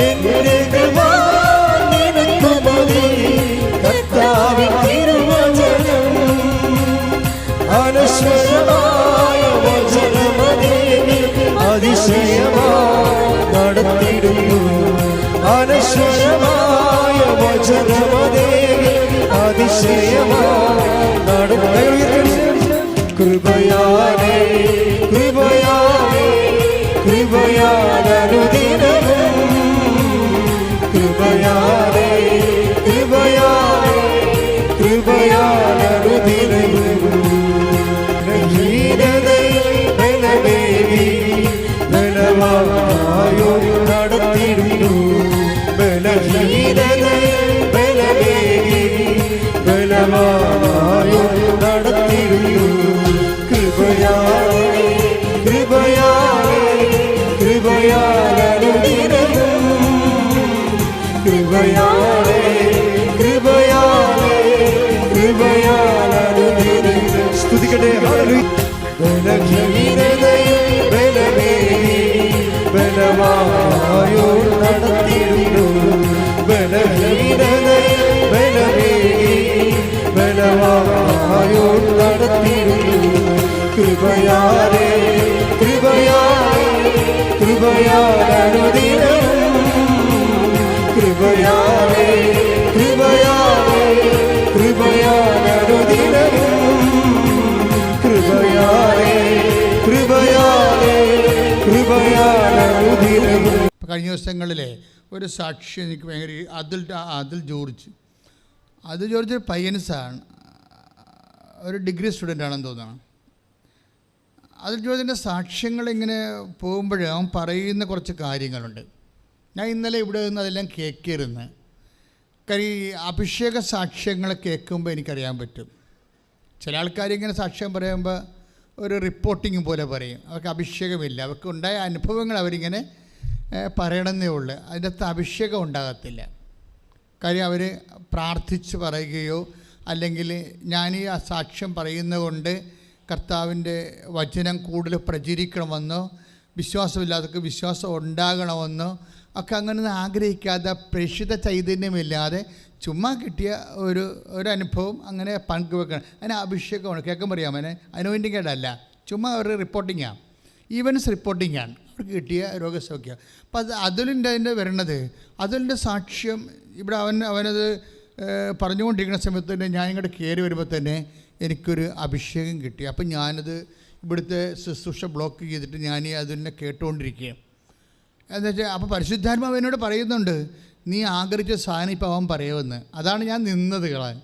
എന്റെ കൃപ നിനക്കു മതി. കർത്താവിൻ തിരുവചനം അനശ്വരമായ വചനമതേ അതിശയമായി നടത്തിടുന്നു. അനശ്വരമായ വചനമതേ അതിശയമായി നടത്തിടുന്നു. കൃപയാലേ കൃപയാലേ കൃപയാലനുദിനവും കൃപയാലേ കൃപയാലേ കൃപയാലനുദിനവും ബലവായോ നടത്തിടുന്നു. ബലവായോ നടത്തിടുന്നു. കൃപയാലേ കൃപയാലേ കൃപയാലനുദിനവും കൃപയാലേ കൃപയാലേ കൃപയാലനുദിനവും. സ്തുതിക്കട്ടെ. ബലവായോ നടത്തിടുന്നു. ബലവായോ നടത്തിടുന്നു. കൃപയാലേ കൃപയാലേ കൃപയാലനുദിനവും കൃപയാലേ കൃപയാലേ കൃപയാലനുദിനവും കൃപയാലേ കൃപയാലേ കൃപയാലനുദിനവും. കഴിഞ്ഞ ദിവസങ്ങളിലെ ഒരു സാക്ഷി എനിക്ക് ഭയങ്കര അതിൽ ജോർജ് പയ്യൻസാണ്, ഒരു ഡിഗ്രി സ്റ്റുഡൻ്റ് ആണെന്ന് തോന്നുന്നു. അതിൽ ജോർജിൻ്റെ സാക്ഷ്യങ്ങൾ ഇങ്ങനെ പോകുമ്പോൾ അവൻ പറയുന്ന കുറച്ച് കാര്യങ്ങളുണ്ട്. ഞാൻ ഇന്നലെ ഇവിടെ നിന്ന് അതെല്ലാം കേൾക്കിയിരുന്നു. കാര്യം ഈ അഭിഷേക സാക്ഷ്യങ്ങൾ കേൾക്കുമ്പോൾ എനിക്കറിയാൻ പറ്റും. ചില ആൾക്കാർ ഇങ്ങനെ സാക്ഷ്യം പറയുമ്പോൾ ഒരു റിപ്പോർട്ടിങ് പോലെ പറയും. അവർക്ക് അഭിഷേകമില്ല, അവർക്ക് ഉണ്ടായ അനുഭവങ്ങൾ അവരിങ്ങനെ പറയണമെന്നേ ഉള്ളൂ. അതിൻ്റെ അകത്ത് അഭിഷേകം ഉണ്ടാകത്തില്ല. കാര്യം അവർ പ്രാർത്ഥിച്ച് പറയുകയോ അല്ലെങ്കിൽ ഞാൻ ഈ സാക്ഷ്യം പറയുന്നതുകൊണ്ട് കർത്താവിൻ്റെ വചനം കൂടുതൽ പ്രചരിക്കണമെന്നോ വിശ്വാസമില്ലാത്തവർക്ക് വിശ്വാസം ഉണ്ടാകണമെന്നോ ഒക്കെ അങ്ങനെ ആഗ്രഹിക്കാതെ പ്രേക്ഷിത ചൈതന്യമില്ലാതെ ചുമ്മാ കിട്ടിയ ഒരു അനുഭവം അങ്ങനെ പങ്കുവെക്കണം. അതിന് അഭിഷേകമാണ്. കേൾക്കാൻ പറയാം, അതിന് അനോയിൻറ്റിങ് അല്ല, ചുമ്മാ ഒരു റിപ്പോർട്ടിങ്ങാണ്, ഈവൻസ് റിപ്പോർട്ടിങ്ങാണ്. അവർക്ക് കിട്ടിയ രോഗസൗഖ്യം. അപ്പം അതിൻ്റെ വരണത് അതിൻ്റെ സാക്ഷ്യം ഇവിടെ അവനത് പറഞ്ഞുകൊണ്ടിരിക്കുന്ന സമയത്ത് തന്നെ ഞാൻ ഇങ്ങോട്ട് കയറി വരുമ്പോൾ തന്നെ എനിക്കൊരു അഭിഷേകം കിട്ടി. അപ്പം ഞാനത് ഇവിടുത്തെ ശുശ്രൂഷ ബ്ലോക്ക് ചെയ്തിട്ട് ഞാൻ അതിനെ കേട്ടുകൊണ്ടിരിക്കുകയാണ്. എന്താ വെച്ചാൽ അപ്പോൾ പരിശുദ്ധാത്മാവ് എന്നോട് പറയുന്നുണ്ട്, നീ ആഗ്രഹിച്ച സാധനം ഇപ്പോൾ അവൻ പറയുമെന്ന്. അതാണ് ഞാൻ നിന്നത് കളാൻ.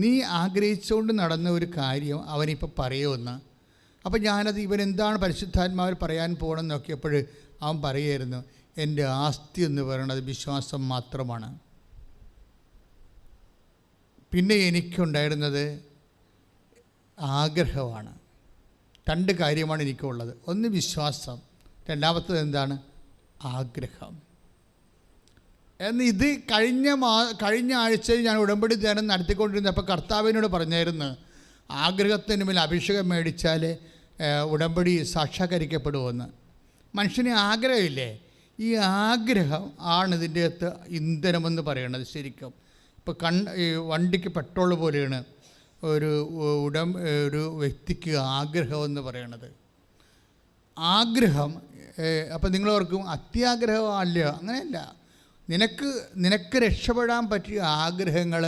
നീ ആഗ്രഹിച്ചുകൊണ്ട് നടന്ന ഒരു കാര്യം അവനിപ്പോൾ പറയുമെന്ന്. അപ്പോൾ ഞാനത് ഇവനെന്താണ് പരിശുദ്ധാത്മാവിൽ പറയാൻ പോകണമെന്ന് നോക്കിയപ്പോൾ അവൻ പറയുമായിരുന്നു, എൻ്റെ ആസ്തി എന്ന് പറയുന്നത് വിശ്വാസം മാത്രമാണ്. പിന്നെ എനിക്കുണ്ടായിരുന്നത് ആഗ്രഹമാണ്. രണ്ട് കാര്യമാണ് എനിക്കുള്ളത്. ഒന്ന് വിശ്വാസം, രണ്ടാമത്തത് എന്താണ്? ആഗ്രഹം. എന്ന് ഇത് കഴിഞ്ഞ ആഴ്ചയിൽ ഞാൻ ഉടമ്പടി ധ്യാനം നടത്തിക്കൊണ്ടിരുന്നപ്പോൾ കർത്താവിനോട് പറഞ്ഞായിരുന്നു, ആഗ്രഹത്തിന് മേൽ അഭിഷേകം മേടിച്ചാൽ ഉടമ്പടി സാക്ഷാത്കരിക്കപ്പെടുമെന്ന്. മനുഷ്യന് ആഗ്രഹമില്ലേ? ഈ ആഗ്രഹം ആണ് ഇതിൻ്റെ അകത്ത് ഇന്ധനമെന്ന് പറയണത്. ശരിക്കും ഇപ്പോൾ ഈ വണ്ടിക്ക് പെട്രോൾ പോലെയാണ് ഒരു വ്യക്തിക്ക് ആഗ്രഹമെന്ന് പറയണത്. ആഗ്രഹം അപ്പം നിങ്ങളോർക്കും അത്യാഗ്രഹമല്ല, അങ്ങനെയല്ല. നിനക്ക് രക്ഷപ്പെടാൻ പറ്റിയ ആഗ്രഹങ്ങൾ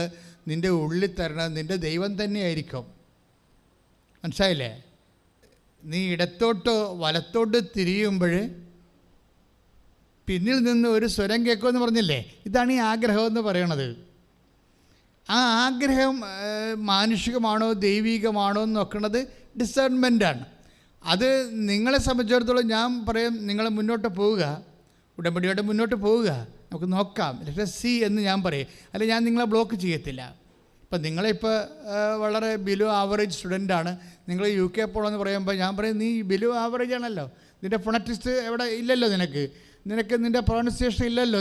നിൻ്റെ ഉള്ളിൽ തരണം നിൻ്റെ ദൈവം തന്നെയായിരിക്കും. മനസ്സിലായില്ലേ? നീ ഇടത്തോട്ടോ വലത്തോട്ട് തിരിയുമ്പോൾ പിന്നിൽ നിന്ന് ഒരു സ്വരം കേൾക്കുമെന്ന് പറഞ്ഞില്ലേ? ഇതാണ് ഈ ആഗ്രഹമെന്ന് പറയണത്. ആ ആഗ്രഹം മാനുഷികമാണോ ദൈവികമാണോ എന്ന് നോക്കുന്നത് ഡിസേൺമെൻറ്റാണ്. അത് നിങ്ങളെ സംബന്ധിച്ചിടത്തോളം ഞാൻ പറയും, നിങ്ങൾ മുന്നോട്ട് പോവുക, ഉടമ്പടിയോടെ മുന്നോട്ട് പോവുക, നമുക്ക് നോക്കാം, ലെറ്റ് us see എന്ന് ഞാൻ പറയും. അല്ലെങ്കിൽ ഞാൻ നിങ്ങളെ ബ്ലോക്ക് ചെയ്യത്തില്ല. ഇപ്പം നിങ്ങളിപ്പോൾ വളരെ ബിലോ ആവറേജ് സ്റ്റുഡൻ്റാണ്, നിങ്ങൾ UK പോകണമെന്ന് പറയുമ്പോൾ ഞാൻ പറയും, നീ ബിലോ ആവറേജ് ആണല്ലോ, നിൻ്റെ ഫോണറ്റിസ്റ്റ് എവിടെ ഇല്ലല്ലോ, നിനക്ക് നിൻ്റെ പ്രൊണൗൺസിയേഷൻ ഇല്ലല്ലോ,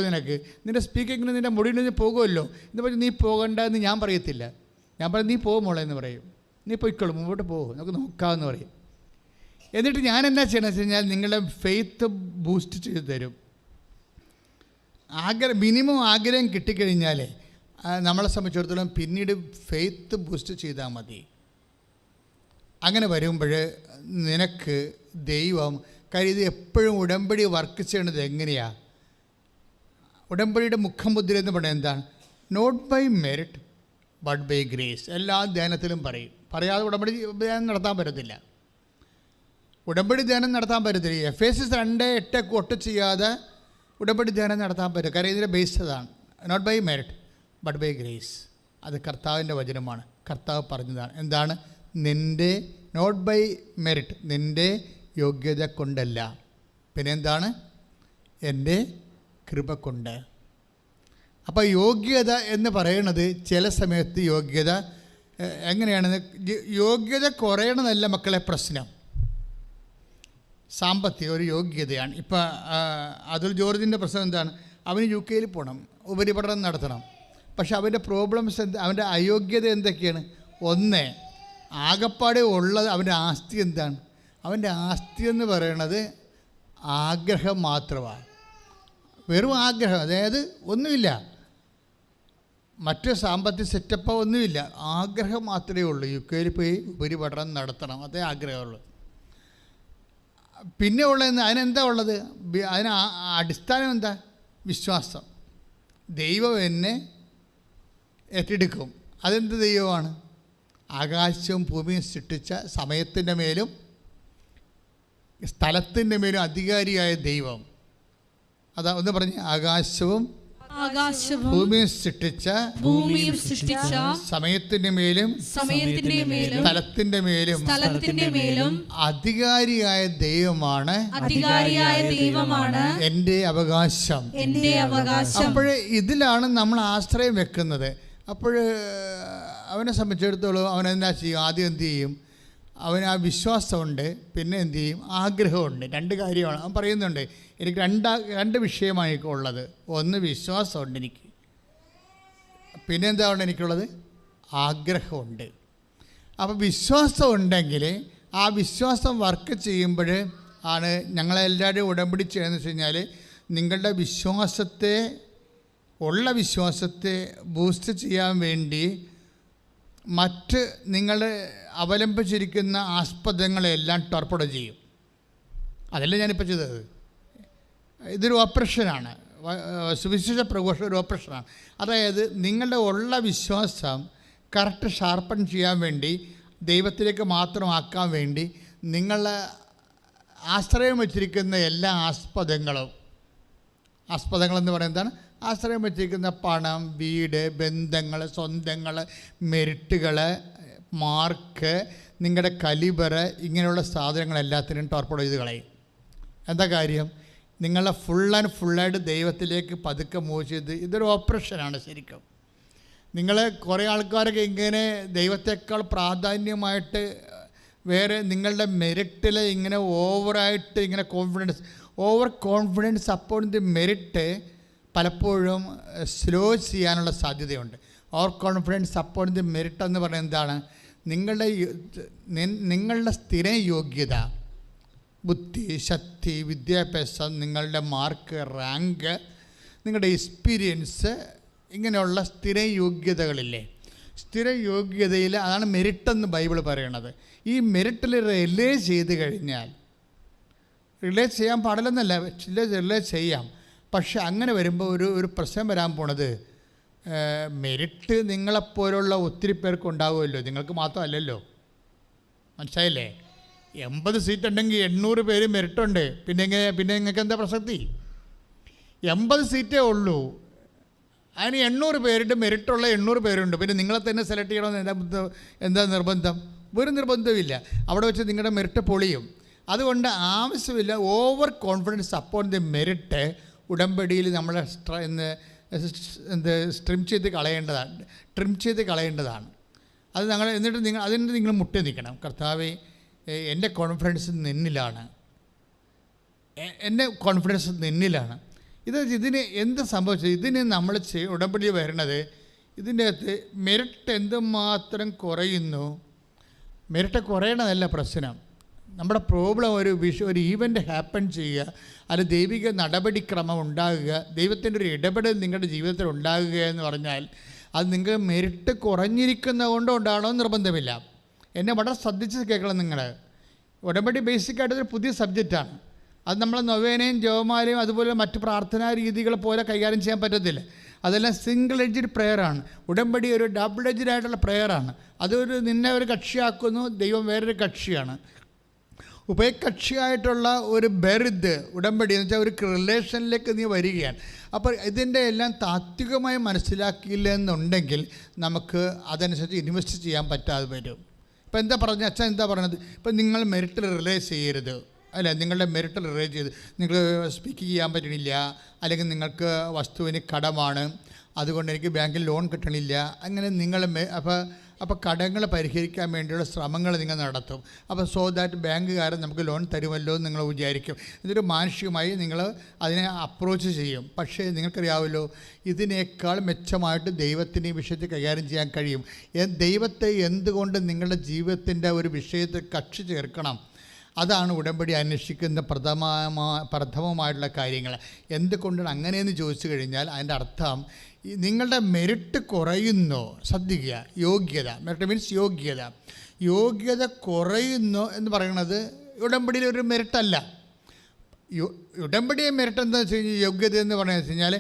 നിൻ്റെ സ്പീക്കിങ്ങിന് നിൻ്റെ മുടിയിൽ പോകുമല്ലോ എന്ന് പറഞ്ഞ് നീ പോകണ്ട എന്ന് ഞാൻ പറയത്തില്ല. ഞാൻ പറയും, നീ പോകുമോളെ എന്ന് പറയും, നീ പോയിക്കോളും, മുമ്പോട്ട് പോകും, നമുക്ക് നോക്കാമെന്ന് പറയും. എന്നിട്ട് ഞാൻ എന്നാ ചെയ്യണമെന്ന് വെച്ച് കഴിഞ്ഞാൽ നിങ്ങളുടെ ഫെയ്ത്ത് ബൂസ്റ്റ് ചെയ്ത് തരും. മിനിമം ആഗ്രഹം കിട്ടിക്കഴിഞ്ഞാൽ നമ്മളെ സംബന്ധിച്ചിടത്തോളം പിന്നീട് ഫെയ്ത്ത് ബൂസ്റ്റ് ചെയ്താൽ മതി. അങ്ങനെ വരുമ്പോൾ നിനക്ക് ദൈവം കാര്യം ഇത് എപ്പോഴും ഉടമ്പടി വർക്ക് ചെയ്യണത് എങ്ങനെയാണ്? ഉടമ്പടിയുടെ മുഖമുദ്ര എന്ന് പറയുന്നത് എന്താണ്? Not by merit but by grace. എല്ലാ ധ്യാനത്തിലും പറയാതെ ഉടമ്പടി ധ്യാനം നടത്താൻ പറ്റത്തില്ല. ഉടമ്പടി ധ്യാനം നടത്താൻ പറ്റത്തില്ല. Ephesians 2:8 കൊട്ട് ചെയ്യാതെ ഉടമ്പടി ധ്യാനം നടത്താൻ പറ്റും. കാര്യം ഇതിൻ്റെ ബേസ് അതാണ്. Not by merit but by grace. അത് കർത്താവിൻ്റെ വചനമാണ്. കർത്താവ് പറഞ്ഞതാണ്. എന്താണ്? നിൻ്റെ നോട്ട് ബൈ മെറിറ്റ്, നിൻ്റെ യോഗ്യത കൊണ്ടല്ല, പിന്നെ എന്താണ്? എൻ്റെ കൃപ കൊണ്ട്. അപ്പോൾ യോഗ്യത എന്ന് പറയുന്നത് ചില സമയത്ത് യോഗ്യത എങ്ങനെയാണെന്ന്, യോഗ്യത കുറയണമെന്നല്ല മക്കളെ പ്രശ്നം, സാമ്പത്തിക ഒരു യോഗ്യതയാണ്. ഇപ്പോൾ അതുൽ ജോർജിൻ്റെ പ്രശ്നം എന്താണ്? അവന് UK പോകണം, ഉപരിപഠനം നടത്തണം. പക്ഷെ അവൻ്റെ പ്രോബ്ലംസ് അവൻ്റെ അയോഗ്യത എന്തൊക്കെയാണ്? ഒന്ന്, ആകപ്പാടെ ഉള്ളത് അവൻ്റെ ആസ്തി എന്താണ്? അവൻ്റെ ആസ്തി എന്ന് പറയുന്നത് ആഗ്രഹം മാത്രമാണ്. വെറും ആഗ്രഹം, അതായത് ഒന്നുമില്ല, മറ്റ് സാമ്പത്തിക സെറ്റപ്പ് ഒന്നുമില്ല, ആഗ്രഹം മാത്രമേ ഉള്ളൂ. UK പോയി ഉപരിപഠനം നടത്തണം, അതേ ആഗ്രഹമുള്ളൂ. പിന്നെ ഉള്ളതെന്ന് അതിനെന്താ ഉള്ളത്? അതിന് അടിസ്ഥാനം എന്താ? വിശ്വാസം. ദൈവം എന്നെ ഏറ്റെടുക്കും. അതെന്ത് ദൈവമാണ്? ആകാശവും ഭൂമിയും സൃഷ്ടിച്ച സമയത്തിൻ്റെ മേലും സ്ഥലത്തിൻ്റെ മേലും അധികാരിയായ ദൈവം. അതാ ഒന്ന് പറഞ്ഞ്, ആകാശവും ഭൂമിയും സൃഷ്ടിച്ച സമയത്തിന്റെ മേലും സ്ഥലത്തിന്റെ മേലും അധികാരിയായ ദൈവമാണ് എൻ്റെ അവകാശം. അപ്പോഴേ ഇതിലാണ് നമ്മൾ ആശ്രയം വെക്കുന്നത്. അപ്പോൾ അവനെ സംബന്ധിച്ചിടത്തോളം അവൻ എന്നാ ചെയ്യും? ആദ്യം എന്ത് ചെയ്യും? അവന് ആ വിശ്വാസമുണ്ട്, പിന്നെ എന്ത് ചെയ്യും? ആഗ്രഹമുണ്ട്. രണ്ട് കാര്യമാണ് അവൻ പറയുന്നുണ്ട്. എനിക്ക് രണ്ട് വിഷയമാണ് ഉള്ളത്. ഒന്ന് വിശ്വാസമുണ്ട് എനിക്ക്, പിന്നെ എന്താണ് എനിക്കുള്ളത്? ആഗ്രഹമുണ്ട്. അപ്പോൾ വിശ്വാസം ഉണ്ടെങ്കിൽ ആ വിശ്വാസം വർക്ക് ചെയ്യുമ്പോൾ ആണ് ഞങ്ങളെല്ലാവരും ഉടമ്പടി ചെയ്യുന്നത് വെച്ച് കഴിഞ്ഞാൽ നിങ്ങളുടെ വിശ്വാസത്തെ ബൂസ്റ്റ് ചെയ്യാൻ വേണ്ടി മറ്റ് നിങ്ങൾ അവലംബിച്ചിരിക്കുന്ന ആസ്പദങ്ങളെല്ലാം ടോർപ്പഡോ ചെയ്യും. അതല്ല ഞാനിപ്പോൾ ചെയ്തത്. ഇതൊരു ഓപ്പറേഷനാണ്. സുവിശേഷ പ്രഘോഷണം ഒരു ഓപ്പറേഷനാണ്. അതായത് നിങ്ങളുടെ ഉള്ള വിശ്വാസം കറക്റ്റ് ഷാർപ്പൺ ചെയ്യാൻ വേണ്ടി, ദൈവത്തിലേക്ക് മാത്രമാക്കാൻ വേണ്ടി നിങ്ങൾ ആശ്രയം വച്ചിരിക്കുന്ന എല്ലാ ആസ്പദങ്ങളെന്ന് പറയുന്നത് എന്താണ്? ആശ്രയം വച്ചിരിക്കുന്ന പണം, വീട്, ബന്ധങ്ങൾ, സ്വന്തങ്ങൾ, മെറിറ്റുകൾ, മാർക്ക്, നിങ്ങളുടെ കലിബർ, ഇങ്ങനെയുള്ള സാധനങ്ങളെല്ലാത്തിനും ടോർപ്പഡോ ചെയ്ത് കളയും. എന്താ കാര്യം? നിങ്ങളെ ഫുള്ളായിട്ട് ദൈവത്തിലേക്ക് പതുക്കെ മൂവ് ചെയ്ത്, ഇതൊരു ഓപ്പറേഷനാണ് ശരിക്കും. നിങ്ങൾ കുറേ ആൾക്കാരൊക്കെ ഇങ്ങനെ ദൈവത്തെക്കാൾ പ്രാധാന്യമായിട്ട് വേറെ നിങ്ങളുടെ മെറിറ്റിൽ ഇങ്ങനെ ഓവറായിട്ട് ഇങ്ങനെ over confidence upon the merit പലപ്പോഴും സ്ലോ ചെയ്യാനുള്ള സാധ്യതയുണ്ട്. Over confidence upon the merit എന്ന് പറയുന്നത് എന്താണ്? നിങ്ങളുടെ സ്ഥിര യോഗ്യത, ബുദ്ധി, ശക്തി, വിദ്യാഭ്യാസം, നിങ്ങളുടെ മാർക്ക്, റാങ്ക്, നിങ്ങളുടെ എക്സ്പീരിയൻസ്, ഇങ്ങനെയുള്ള സ്ഥിര യോഗ്യതകളില്ലേ? സ്ഥിര യോഗ്യതയിൽ അതാണ് മെറിറ്റെന്ന് ബൈബിൾ പറയണത്. ഈ മെറിറ്റിൽ റിലേ ചെയ്ത് കഴിഞ്ഞാൽ, റിലേ ചെയ്യാൻ പാടില്ലെന്നല്ല, റിലേ ചെയ്യാം. പക്ഷെ അങ്ങനെ വരുമ്പോൾ ഒരു പ്രശ്നം വരാൻ പോണത്, മെറിറ്റ് നിങ്ങളെപ്പോലുള്ള ഒത്തിരി പേർക്ക് ഉണ്ടാവുമല്ലോ, നിങ്ങൾക്ക് മാത്രമല്ലല്ലോ. മനസ്സിലായില്ലേ? 80 സീറ്റ് ഉണ്ടെങ്കിൽ 800 പേര് മെറിറ്റുണ്ട്. പിന്നെ നിങ്ങൾക്ക് എന്താ പ്രസക്തി? 80 സീറ്റേ ഉള്ളൂ, അതിന് 800 പേരുടെ മെറിറ്റുള്ള 800 പേരുണ്ട്. പിന്നെ നിങ്ങളെ തന്നെ സെലക്ട് ചെയ്യണമെന്ന് എന്താ നിർബന്ധം? ഒരു നിർബന്ധമില്ല. അവിടെ വെച്ച് നിങ്ങളുടെ മെറിറ്റ് പൊളിയും. അതുകൊണ്ട് ആവശ്യമില്ല over confidence upon the merit ഉടമ്പടിയിൽ നമ്മളെ ട്രിം ചെയ്ത് കളയേണ്ടതാണ്. അത് എന്നിട്ട് നിങ്ങൾ മുട്ടി നിൽക്കണം. കർത്താവേ, എൻ്റെ കോൺഫിഡൻസ് നിന്നിലാണ്. ഇതിന് എന്ത് സംഭവിച്ചത്? ഇതിന് നമ്മൾ ഉടമ്പടി വരണത്, ഇതിൻ്റെ അകത്ത് മെറിറ്റ് എന്തുമാത്രം കുറയുന്നു. മെറിറ്റ് കുറയണതല്ല പ്രശ്നം, നമ്മുടെ പ്രോബ്ലം ഒരു ഈവൻ്റ് ഹാപ്പൻ ചെയ്യുക, അല്ല ദൈവിക നടപടിക്രമം ഉണ്ടാകുക, ദൈവത്തിൻ്റെ ഒരു ഇടപെടൽ നിങ്ങളുടെ ജീവിതത്തിൽ ഉണ്ടാകുക എന്ന് പറഞ്ഞാൽ അത് നിങ്ങൾ മെരിട്ട് കുറഞ്ഞിരിക്കുന്ന കൊണ്ട് ഉണ്ടാകണമെന്ന് നിർബന്ധമില്ല. എന്നെ വളരെ ശ്രദ്ധിച്ച് കേൾക്കണം നിങ്ങൾ. ഉടമ്പടി ബേസിക്കായിട്ടൊരു പുതിയ സബ്ജക്റ്റാണ്. അത് നമ്മൾ നൊവേനയും ജപമാലയും അതുപോലെ മറ്റ് പ്രാർത്ഥനാ രീതികൾ പോലെ കൈകാര്യം ചെയ്യാൻ പറ്റത്തില്ല. അതെല്ലാം സിംഗിൾ എഡ്ജഡ് പ്രെയറാണ്. ഉടമ്പടി ഒരു ഡബിൾ എഡ്ജഡ് ആയിട്ടുള്ള പ്രെയറാണ്. നിന്നെ ഒരു കക്ഷിയാക്കുന്നു, ദൈവം വേറൊരു കക്ഷിയാണ്. ഉഭയകക്ഷിയായിട്ടുള്ള ഒരു ബെർത്ത് ഉടമ്പടി എന്ന് വെച്ചാൽ ഒരു റിലേഷനിലേക്ക് നീ വരികയാണ്. അപ്പോൾ ഇതിൻ്റെ എല്ലാം താത്വികമായി മനസ്സിലാക്കിയില്ല എന്നുണ്ടെങ്കിൽ നമുക്ക് അതനുസരിച്ച് ഇൻവെസ്റ്റ് ചെയ്യാൻ പറ്റാതെ വരും. ഇപ്പം എന്താ പറഞ്ഞത്, അച്ഛൻ എന്താ പറഞ്ഞത്, ഇപ്പം നിങ്ങൾ മെറിറ്റിൽ റിലൈസ് ചെയ്യരുത്, അല്ല നിങ്ങളുടെ മെറിറ്റിൽ റിലൈസ് ചെയ്ത് നിങ്ങൾ സ്പീക്ക് ചെയ്യാൻ പറ്റണില്ല, അല്ലെങ്കിൽ നിങ്ങൾക്ക് വസ്തുവിന് കടമാണ്, അതുകൊണ്ട് എനിക്ക് ബാങ്കിൽ ലോൺ കിട്ടണില്ല, അങ്ങനെ നിങ്ങൾ അപ്പോൾ കടങ്ങൾ പരിഹരിക്കാൻ വേണ്ടിയുള്ള ശ്രമങ്ങൾ നിങ്ങൾ നടത്തും. അപ്പോൾ സോ ദാറ്റ് ബാങ്കുകാരൻ നമുക്ക് ലോൺ തരുമല്ലോ എന്ന് നിങ്ങൾ വിചാരിക്കും. ഇതൊരു മാനുഷികമായി നിങ്ങൾ അതിനെ അപ്രോച്ച് ചെയ്യും. പക്ഷേ നിങ്ങൾക്കറിയാമല്ലോ, ഇതിനേക്കാൾ മെച്ചമായിട്ട് ദൈവത്തിന് ഈ വിഷയത്തെ കൈകാര്യം ചെയ്യാൻ കഴിയും. ദൈവത്തെ എന്തുകൊണ്ട് നിങ്ങളുടെ ജീവിതത്തിൻ്റെ ഒരു വിഷയത്തിൽ കക്ഷി ചേർക്കണം, അതാണ് ഉടമ്പടി അന്വേഷിക്കുന്ന പ്രഥമമായിട്ടുള്ള കാര്യങ്ങൾ. എന്തുകൊണ്ടാണ് അങ്ങനെയെന്ന് ചോദിച്ചു കഴിഞ്ഞാൽ അതിൻ്റെ അർത്ഥം നിങ്ങളുടെ മെറിറ്റ് കുറയുന്നു. ശ്രദ്ധിക്കുക, യോഗ്യത, മെറിറ്റ് മീൻസ് യോഗ്യത കുറയുന്നു എന്ന് പറയുന്നത് ഉടമ്പടിയിൽ ഒരു മെറിറ്റല്ല. ഉടമ്പടിയെ മെറിറ്റ് എന്താ വെച്ച് കഴിഞ്ഞാൽ യോഗ്യത എന്ന് പറയുന്നത് വെച്ച് കഴിഞ്ഞാൽ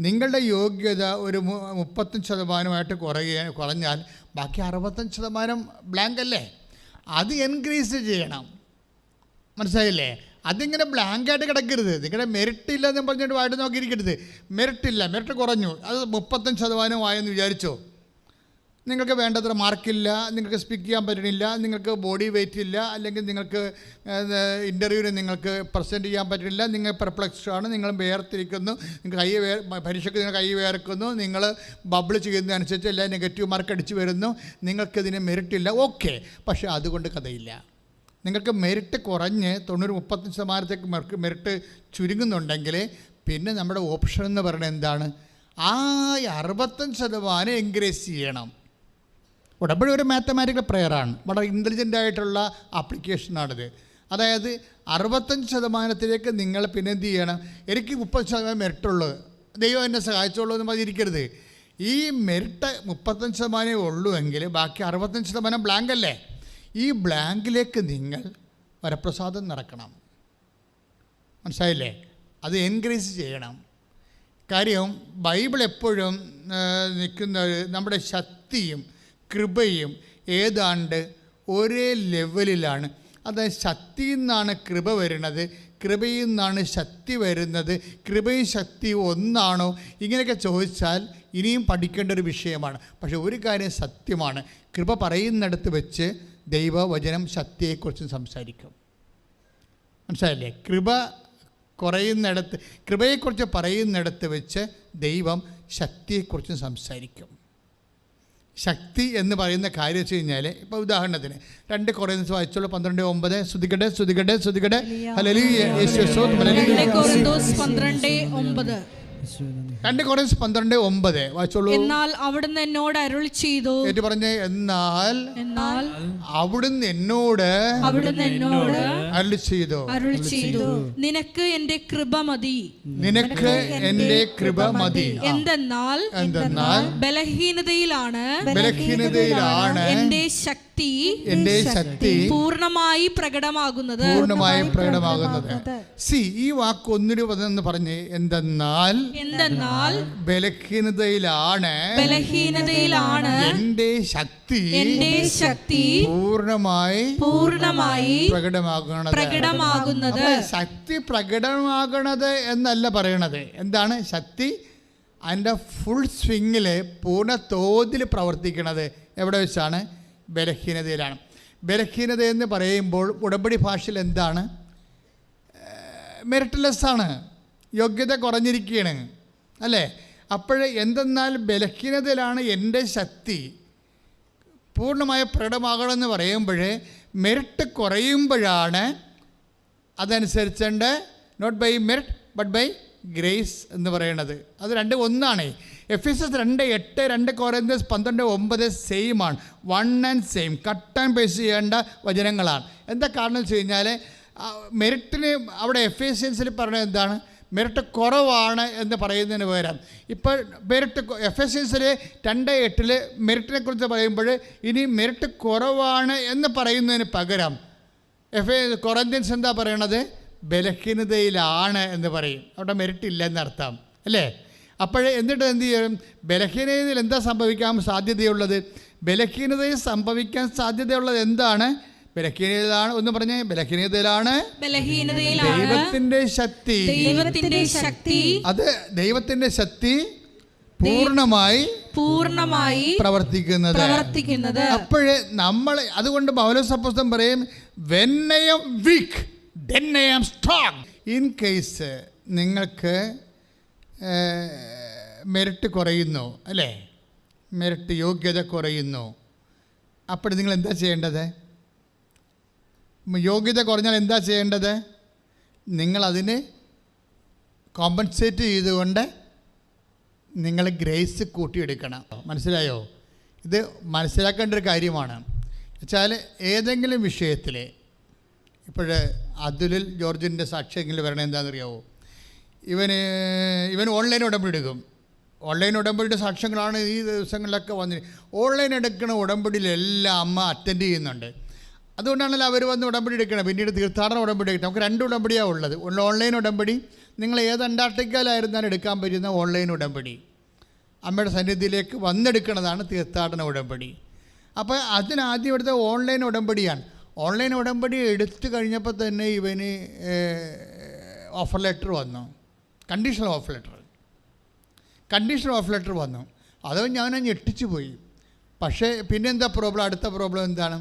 നിങ്ങളുടെ യോഗ്യത ഒരു 35% കുറഞ്ഞാൽ ബാക്കി 65% ബ്ലാങ്ക് അല്ലേ, അത് എൻക്രീസ് ചെയ്യണം. മനസ്സിലായില്ലേ? അതിങ്ങനെ ബ്ലാങ്കായിട്ട് കിടക്കരുത്. നിങ്ങളുടെ മെറിറ്റ് ഇല്ലെന്ന് പറഞ്ഞിട്ട് വായിട്ട് നോക്കിയിരിക്കരുത്. മെറിറ്റ് കുറഞ്ഞു, അത് 35% ആയെന്ന് വിചാരിച്ചോ, നിങ്ങൾക്ക് വേണ്ടത്ര മാർക്കില്ല, നിങ്ങൾക്ക് സ്പീക്ക് ചെയ്യാൻ പറ്റണില്ല, നിങ്ങൾക്ക് ബോഡി വെയിറ്റ് ഇല്ല, അല്ലെങ്കിൽ നിങ്ങൾക്ക് ഇൻ്റർവ്യൂവിന് നിങ്ങൾക്ക് പ്രസൻറ്റ് ചെയ്യാൻ പറ്റണില്ല, നിങ്ങൾ പെർപ്ലക്സ്ഡ് ആണ്, നിങ്ങൾ വേർതിരിക്കുന്നു, നിങ്ങൾ പരീക്ഷയ്ക്ക് നിങ്ങൾ കൈ വേർക്കുന്നു, നിങ്ങൾ ബബിൾ ചെയ്യുന്നതനുസരിച്ച് എല്ലാം നെഗറ്റീവ് മാർക്ക് അടിച്ച് വരുന്നു, നിങ്ങൾക്കിതിന് മെറിറ്റില്ല. ഓക്കെ, പക്ഷേ അതുകൊണ്ട് കഥയില്ല. നിങ്ങൾക്ക് മെറിറ്റ് കുറഞ്ഞ് 35% മെറിറ്റ് ചുരുങ്ങുന്നുണ്ടെങ്കിൽ പിന്നെ നമ്മുടെ ഓപ്ഷൻ എന്ന് പറയുന്നത് എന്താണ്, ആ 65% എൻകറേജ് ചെയ്യണം. ഉടമ്പടി ഒരു മാത്തമാറ്റിക്കൽ പ്രെയറാണ്, വളരെ ഇൻ്റലിജൻ്റ് ആയിട്ടുള്ള ആപ്ലിക്കേഷനാണിത്. അതായത് 65% നിങ്ങൾ പിന്നെ എന്ത് ചെയ്യണം, എനിക്ക് 30% മെറിറ്റുള്ളൂ, ദൈവം എന്നെ സഹായിച്ചോളൂ എന്ന് പറഞ്ഞിരിക്കരുത്. ഈ മെറിറ്റ് 35% ഉള്ളൂ എങ്കിൽ ബാക്കി 65% ബ്ലാങ്ക് അല്ലേ. ഈ ബ്ലാങ്കിലേക്ക് നിങ്ങൾ വരപ്രസാദം നടക്കണം. മനസ്സിലായില്ലേ? അത് എൻകറേജ് ചെയ്യണം. കാര്യം ബൈബിൾ എപ്പോഴും നിൽക്കുന്ന നമ്മുടെ ശക്തിയും കൃപയും ഏതാണ്ട് ഒരേ ലെവലിലാണ്. അതായത് ശക്തിയിൽ നിന്നാണ് കൃപ വരുന്നത്, കൃപയിൽ നിന്നാണ് ശക്തി വരുന്നത്, കൃപയും ശക്തിയും ഒന്നാണോ, ഇങ്ങനെയൊക്കെ ചോദിച്ചാൽ ഇനിയും പഠിക്കേണ്ട ഒരു വിഷയമാണ്. പക്ഷെ ഒരു കാര്യം സത്യമാണ്, കൃപ പറയുന്നിടത്ത് വെച്ച് ദൈവവചനം ശക്തിയെക്കുറിച്ച് സംസാരിക്കും. മനസ്സിലായില്ലേ? കൃപയെക്കുറിച്ച് പറയുന്നിടത്ത് വെച്ച് ദൈവം ശക്തിയെക്കുറിച്ച് സംസാരിക്കും. ശക്തി എന്ന് പറയുന്ന കാര്യം വെച്ച് കഴിഞ്ഞാൽ, ഇപ്പോൾ ഉദാഹരണത്തിന് 2 കൊറിന്തോസ് വായിച്ചോളൂ 12:9. സ്തുതിക്കട്ടെ ഹല്ലേലൂയ യേശുവേ ഹല്ലേലൂയ. 2 കൊറിന്തോസ് 12:9 വായിച്ചോളൂ. എന്നാൽ അവിടുന്ന് എന്നോട് അരുളി ചെയ്തു. ഏറ്റു പറഞ്ഞേ, എന്നാൽ അവിടുന്ന് എന്നോട് അരുളി ചെയ്തു, നിനക്ക് എൻ്റെ കൃപ മതി. എന്തെന്നാൽ ബലഹീനതയിലാണ് എൻ്റെ ശക്തി പൂർണ്ണമായി പ്രകടമാകുന്നത്. ഈ വാക്ക് ഒന്നിനു പറഞ്ഞ്, എന്തെന്നാൽ ബലഹീനതയിലാണ് എൻ്റെ ശക്തി പൂർണ്ണമായി പ്രകടമാകുന്നത്. ശക്തി പ്രകടമാകണത് എന്നല്ല പറയണത്. എന്താണ് ശക്തി? അതിൻ്റെ ഫുൾ സ്വിങ്ങിൽ പൂർണ്ണ തോതിൽ പ്രവർത്തിക്കണത് എവിടെ വെച്ചാണ്? ബലഹീനതയിലാണ്. ബലഹീനത എന്ന് പറയുമ്പോൾ ഉടമ്പടി ഭാഷയിൽ എന്താണ്? മെറിറ്റ്ലെസ്സാണ്, യോഗ്യത കുറഞ്ഞിരിക്കുകയാണ് അല്ലേ? അപ്പോഴേ എന്തെന്നാൽ ബലഹീനതയിലാണ് എൻ്റെ ശക്തി പൂർണ്ണമായ പ്രകടമാകണമെന്ന് പറയുമ്പോൾ മെറിറ്റ് കുറയുമ്പോഴാണ് അതനുസരിച്ചുണ്ട് not by merit but by grace എന്ന് പറയുന്നത്. അത് രണ്ടും ഒന്നാണ്. എഫെസ്യസ് 2:8, 2 കൊരിന്ത്യൻസ് 12:9 സെയിമാണ്. One and same, cut and paste ചെയ്യേണ്ട വചനങ്ങളാണ്. എന്താ കാരണം വെച്ച് കഴിഞ്ഞാൽ മെറിറ്റിന് അവിടെ എഫേസ്യൻസിൽ പറഞ്ഞത് എന്താണ്? മെറിറ്റ് കുറവാണ് എന്ന് പറയുന്നതിന് പകരം ഇപ്പോൾ മെറിറ്റ് എഫെസ്യൻസിൽ 2:8 മെറിറ്റിനെ കുറിച്ച് പറയുമ്പോൾ ഇനി മെറിറ്റ് കുറവാണ് എന്ന് പറയുന്നതിന് പകരം കൊറിന്ത്യൻസ് എന്താ പറയണത്? ബലഹീനതയിലാണ് എന്ന് പറയും. അവിടെ മെറിറ്റ് ഇല്ല എന്നർത്ഥം അല്ലേ? അപ്പോൾ എന്നിട്ട് എന്ത് ചെയ്യും? ബലഹീനതയിൽ എന്താ സംഭവിക്കാൻ സാധ്യതയുള്ളത്? ബലഹീനതയിൽ സംഭവിക്കാൻ സാധ്യതയുള്ളത് എന്താണ്? ബലഹീനതയിലാണ്, ഒന്ന് പറഞ്ഞേ, ബലഹീനതയിലാണ് ദൈവത്തിന്റെ ശക്തി. അത് ദൈവത്തിന്റെ ശക്തി പൂർണ്ണമായി പ്രവർത്തിക്കുന്നത്. അപ്പോഴേ നമ്മൾ അതുകൊണ്ട് പൗലോസ് അപ്പോസ്തലൻ പറയും, when I am weak then I am strong. In case നിങ്ങൾക്ക് മെറിറ്റ് കുറയുന്നു അല്ലേ, മെറിറ്റ് യോഗ്യത കുറയുന്നു, അപ്പോൾ നിങ്ങൾ എന്താ ചെയ്യേണ്ടത്? യോഗ്യത കുറഞ്ഞാൽ എന്താ ചെയ്യേണ്ടത്? നിങ്ങളതിന് കോമ്പൻസേറ്റ് ചെയ്തുകൊണ്ട് നിങ്ങൾ ഗ്രേസ് കൂട്ടിയെടുക്കണം. മനസ്സിലായോ? ഇത് മനസ്സിലാക്കേണ്ട ഒരു കാര്യമാണ്. വെച്ചാൽ ഏതെങ്കിലും വിഷയത്തിൽ ഇപ്പോൾ അതുലിൽ ജോർജിൻ്റെ സാക്ഷ്യങ്ങളിൽ വരണത് എന്താണെന്നറിയാവോ? ഇവൻ ഓൺലൈൻ ഉടമ്പടി എടുക്കും. ഓൺലൈൻ ഉടമ്പടിയുടെ സാക്ഷ്യങ്ങളാണ് ഈ ദിവസങ്ങളിലൊക്കെ വന്നിട്ട്. ഓൺലൈൻ എടുക്കുന്ന ഉടമ്പടിയിലെല്ലാം അമ്മ അറ്റൻഡ് ചെയ്യുന്നുണ്ട്. അതുകൊണ്ടാണല്ലോ അവർ വന്ന് ഉടമ്പടി എടുക്കണം. പിന്നീട് തീർത്ഥാടന ഉടമ്പടി എടുക്കണം. നമുക്ക് 2 ഉടമ്പടിയാണ് ഉള്ളത്. ഒന്ന് ഓൺലൈൻ ഉടമ്പടി, നിങ്ങൾ ഏത് അന്റാർട്ടിക്കയിലായിരുന്നാലും എടുക്കാൻ പറ്റുന്ന ഓൺലൈൻ ഉടമ്പടി, അമ്മയുടെ സന്നിധിയിലേക്ക് വന്നെടുക്കുന്നതാണ് തീർത്ഥാടന ഉടമ്പടി. അപ്പോൾ അതിനാദ്യം എടുത്ത ഓൺലൈൻ ഉടമ്പടിയാണ്. ഓൺലൈൻ ഉടമ്പടി എടുത്തു കഴിഞ്ഞപ്പോൾ തന്നെ ഇവന് ഓഫർ ലെറ്റർ വന്നു, കണ്ടീഷണൽ ഓഫർ ലെറ്റർ വന്നു. അത് ഞാൻ ഞെട്ടിച്ചു പോയി. പക്ഷേ പിന്നെന്താ പ്രോബ്ലം? അടുത്ത പ്രോബ്ലം എന്താണ്?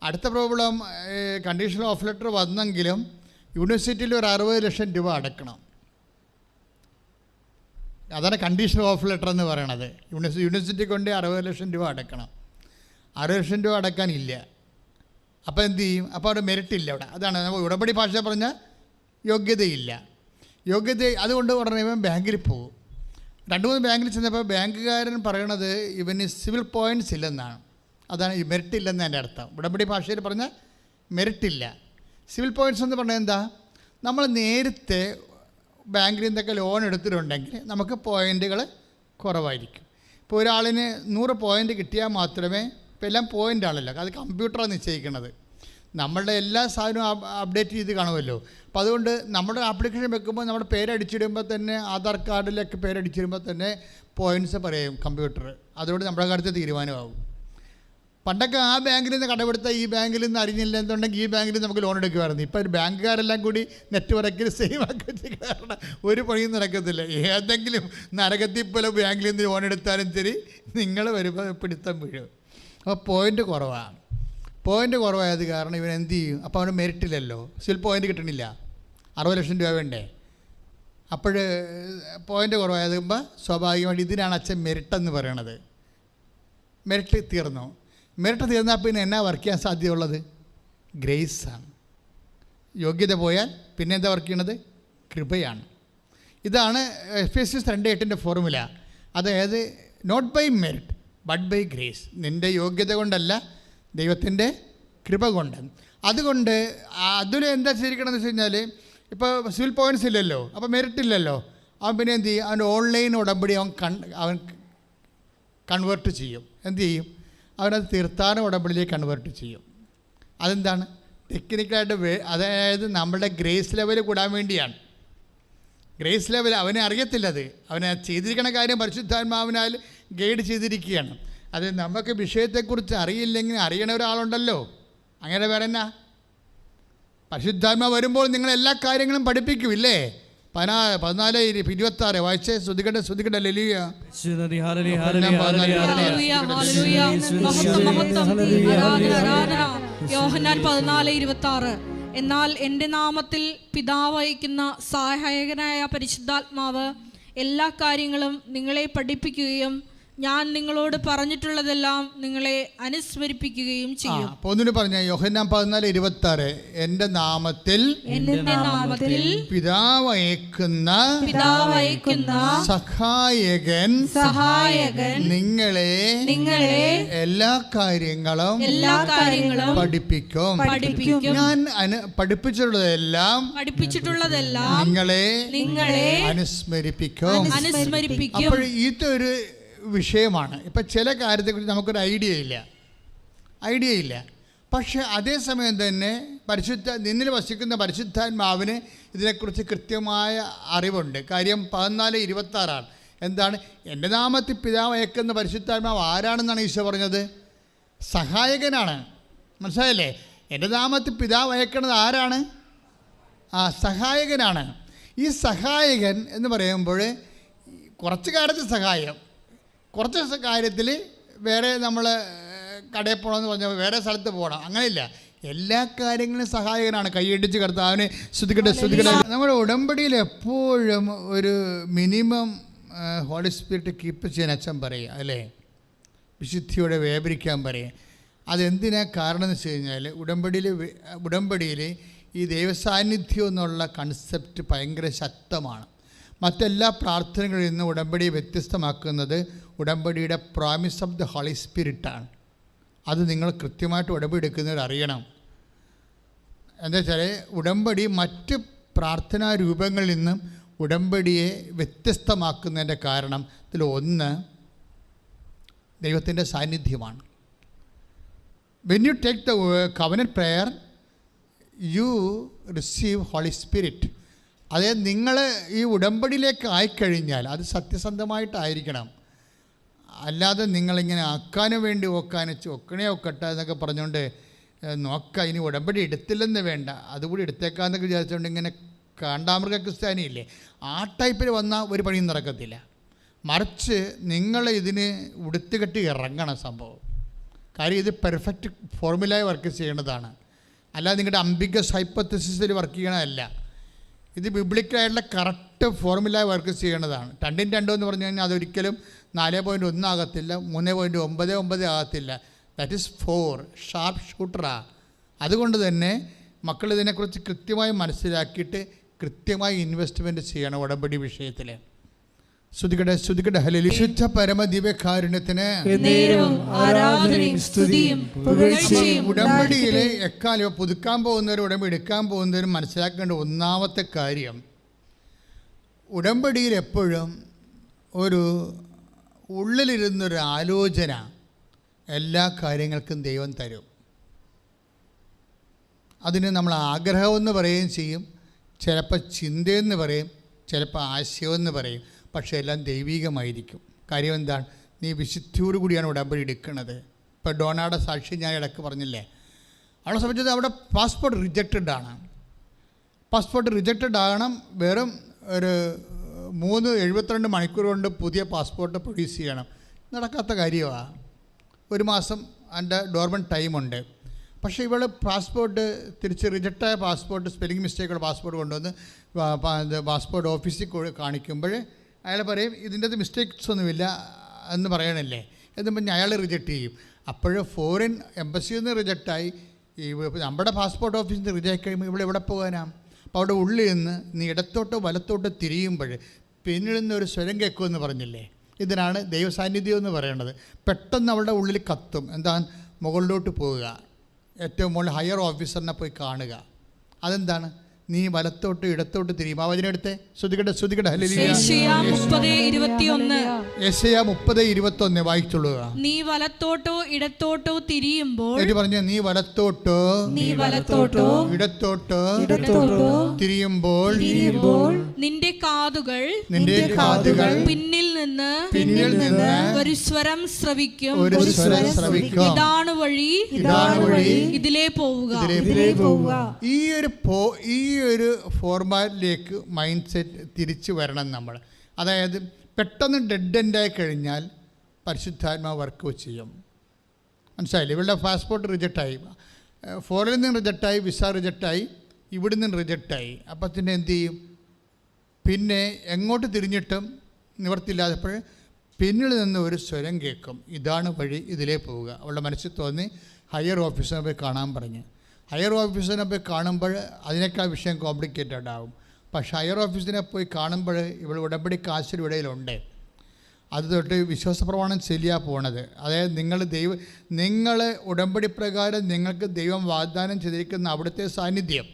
അടുത്ത പ്രോബ്ലം കണ്ടീഷണൽ ഓഫർ ലെറ്റർ വന്നെങ്കിലും യൂണിവേഴ്സിറ്റിയിൽ ഒരു 60 ലക്ഷം രൂപ അടക്കണം. അതാണ് കണ്ടീഷണൽ ഓഫർ ലെറ്റർ എന്ന് പറയണത്. യൂണിവേഴ്സിറ്റി കൊണ്ട് 60 ലക്ഷം രൂപ അടക്കണം. 60 ലക്ഷം രൂപ അടക്കാനില്ല. അപ്പോൾ എന്ത് ചെയ്യും? അപ്പോൾ അവിടെ മെറിറ്റ് ഇല്ല. അവിടെ അതാണ് നമ്മൾ ഉടമ്പടി ഭാഷ പറഞ്ഞാൽ യോഗ്യതയില്ല. അതുകൊണ്ട് ഉടനെ ഇവൻ ബാങ്കിൽ പോകും. 2-3 ബാങ്കിൽ ചെന്നപ്പോൾ ബാങ്കുകാരൻ പറയണത് ഇവന് സിവിൽ പോയിൻറ്റ്സ് ഇല്ലെന്നാണ്. അതാണ് ഈ മെറിറ്റ് ഇല്ലെന്ന് എൻ്റെ അർത്ഥം. ഉടമ്പടി ഭാഷയിൽ പറഞ്ഞാൽ മെറിറ്റ് ഇല്ല. സിവിൽ പോയിൻറ്റ്സ് എന്ന് പറഞ്ഞാൽ എന്താ? നമ്മൾ നേരത്തെ ബാങ്കിൽ നിന്നൊക്കെ ലോൺ എടുത്തിട്ടുണ്ടെങ്കിൽ നമുക്ക് പോയിൻറ്റുകൾ കുറവായിരിക്കും. ഇപ്പോൾ ഒരാളിന് 100 പോയിൻ്റ് കിട്ടിയാൽ മാത്രമേ, ഇപ്പോൾ എല്ലാം പോയിൻ്റാണല്ലോ, അത് കമ്പ്യൂട്ടറാണ് നിശ്ചയിക്കുന്നത്. നമ്മളുടെ എല്ലാ സാധനവും അപ്ഡേറ്റ് ചെയ്ത് കാണുമല്ലോ. അപ്പോൾ അതുകൊണ്ട് നമ്മുടെ ആപ്ലിക്കേഷൻ വെക്കുമ്പോൾ നമ്മുടെ പേരടിച്ചിടുമ്പോൾ തന്നെ, ആധാർ കാർഡിലൊക്കെ പേരടിച്ചിടുമ്പോൾ തന്നെ പോയിൻറ്റ്സ് പറയും കമ്പ്യൂട്ടർ. അതുകൊണ്ട് നമ്മുടെ കാര്യത്തിൽ തീരുമാനമാകും. പണ്ടൊക്കെ ആ ബാങ്കിൽ നിന്ന് കടമെടുത്താൽ ഈ ബാങ്കിൽ നിന്ന് അറിഞ്ഞില്ല എന്നുണ്ടെങ്കിൽ ഈ ബാങ്കിൽ നമുക്ക് ലോൺ എടുക്കുമായിരുന്നു. ഇപ്പോൾ ബാങ്കുകാരെല്ലാം കൂടി നെറ്റ്വർക്കിൽ സേവ് ആക്കി വെച്ച് കാരണം ഒരു പണിയും നടക്കത്തില്ല. ഏതെങ്കിലും നരകത്തിൽ പോലെ ബാങ്കിൽ നിന്ന് ലോൺ എടുത്താലും ശരി, നിങ്ങൾ വരുമ്പോൾ പിടുത്തം വീഴും. അപ്പോൾ പോയിൻ്റ് കുറവായത് കാരണം ഇവൻ എന്ത് ചെയ്യും? അപ്പോൾ അവന് മെറിറ്റില്ലല്ലോ, സിവിൽ പോയിൻ്റ് കിട്ടണില്ല, 60 ലക്ഷം രൂപ വേണ്ടേ. അപ്പോൾ പോയിൻ്റ് കുറവായതുമ്പോൾ സ്വാഭാവികമായിട്ട് ഇതിനാണ് അച്ഛൻ മെറിറ്റെന്ന് പറയണത്. മെറിറ്റ് തീർന്നു. മെറിറ്റ് തീർന്നാൽ പിന്നെ എന്നാ വർക്ക് ചെയ്യാൻ സാധ്യതയുള്ളത്? ഗ്രേസാണ്. യോഗ്യത പോയാൽ പിന്നെ എന്താ വർക്ക് ചെയ്യണത്? കൃപയാണ്. ഇതാണ് എഫെസ്യസ് 2:8 ഫോർമുല. അതായത് not by merit but by grace. നിൻ്റെ യോഗ്യത കൊണ്ടല്ല, ദൈവത്തിൻ്റെ കൃപ കൊണ്ട്. അതുകൊണ്ട് അതിൽ എന്താ ചെയ്തിരിക്കണമെന്ന് വെച്ച് കഴിഞ്ഞാൽ, ഇപ്പോൾ സിവിൽ പോയിൻറ്റ്സ് ഇല്ലല്ലോ, അപ്പോൾ മെറിറ്റ് ഇല്ലല്ലോ. അവൻ പിന്നെ എന്ത് ചെയ്യും? അവൻ്റെ ഓൺലൈൻ ഉടമ്പടി അവൻ കൺവേർട്ട് ചെയ്യും. എന്ത് ചെയ്യും? അവനത് തീർത്ഥാടന ഉടമ്പടിയിലേക്ക് കൺവേർട്ട് ചെയ്യും. അതെന്താണ്? ടെക്നിക്കലായിട്ട് അതായത് നമ്മുടെ ഗ്രേസ് ലെവൽ കൂടാൻ വേണ്ടിയാണ്. ഗ്രേസ് ലെവൽ അവനെ അറിയത്തില്ലത്. അവനെ ചെയ്തിരിക്കുന്ന കാര്യം പരിശുദ്ധാത്മാവിനാൽ ഗൈഡ് ചെയ്തിരിക്കുകയാണ്. അത് നമുക്ക് വിഷയത്തെക്കുറിച്ച് അറിയില്ലെങ്കിൽ അറിയണ ഒരാളുണ്ടല്ലോ, അങ്ങനെ വേറെ എന്നാ? പരിശുദ്ധാത്മാ വരുമ്പോൾ നിങ്ങളെല്ലാ കാര്യങ്ങളും പഠിപ്പിക്കുമില്ലേ? 14:26 വായിച്ചേ. ശ്രുതികട്ടെ ലലിയ. യോഹന്നാൻ 14:26. എന്നാൽ എൻ്റെ നാമത്തിൽ പിതാവ് അയക്കുന്ന സഹായകനായ പരിശുദ്ധാത്മാവ് എല്ലാ കാര്യങ്ങളും നിങ്ങളെ പഠിപ്പിക്കുകയും ഞാൻ നിങ്ങളോട് പറഞ്ഞിട്ടുള്ളതെല്ലാം നിങ്ങളെ അനുസ്മരിപ്പിക്കുകയും ചെയ്യും. അപ്പോൾ ഒന്നിനു പറഞ്ഞ യോഹന്നാൻ 14:26 എൻ്റെ നാമത്തിൽ പിതാവ് അയക്കുന്ന സഹായകൻ നിങ്ങളെ എല്ലാ കാര്യങ്ങളും പഠിപ്പിക്കും. ഞാൻ പഠിപ്പിച്ചിട്ടുള്ളതെല്ലാം നിങ്ങളെ അനുസ്മരിപ്പിക്കും. അപ്പോൾ ഇതൊരു വിഷയമാണ്. ഇപ്പം ചില കാര്യത്തെക്കുറിച്ച് നമുക്കൊരു ഐഡിയ ഇല്ല. പക്ഷെ അതേസമയം തന്നെ നിന്നിൽ വസിക്കുന്ന പരിശുദ്ധാത്മാവിന് ഇതിനെക്കുറിച്ച് കൃത്യമായ അറിവുണ്ട്. കാര്യം 14:26 എന്താണ്? എൻ്റെ നാമത്തിൽ പിതാവ് അയക്കുന്ന പരിശുദ്ധാത്മാവ് ആരാണെന്നാണ് ഈശോ പറഞ്ഞത്? സഹായകനാണ്. മനസ്സിലായല്ലേ? എൻ്റെ നാമത്തിൽ പിതാവ് അയക്കുന്നത് ആരാണ്? സഹായകനാണ്. ഈ സഹായകൻ എന്ന് പറയുമ്പോൾ കുറച്ച് കാര്യത്തിൽ സഹായം, കുറച്ച് കാര്യത്തിൽ വേറെ നമ്മൾ കടയിൽ പോകണമെന്ന് പറഞ്ഞാൽ വേറെ സ്ഥലത്ത് പോകണം, അങ്ങനെയില്ല. എല്ലാ കാര്യങ്ങളും സഹായകനാണ്. കൈയടിച്ച് കർത്താവിനെ സ്തുതിക്കട്ടെ. നമ്മുടെ ഉടമ്പടിയിൽ എപ്പോഴും ഒരു മിനിമം ഹോളി സ്പിരിറ്റ് കീപ്പ് ചെയ്യാൻ അച്ഛൻ പറയുക, അല്ലേ? വിശുദ്ധിയോടെ വ്യാപരിക്കാൻ പറയുക. അതെന്തിനാണ് കാരണം എന്ന് വെച്ച് കഴിഞ്ഞാൽ ഉടമ്പടിയിൽ ഈ ദൈവസാന്നിധ്യം എന്നുള്ള കൺസെപ്റ്റ് ഭയങ്കര ശക്തമാണ്. മറ്റെല്ലാ പ്രാർത്ഥനകളിൽ നിന്ന് ഉടമ്പടിയെ വ്യത്യസ്തമാക്കുന്നത് ഉടമ്പടിയുടെ പ്രോമിസ് ഓഫ് ദ ഹോളി സ്പിരിറ്റാണ്. അത് നിങ്ങൾ കൃത്യമായിട്ട് ഉടമ്പടി എടുക്കുന്നവർ അറിയണം. എന്താ വെച്ചാൽ ഉടമ്പടി മറ്റ് പ്രാർത്ഥനാ രൂപങ്ങളിൽ നിന്നും ഉടമ്പടിയെ വ്യത്യസ്തമാക്കുന്നതിൻ്റെ കാരണം ഇതിലൊന്ന് ദൈവത്തിൻ്റെ സാന്നിധ്യമാണ്. When you take the covenant prayer you receive Holy Spirit. അതായത് നിങ്ങൾ ഈ ഉടമ്പടിയിലേക്ക് ആയിക്കഴിഞ്ഞാൽ അത് സത്യസന്ധമായിട്ടായിരിക്കണം. അല്ലാതെ നിങ്ങളിങ്ങനെ ആക്കാനും വേണ്ടി ഒക്കട്ടെ എന്നൊക്കെ പറഞ്ഞുകൊണ്ട് നോക്കാം, ഇനി ഉടമ്പടി എടുത്തില്ലെന്ന് വേണ്ട, അതുകൂടി എടുത്തേക്കാന്നൊക്കെ വിചാരിച്ചുകൊണ്ട് ഇങ്ങനെ കാണ്ടാമൃഗ ക്രിസ്ത്യാനിയില്ലേ, ആ ടൈപ്പിൽ വന്നാൽ ഒരു പണിയും നടക്കത്തില്ല. മറിച്ച് നിങ്ങൾ ഇതിന് ഉടുത്തുകെട്ടി ഇറങ്ങണം സംഭവം. കാര്യം ഇത് പെർഫെക്റ്റ് ഫോർമുലായി വർക്ക് ചെയ്യേണ്ടതാണ്, അല്ലാതെ നിങ്ങളുടെ അംബിഗസ് ഹൈപ്പോത്തസിസിൽ വർക്ക് ചെയ്യണമല്ല. ഇത് ബിബ്ലിക്കലായിട്ടുള്ള കറക്റ്റ് ഫോർമുല വർക്ക് ചെയ്യേണ്ടതാണ്. 2 എന്ന് പറഞ്ഞു കഴിഞ്ഞാൽ അതൊരിക്കലും 4.1 ആകത്തില്ല, 3.99 ആകത്തില്ല. ദാറ്റ് ഈസ് 4 ഷാർപ്പ് ഷൂട്ടറാ. അതുകൊണ്ട് തന്നെ മക്കൾ ഇതിനെക്കുറിച്ച് കൃത്യമായി മനസ്സിലാക്കിയിട്ട് കൃത്യമായി ഇൻവെസ്റ്റ്മെൻറ്റ് ചെയ്യണം ഉടമ്പടി വിഷയത്തിൽ. ശ്രുതികട ഹല്ലേലൂയ. ശുദ്ധ പരമദിവ്യകാരുണ്യത്തിന് ഉടമ്പടിയിൽ എക്കാലം പുതുക്കാൻ പോകുന്നവരും ഉടമ്പടി എടുക്കാൻ പോകുന്നവരും മനസ്സിലാക്കേണ്ട ഒന്നാമത്തെ കാര്യം, ഉടമ്പടിയിൽ എപ്പോഴും ഒരു ഉള്ളിലിരുന്നൊരു ആലോചന എല്ലാ കാര്യങ്ങൾക്കും ദൈവം തരും. അതിന് നമ്മൾ ആഗ്രഹമെന്ന് പറയുകയും ചെയ്യും, ചിലപ്പോൾ ചിന്തയെന്ന് പറയും, ചിലപ്പോൾ ആശയമെന്ന് പറയും. പക്ഷേ എല്ലാം ദൈവികമായിരിക്കും. കാര്യം എന്താണ്? നീ വിശുദ്ധിയോടു കൂടിയാണ് ഉടമ്പടി എടുക്കുന്നത്. ഇപ്പോൾ ഡോണയുടെ സാക്ഷി ഞാൻ ഇടയ്ക്ക് പറഞ്ഞില്ലേ, അവളെ സംബന്ധിച്ചത് അവിടെ പാസ്പോർട്ട് റിജക്റ്റഡ് ആകണം. വെറും ഒരു 72 മണിക്കൂർ കൊണ്ട് പുതിയ പാസ്പോർട്ട് പ്രൊഡ്യൂസ് ചെയ്യണം. നടക്കാത്ത കാര്യമാണ്. 1 മാസം അതിൻ്റെ ഡോർമെൻറ്റ് ടൈമുണ്ട്. പക്ഷേ ഇവൾ പാസ്പോർട്ട് തിരിച്ച് റിജക്റ്റായ പാസ്പോർട്ട്, സ്പെല്ലിംഗ് മിസ്റ്റേക്കുള്ള പാസ്പോർട്ട് കൊണ്ടുവന്ന് പാസ്പോർട്ട് ഓഫീസിൽ കാണിക്കുമ്പോൾ അയാൾ പറയും ഇതിൻ്റെ മിസ്റ്റേക്സ് ഒന്നുമില്ല എന്ന് പറയണല്ലേ എന്ന് പറഞ്ഞ് അയാൾ റിജക്റ്റ് ചെയ്യും. അപ്പോൾ ഫോറിൻ എംബസിയിൽ നിന്ന് റിജക്റ്റായി നമ്മുടെ പാസ്പോർട്ട് ഓഫീസിൽ നിന്ന് റിജക്റ്റ് കഴിയുമ്പോൾ ഇവിടെ എവിടെ പോകാനാണ്? അപ്പോൾ അവിടെ ഉള്ളിൽ നിന്ന് നീ ഇടത്തോട്ടോ വലത്തോട്ടോ തിരിയുമ്പോൾ പിന്നിൽ നിന്ന് ഒരു സ്വരം കേൾക്കുമെന്ന് പറഞ്ഞില്ലേ? ഇതിനാണ് ദൈവസാന്നിധ്യം എന്ന് പറയുന്നത്. പെട്ടെന്ന് അവളുടെ ഉള്ളിൽ കത്തും. എന്താണ്? മുകളിലോട്ട് പോവുക, ഏറ്റവും മുകളിൽ ഹയർ ഓഫീസറിനെ പോയി കാണുക. അതെന്താണ്? നീ വലത്തോട്ട് ഇടത്തോട്ട് തിരിയും. ആ വചനം എടുത്തേ, ശ്രുതികട ഹല്ലേലൂയ. യെശയ്യാ 30:21 വായിച്ചോളുക. നീ വലത്തോട്ടോ ഇടത്തോട്ടോ തിരിയുമ്പോൾ, പറഞ്ഞ നീ വലത്തോട്ടോ ഇടത്തോട്ടോ തിരിയുമ്പോൾ നിന്റെ കാതുകൾ പിന്നിൽ നിന്ന് ഒരു സ്വരം ശ്രവിക്കും. ഇതാണ് വഴി, ഇതിലേ പോവുക. ഈ ഒരു ഫോർമാറ്റിലേക്ക് മൈൻഡ് സെറ്റ് തിരിച്ചു വരണം നമ്മൾ. അതായത് പെട്ടെന്ന് ഡെഡ് എൻഡായി കഴിഞ്ഞാൽ പരിശുദ്ധാത്മാവ് വർക്ക് ചെയ്യും. മനസ്സിലായില്ലേ? ഇവളുടെ പാസ്പോർട്ട് റിജക്റ്റായി, ഫോറിനിൽ നിന്ന് റിജക്റ്റായി, വിസ റിജക്റ്റായി, ഇവിടെ നിന്ന് റിജക്റ്റായി. അപ്പം പിന്നെ എന്ത് ചെയ്യും? പിന്നെ എങ്ങോട്ട് തിരിഞ്ഞിട്ടും നിവർത്തില്ലാത്തപ്പോൾ പിന്നിൽ നിന്ന് ഒരു സ്വരം കേൾക്കും, ഇതാണ് വഴി, ഇതിലേ പോവുക. അവളുടെ മനസ്സിൽ തോന്നി ഹയർ ഓഫീസറിനെ പോയി കാണാൻ പറഞ്ഞു. ഹയർ ഓഫീസറിനെ പോയി കാണുമ്പോൾ അതിനേക്കാൾ വിഷയം കോംപ്ലിക്കേറ്റഡ് ആവും. പക്ഷേ ഹയർ ഓഫീസിനെ പോയി കാണുമ്പോൾ ഇവൾ ഉടമ്പടി കാശിനിടയിലുണ്ട്. അത് തൊട്ട് വിശ്വാസപ്രമാണം ശരിയാ പോണത്. അതായത് നിങ്ങൾ ഉടമ്പടി പ്രകാരം നിങ്ങൾക്ക് ദൈവം വാഗ്ദാനം ചെയ്തിരിക്കുന്ന അവിടുത്തെ സാന്നിധ്യം.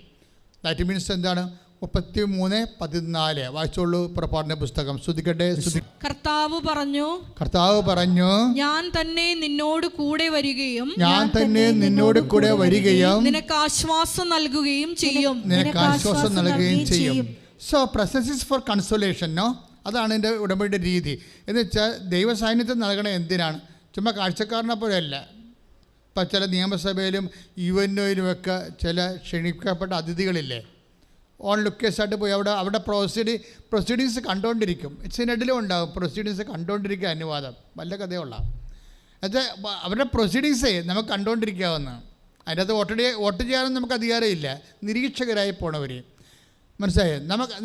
ദാറ്റ് മീൻസ് എന്താണ്? 33:14 വായിച്ചോളൂ പുറപ്പാടിന്റെ പുസ്തകം. ശ്രദ്ധിക്കട്ടെ. കർത്താവ് പറഞ്ഞു, ഞാൻ തന്നെ നിന്നോട് കൂടെ വരികയും നിനക്ക് ആശ്വാസം നൽകുകയും ചെയ്യും. So presence is for consolation. No, അതാണ് എൻ്റെ ഉടമ്പടിയുടെ രീതി. എന്ന് വെച്ചാൽ ദൈവ സാന്നിധ്യം നൽകണ എന്തിനാണ്? ചുമ്മാ കാഴ്ചക്കാരനെ പോലെയല്ല. ഇപ്പം ചില നിയമസഭയിലും യുഎൻഒയിലുമൊക്കെ ചില ക്ഷണിക്കപ്പെട്ട അതിഥികളില്ലേ, ഓൺ ലുക്കേഴ്സായിട്ട് പോയി അവിടെ പ്രൊസീഡിങ്സ് കണ്ടുകൊണ്ടിരിക്കും. സിനഡിലും ഉണ്ടാകും പ്രൊസീഡിങ്സ് കണ്ടുകൊണ്ടിരിക്കുക അനുവാദം. വല്ല കഥയുള്ളാം. എന്നുവെച്ചാൽ അവരുടെ പ്രൊസീഡിങ്സേ നമുക്ക് കണ്ടുകൊണ്ടിരിക്കാവുന്ന. അതിൻ്റെ അകത്ത് വോട്ട് ചെയ്യാനൊന്നും നമുക്ക് അധികാരമില്ല. നിരീക്ഷകരായി പോണവർ, മനസ്സിലായോ?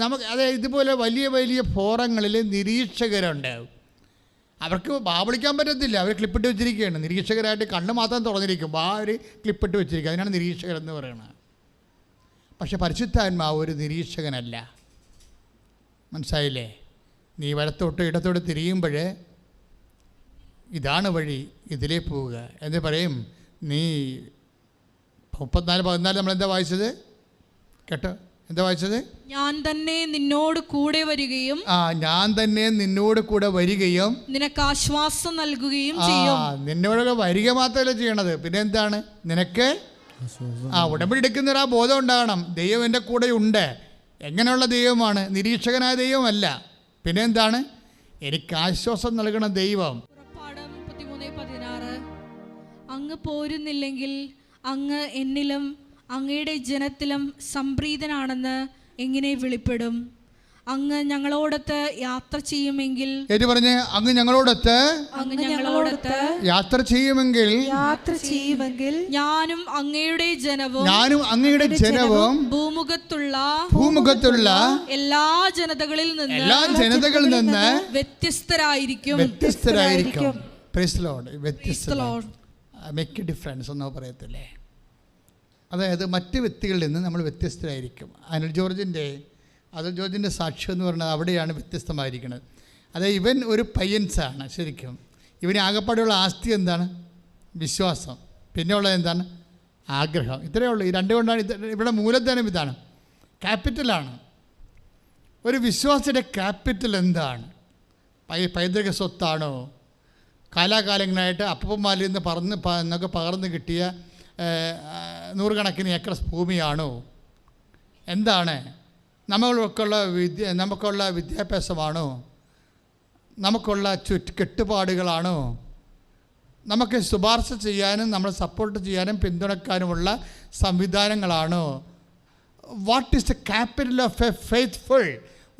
നമുക്ക് അതായത് ഇതുപോലെ വലിയ വലിയ ഫോറങ്ങളിൽ നിരീക്ഷകരുണ്ടാവും. അവർക്ക് വിളിക്കാൻ പറ്റത്തില്ല, അവർ ക്ലിപ്പിട്ട് വെച്ചിരിക്കുകയാണ്. നിരീക്ഷകരായിട്ട് കണ്ണ് മാത്രം തുറന്നിരിക്കും, അവർ ക്ലിപ്പിട്ട് വെച്ചിരിക്കുക. അതിനാണ് നിരീക്ഷകരെന്ന് പറയുന്നത്. പക്ഷെ പരിശുദ്ധാത്മാവ് ഒരു നിരീക്ഷകനല്ല. മനസ്സിലായില്ലേ? നീ വലത്തോട്ട് ഇടത്തോട്ട് തിരിയുമ്പോൾ ഇതാണ് വഴി, ഇതിലേ പോവുക എന്ന് പറയും. നീ 34:14 നമ്മളെന്താ വായിച്ചത് കേട്ടോ? എന്താ വായിച്ചത്? ഞാൻ തന്നെ നിന്നോട് കൂടെ വരികയും നിനക്ക് ആശ്വാസം നൽകുകയും ചെയ്യും. നിന്നോടൊക്കെ വരിക മാത്രമല്ല ചെയ്യണത്, പിന്നെ എന്താണ്? നിനക്ക് ഉടമ്പടി എടുക്കുന്നൊരു ബോധം ഉണ്ടാകണം. ദൈവം എൻ്റെ കൂടെ ഉണ്ട്. എങ്ങനെയുള്ള ദൈവമാണ്? നിരീക്ഷകനായ ദൈവമല്ല. പിന്നെ എന്താണ്? എനിക്ക് ആശ്വാസം നൽകണ ദൈവം. പുറപ്പാട് 33:16 അങ്ങ് പോരുന്നില്ലെങ്കിൽ അങ്ങ് എന്നിലും അങ്ങയുടെ ജനത്തിലും സംപ്രീതനാണെന്ന് എങ്ങനെ വെളിപ്പെടും? അങ്ങ് ഞങ്ങളോടൊത്ത് യാത്ര ചെയ്യുമെങ്കിൽ അങ്ങ് ഞങ്ങളോടൊത്ത് യാത്ര ചെയ്യുമെങ്കിൽ ഞാനും അങ്ങയുടെ ജനവും ഭൂമുഖത്തുള്ള എല്ലാ ജനതകളിൽ നിന്ന് വ്യത്യസ്തരായിരിക്കും. Praise Lord. Make a difference എന്നോ പറയത്തില്ലേ? അതായത് മറ്റ് വ്യക്തികളിൽ നിന്ന് നമ്മൾ വ്യത്യസ്തരായിരിക്കും. അനിൽ ജോർജിൻ്റെ സാക്ഷ്യം എന്ന് പറയുന്നത് അവിടെയാണ് വ്യത്യസ്തമായിരിക്കുന്നത്. അതായത് ഇവൻ ഒരു പയ്യൻസാണ്. ശരിക്കും ഇവന് ആകപ്പാടെയുള്ള ആസ്തി എന്താണ്? വിശ്വാസം. പിന്നെ ഉള്ളത് എന്താണ്? ആഗ്രഹം. ഇത്രയേ ഉള്ളൂ. ഈ രണ്ടു കൊണ്ടാണ് ഇവിടെ മൂലധനം ഇതാണ്, ക്യാപിറ്റലാണ്. ഒരു വിശ്വാസിയുടെ ക്യാപിറ്റൽ എന്താണ്? പൈതൃക സ്വത്താണോ? കാലാകാലങ്ങളായിട്ട് അപ്പന്മാരിൽ നിന്ന് പകർന്ന് കിട്ടിയ 100 കണക്കിന് ഏക്കർ ഭൂമിയാണോ? എന്താണ്? നമുക്കുള്ള വിദ്യാഭ്യാസമാണോ? നമുക്കുള്ള കെട്ടുപാടുകളാണോ? നമുക്ക് ശുപാർശ ചെയ്യാനും നമ്മളെ സപ്പോർട്ട് ചെയ്യാനും പിന്തുണക്കാനുമുള്ള സംവിധാനങ്ങളാണോ? What is the capital of a faithful?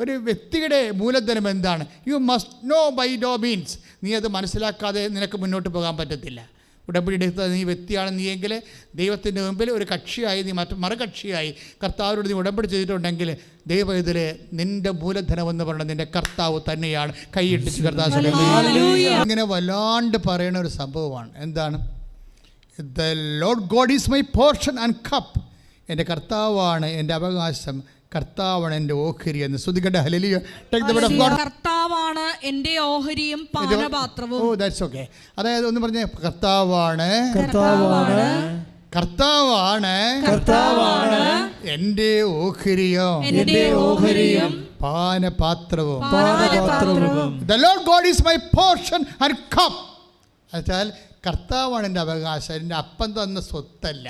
ഒരു വ്യക്തിയുടെ മൂലധനം എന്താണ്? You must know by no means. നീ അത് മനസ്സിലാക്കാതെ നിനക്ക് മുന്നോട്ട് പോകാൻ പറ്റത്തില്ല. ഉടമ്പടി എടുത്ത നീ വ്യക്തിയാണ് നീയെങ്കിൽ ദൈവത്തിൻ്റെ മുമ്പിൽ ഒരു കക്ഷിയായി, നീ മറുകക്ഷിയായി കർത്താവിനോട് നീ ഉടമ്പടി ചെയ്തിട്ടുണ്ടെങ്കിൽ ദൈവം ഇതിൽ നിൻ്റെ മൂലധനമെന്ന് പറയുന്നത് നിൻ്റെ കർത്താവ് തന്നെയാണ്. കൈയിട്ടിച്ച് കർത്താവ് ഇങ്ങനെ വല്ലാണ്ട് പറയുന്ന ഒരു സംഭവമാണ്. എന്താണ്? The Lord God is my portion and cup. എൻ്റെ കർത്താവാണ് എൻ്റെ അവകാശം, കർത്താവാണ് എൻ്റെ ഓഹരി എന്ന്. ശ്രദ്ധിക്കട്ടെ. ഹല്ലേലൂയ. കർത്താവാണ് എൻ്റെ ഓഹരിയും പാനപാത്രവും. ഓ ദാറ്റ്സ് ഓക്കേ. അതായത് ഒന്ന് പറഞ്ഞേ, കർത്താവാണ് എൻ്റെ ഓഹരിയും പാനപാത്രവും. The Lord God is my portion and cup. എന്നുവെച്ചാൽ കർത്താവാണ് എൻ്റെ അവകാശം, എൻ്റെ അപ്പം തന്ന സ്വത്തല്ല.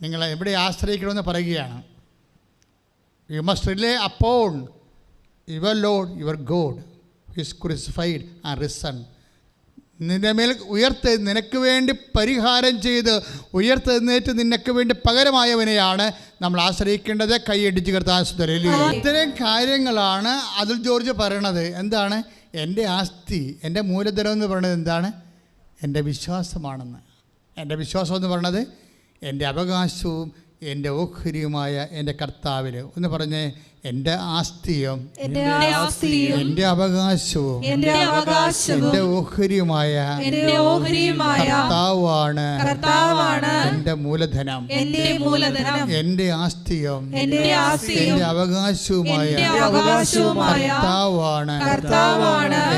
നിങ്ങൾ എവിടെ ആശ്രയിക്കണമെന്ന് പറയുകയാണ്. You must rely upon your Lord, your God, who is crucified and risen. നിന്റെ മേൽ നിനക്ക് വേണ്ടി പരിഹാരം ചെയ്ത് ഉയർത്തെഴുന്നേറ്റ് നിനക്ക് വേണ്ടി പകരമായവനെയാണ് നമ്മൾ ആശ്രയിക്കേണ്ടത്. കൈയടിച്ച് കർത്താവിനെ. ഇത്തരം കാര്യങ്ങളാണ് അതിൽ ജോർജ് പറയണത്. എന്താണ്? എൻ്റെ ആസ്തി, എൻ്റെ മൂലധനം എന്ന് പറയുന്നത് എന്താണ്? എൻ്റെ വിശ്വാസമാണെന്ന്. എൻ്റെ വിശ്വാസം എന്ന് പറയുന്നത് എൻ്റെ അവകാശവും എൻ്റെ ഓഹരിയുമായ എൻ്റെ കർത്താവിൽ. ഒന്ന് പറഞ്ഞേ, എൻ്റെ ആസ്തിയും എൻ്റെ ആസ്തിയും എൻ്റെ അവകാശവും എൻ്റെ അവകാശവും എൻ്റെ ഓഹരിയുമായ എൻ്റെ ഓഹരിയുമായ കർത്താവാണ് എൻ്റെ മൂലധനം. എൻ്റെ മൂലധനം എൻ്റെ ആസ്തിയും എൻ്റെ ആസ്തിയും എൻ്റെ അവകാശവുമായ കർത്താവാണ്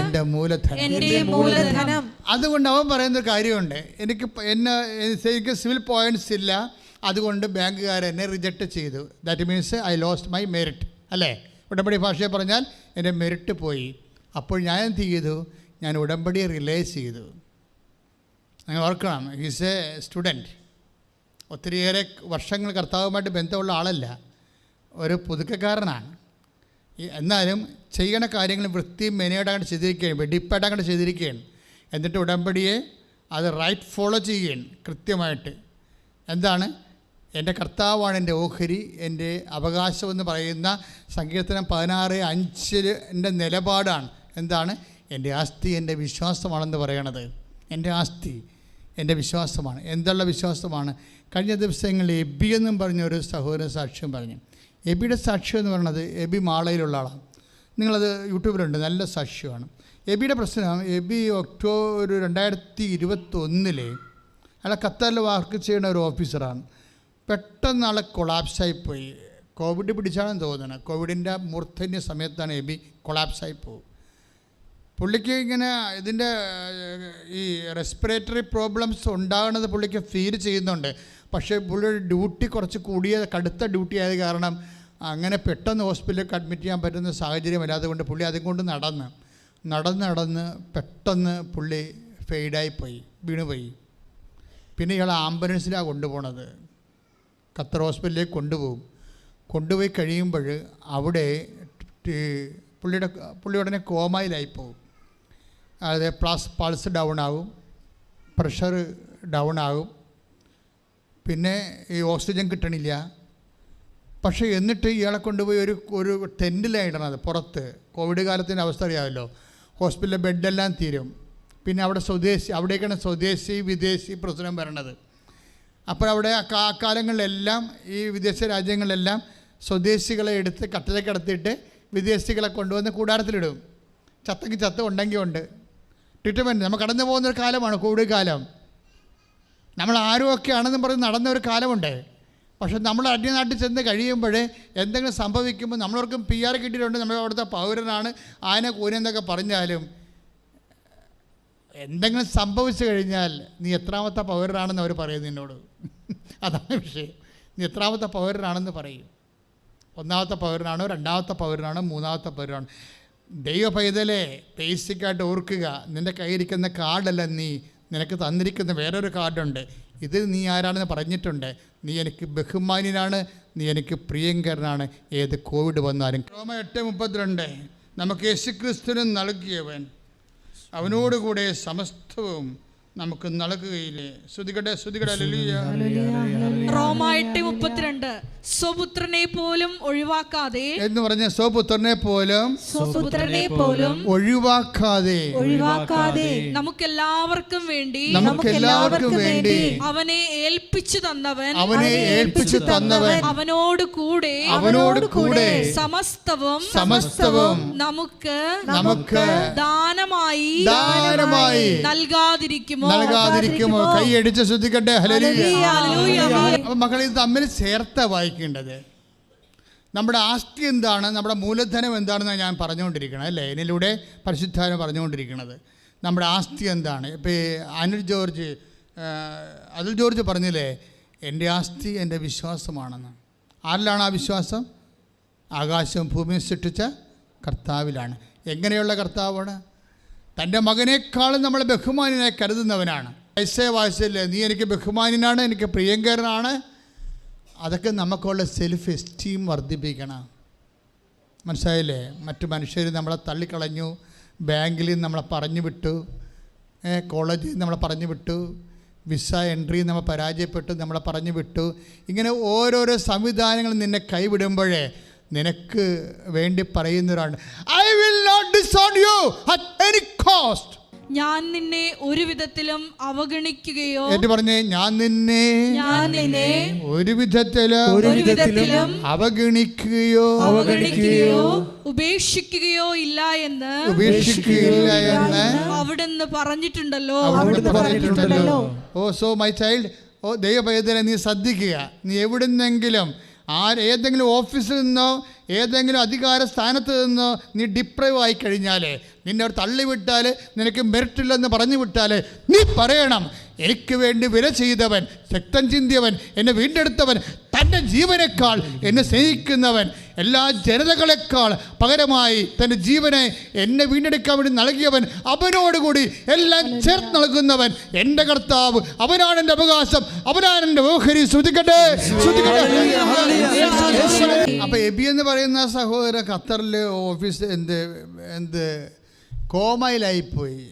എൻ്റെ മൂലധനം. എൻ്റെ മൂലധനം. അതുകൊണ്ട് അവൻ പറയുന്നൊരു കാര്യമുണ്ട്, എനിക്ക് സിവിൽ പോയിന്റ്സ് ഇല്ല, അതുകൊണ്ട് ബാങ്കുകാർ എന്നെ റിജക്റ്റ് ചെയ്തു. That means I lost my merit, അല്ലേ? ഉടമ്പടി ഭാഷയെ പറഞ്ഞാൽ എൻ്റെ മെറിറ്റ് പോയി. അപ്പോൾ ഞാൻ എന്ത് ചെയ്തു? ഞാൻ ഉടമ്പടിയെ റിലൈസ് ചെയ്തു. നിങ്ങൾ ഓർക്കണം, ഹീസ് എ സ്റ്റുഡൻറ്റ്, ഒത്തിരിയേറെ വർഷങ്ങൾ കർത്താവുമായിട്ട് ബന്ധമുള്ള ആളല്ല, ഒരു പുതുക്കക്കാരനാണ്. എന്നാലും ചെയ്യണ കാര്യങ്ങൾ വൃത്തിയും മെനയോടാകണ്ട് ചെയ്തിരിക്കുകയാണ്, വെടിപ്പായിട്ടാകണ്ട് ചെയ്തിരിക്കുകയാണ്. എന്നിട്ട് ഉടമ്പടിയെ അത് റൈറ്റ് ഫോളോ ചെയ്യുകയാണ് കൃത്യമായിട്ട്. എന്താണ്? എൻ്റെ കർത്താവാണ് എൻ്റെ ഓഹരി, എൻ്റെ അവകാശമെന്ന് പറയുന്ന സങ്കീർത്തനം 16:5 നിലപാടാണ്. എന്താണ്? എൻ്റെ ആസ്തി എൻ്റെ വിശ്വാസമാണെന്ന് പറയണത്. എൻ്റെ ആസ്തി എൻ്റെ വിശ്വാസമാണ്. എന്തുള്ള വിശ്വാസമാണ്? കഴിഞ്ഞ ദിവസങ്ങളിൽ എബി എന്നും പറഞ്ഞൊരു സഹോദരൻ സാക്ഷ്യം പറഞ്ഞു. എബിയുടെ സാക്ഷ്യം എന്ന് പറയുന്നത്, എബി മാളയിലുള്ള ആളാണ്. നിങ്ങളത് യൂട്യൂബിലുണ്ട്, നല്ല സാക്ഷ്യമാണ്. എബിയുടെ പ്രശ്നം, എബി ഒക്ടോബർ 2021 അയാളെ ഖത്തറിൽ വർക്ക് ചെയ്യുന്ന ഒരു ഓഫീസറാണ്. പെട്ടെന്ന് ആളെ കൊളാപ്സായിപ്പോയി. കോവിഡ് പിടിച്ചാണെന്ന് തോന്നുന്നത്. കോവിഡിൻ്റെ മൂർധന്യ സമയത്താണ് എബി കൊളാപ്സായിപ്പോവും. പുള്ളിക്ക് ഇങ്ങനെ ഇതിൻ്റെ ഈ റെസ്പിറേറ്ററി പ്രോബ്ലംസ് ഉണ്ടാകുന്നത് പുള്ളിക്ക് ഫീൽ ചെയ്യുന്നുണ്ട്. പക്ഷേ പുള്ളിയുടെ ഡ്യൂട്ടി കുറച്ച് കടുത്ത ഡ്യൂട്ടി ആയത് കാരണം അങ്ങനെ പെട്ടെന്ന് ഹോസ്പിറ്റലിലേക്ക് അഡ്മിറ്റ് ചെയ്യാൻ പറ്റുന്ന സാഹചര്യമല്ല. അതുകൊണ്ട് പുള്ളി അതും കൊണ്ട് നടന്ന് പെട്ടെന്ന് പുള്ളി ഫെയ്ഡായിപ്പോയി, വീണുപോയി. പിന്നെ ഇയാൾ ആംബുലൻസിലാണ് കൊണ്ടുപോകണത്. ഖത്തർ ഹോസ്പിറ്റലിലേക്ക് കൊണ്ടുപോയി കഴിയുമ്പോൾ അവിടെ പുള്ളി ഉടനെ കോമയിലായിപ്പോവും. അതായത് പൾസ് ഡൗൺ ആകും, പ്രഷർ ഡൗൺ ആകും, പിന്നെ ഈ ഓക്സിജൻ കിട്ടണില്ല. പക്ഷേ എന്നിട്ട് ഇയാളെ കൊണ്ടുപോയി ഒരു ടെൻറ്റിലാണ് ഇടണത് പുറത്ത്. കോവിഡ് കാലത്തിൻ്റെ അവസ്ഥ അറിയാമല്ലോ, ഹോസ്പിറ്റലിലെ ബെഡെല്ലാം തീരും. പിന്നെ അവിടേക്കാണ് സ്വദേശി വിദേശി പ്രശ്നം വരണത്. അപ്പോൾ അവിടെ കാലങ്ങളിലെല്ലാം ഈ വിദേശ രാജ്യങ്ങളിലെല്ലാം സ്വദേശികളെ എടുത്ത് കട്ടിലേക്ക് കിടത്തിയിട്ട് വിദേശികളെ കൊണ്ടുവന്ന് കൂടാരത്തിലിടും. ചത്തെങ്കിൽ ചത്ത്, ഉണ്ടെങ്കിൽ ഉണ്ട്. ട്രീറ്റ്മെൻറ്റ് നമ്മൾ കടന്നു പോകുന്നൊരു കാലമാണ് കോവിഡ് കാലം. നമ്മൾ ആരുമൊക്കെ ആണെന്നും പറഞ്ഞ് നടന്നൊരു കാലമുണ്ട്. പക്ഷെ നമ്മൾ അന്യനാട്ടിൽ ചെന്ന് കഴിയുമ്പോൾ എന്തെങ്കിലും സംഭവിക്കുമ്പോൾ നമ്മളവർക്കും PR കിട്ടിയിട്ടുണ്ട്, നമ്മൾ അവിടുത്തെ പൗരനാണ്, ആന കൂനെന്നൊക്കെ പറഞ്ഞാലും എന്തെങ്കിലും സംഭവിച്ചു കഴിഞ്ഞാൽ നീ എത്രാമത്തെ പൗരനാണെന്ന് അവർ പറയും നിന്നോട്. അതാണ് വിഷയം. നീ എത്രാമത്തെ പൗരനാണെന്ന് പറയും. 1ാമത്തെ പൗരനാണോ, 2ാമത്തെ പൗരനാണോ, 3ാമത്തെ പൗരനാണോ? ദൈവ പൈതലേ, ബേസിക്കായിട്ട് ഓർക്കുക, നിൻ്റെ കയ്യിരിക്കുന്ന കാർഡല്ല നിനക്ക് തന്നിരിക്കുന്ന വേറൊരു കാർഡുണ്ട്. ഇത് നീ ആരാണെന്ന് പറഞ്ഞിട്ടുണ്ട്. നീ എനിക്ക് ബഹുമാന്യനാണ്, നീ എനിക്ക് പ്രിയങ്കരനാണ്, ഏത് കോവിഡ് വന്നാലും. റോമ 8:32 നമുക്ക് യേശുക്രിസ്തുവിന് നൽകിയവൻ അവനോടുകൂടെ സമസ്തവും നമുക്ക് നൽകുകയില്ലേ. ശ്രുതികട്ടെ. റോമ 8:32 സ്വപുത്രനെ പോലും ഒഴിവാക്കാതെ എന്ന് പറഞ്ഞ സ്വപുത്രനെ പോലും ഒഴിവാക്കാതെ നമുക്കെല്ലാവർക്കും വേണ്ടി അവനെ ഏൽപ്പിച്ചു തന്നവൻ അവനോട് കൂടെ സമസ്തവും നമുക്ക് ദാനമായി നൽകാതിരിക്കുമോ? കൈയടിച്ച് ശ്രദ്ധിക്കട്ടെ. മക്കൾ, ഇത് തമ്മിൽ ചേർത്ത വായിക്കേണ്ടത്. നമ്മുടെ ആസ്തി എന്താണ്, നമ്മുടെ മൂലധനം എന്താണെന്നാണ് ഞാൻ പറഞ്ഞുകൊണ്ടിരിക്കുന്നത്, അല്ലേ? ഇതിലൂടെ പരിശുദ്ധാത്മാവ് പറഞ്ഞുകൊണ്ടിരിക്കുന്നത്. നമ്മുടെ ആസ്തി എന്താണ്? ഇപ്പോൾ അതുൽ ജോർജ് പറഞ്ഞില്ലേ, എൻ്റെ ആസ്തി എൻ്റെ വിശ്വാസമാണെന്ന്. ആരിലാണ് ആ വിശ്വാസം? ആകാശവും ഭൂമിയും സൃഷ്ടിച്ച കർത്താവിലാണ്. എങ്ങനെയുള്ള കർത്താവാണ്? തൻ്റെ മകനേക്കാളും നമ്മൾ ബഹുമാന്യനായി കരുതുന്നവനാണ്. വായിച്ചല്ലേ, നീ എനിക്ക് ബഹുമാന്യനാണ്, എനിക്ക് പ്രിയങ്കരനാണ്. അതൊക്കെ നമുക്കുള്ള സെൽഫ് എസ്റ്റീം വർദ്ധിപ്പിക്കണം. മനസ്സിലായില്ലേ? മറ്റു മനുഷ്യർ നമ്മളെ തള്ളിക്കളഞ്ഞു, ബാങ്കിൽ നമ്മളെ പറഞ്ഞു വിട്ടു, കോളേജിൽ നമ്മളെ പറഞ്ഞു വിട്ടു, വിസ എൻട്രി നമ്മൾ പരാജയപ്പെട്ടു, നമ്മളെ പറഞ്ഞു വിട്ടു. ഇങ്ങനെ ഓരോരോ സംവിധാനങ്ങൾ നിന്നെ കൈവിടുമ്പോഴേ നിനക്ക് വേണ്ടി പറയുന്നവരാണ്, I will not disown you at any cost. ഞാൻ നിന്നെ ഒരു വിധത്തിലും അവഗണിക്കുകയോ ഏറ്റു പറഞ്ഞേ, ഞാൻ നിന്നെ ഒരു വിധത്തിലും അവഗണിക്കുകയോ ഉപേക്ഷിക്കുകയോ ഇല്ല എന്ന് അവിടുന്ന് പറഞ്ഞിട്ടുണ്ടല്ലോ. ഓ സോ മൈ ചൈൽഡ്, ഓ ദൈവപൈതലെ, നീ ശ്രദ്ധിക്കുക. നീ എവിടുന്നെങ്കിലും ഏതെങ്കിലും ഓഫീസിൽ നിന്നോ ഏതെങ്കിലും അധികാര സ്ഥാനത്ത് നിന്നോ നീ ഡിപ്രൈവ് ആയി കഴിഞ്ഞാൽ, നിന്നെ അവർ തള്ളിവിട്ടാൽ, നിനക്ക് മെറിറ്റില്ലെന്ന് പറഞ്ഞു വിട്ടാൽ, നീ പറയണം, എനിക്ക് വേണ്ടി വില ചെയ്തവൻ, രക്തം ചിന്തിയവൻ, എന്നെ വീണ്ടെടുത്തവൻ, തൻ്റെ ജീവനേക്കാൾ എന്നെ സ്നേഹിക്കുന്നവൻ, എല്ലാ ജനതകളെക്കാൾ പകരമായി തൻ്റെ ജീവനെ എന്നെ വീണ്ടെടുക്കാൻ വേണ്ടി നൽകിയവൻ, അവനോടുകൂടി എല്ലാം ചേർത്ത് നൽകുന്നവൻ എൻ്റെ കർത്താവ്, അവനാണ് എൻ്റെ അവകാശം, അവനാണ് എൻ്റെ ഓഹരി. ശ്രുതിക്കട്ടെ, ശ്രുതിക്കട്ടെ. അപ്പോൾ എബി എന്ന് പറയുന്ന സഹോദരൻ ഖത്തറിലെ ഓഫീസ് എന്ത് കോമയിലായിപ്പോയി,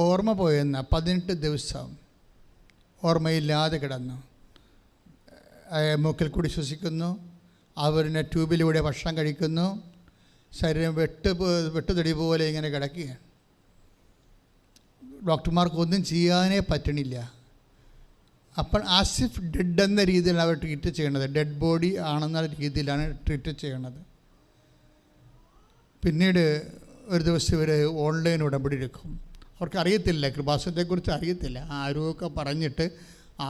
ഓർമ്മ പോയെന്ന 18 ദിവസം ഓർമ്മയില്ലാതെ കിടന്നു. മൂക്കിൽ കൂടി ശ്വസിക്കുന്നു, അവരിനെ ട്യൂബിലൂടെ ഭക്ഷണം കഴിക്കുന്നു, ശരീരം വെട്ടുതടി പോലെ ഇങ്ങനെ കിടക്കുകയാണ്. ഡോക്ടർമാർക്ക് ഒന്നും ചെയ്യാനേ പറ്റണില്ല. അപ്പോൾ ആസിഫ് ഡെഡ് എന്ന രീതിയിലാണ് അവർ ട്രീറ്റ് ചെയ്യണത്, ഡെഡ് ബോഡി ആണെന്ന രീതിയിലാണ് ട്രീറ്റ് ചെയ്യണത്. പിന്നീട് ഒരു ദിവസം ഇവർ ഓൺലൈൻ ഉടമ്പടി എടുക്കും. അവർക്കറിയത്തില്ല, കൃപാസനത്തെക്കുറിച്ച് അറിയത്തില്ല. ആരുമൊക്കെ പറഞ്ഞിട്ട്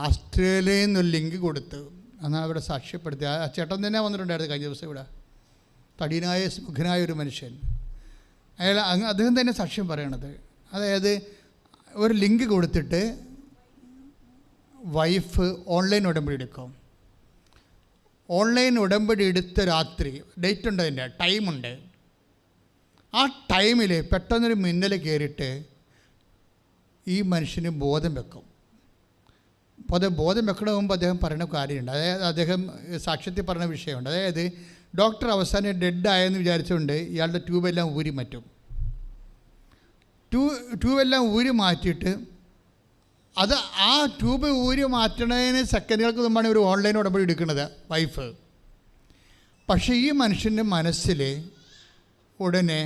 ആസ്ട്രേലിയയിൽ നിന്നൊരു ലിങ്ക് കൊടുത്ത് എന്നാൽ അവിടെ സാക്ഷ്യപ്പെടുത്തി. ആ ചേട്ടൻ തന്നെ വന്നിട്ടുണ്ടായിരുന്നു കഴിഞ്ഞ ദിവസം ഇവിടെ, തടിയനായ സുഖനായ ഒരു മനുഷ്യൻ. അദ്ദേഹം തന്നെ സാക്ഷ്യം പറയണത്, അതായത് ഒരു ലിങ്ക് കൊടുത്തിട്ട് വൈഫ് ഓൺലൈൻ ഉടമ്പടി എടുക്കും. ഓൺലൈൻ ഉടമ്പടി എടുത്ത രാത്രി, ഡേറ്റ് ഉണ്ട്, അതിൻ്റെ ടൈമുണ്ട്. ആ ടൈമിൽ പെട്ടെന്നൊരു മിന്നൽ കയറിയിട്ട് ഈ മനുഷ്യന് ബോധം വെക്കും. അപ്പോൾ അത് ബോധം വെക്കണ മുമ്പ് അദ്ദേഹം പറയുന്ന കാര്യമുണ്ട്. അതായത് അദ്ദേഹം സാക്ഷ്യത്തിൽ പറഞ്ഞ വിഷയമുണ്ട്. അതായത് ഡോക്ടർ അവസാനം ഡെഡായെന്ന് വിചാരിച്ചുകൊണ്ട് ഇയാളുടെ ട്യൂബെല്ലാം ഊരി മാറ്റും. ട്യൂബെല്ലാം ഊരി മാറ്റിയിട്ട് അത് ആ ട്യൂബ് ഊരി മാറ്റണതിന് സെക്കൻഡുകൾക്ക് മുമ്പാണ് ഒരു ഓൺലൈൻ ഉടമ്പടി എടുക്കുന്നത് വൈഫ്. പക്ഷേ ഈ മനുഷ്യൻ്റെ മനസ്സിൽ ഉടനെ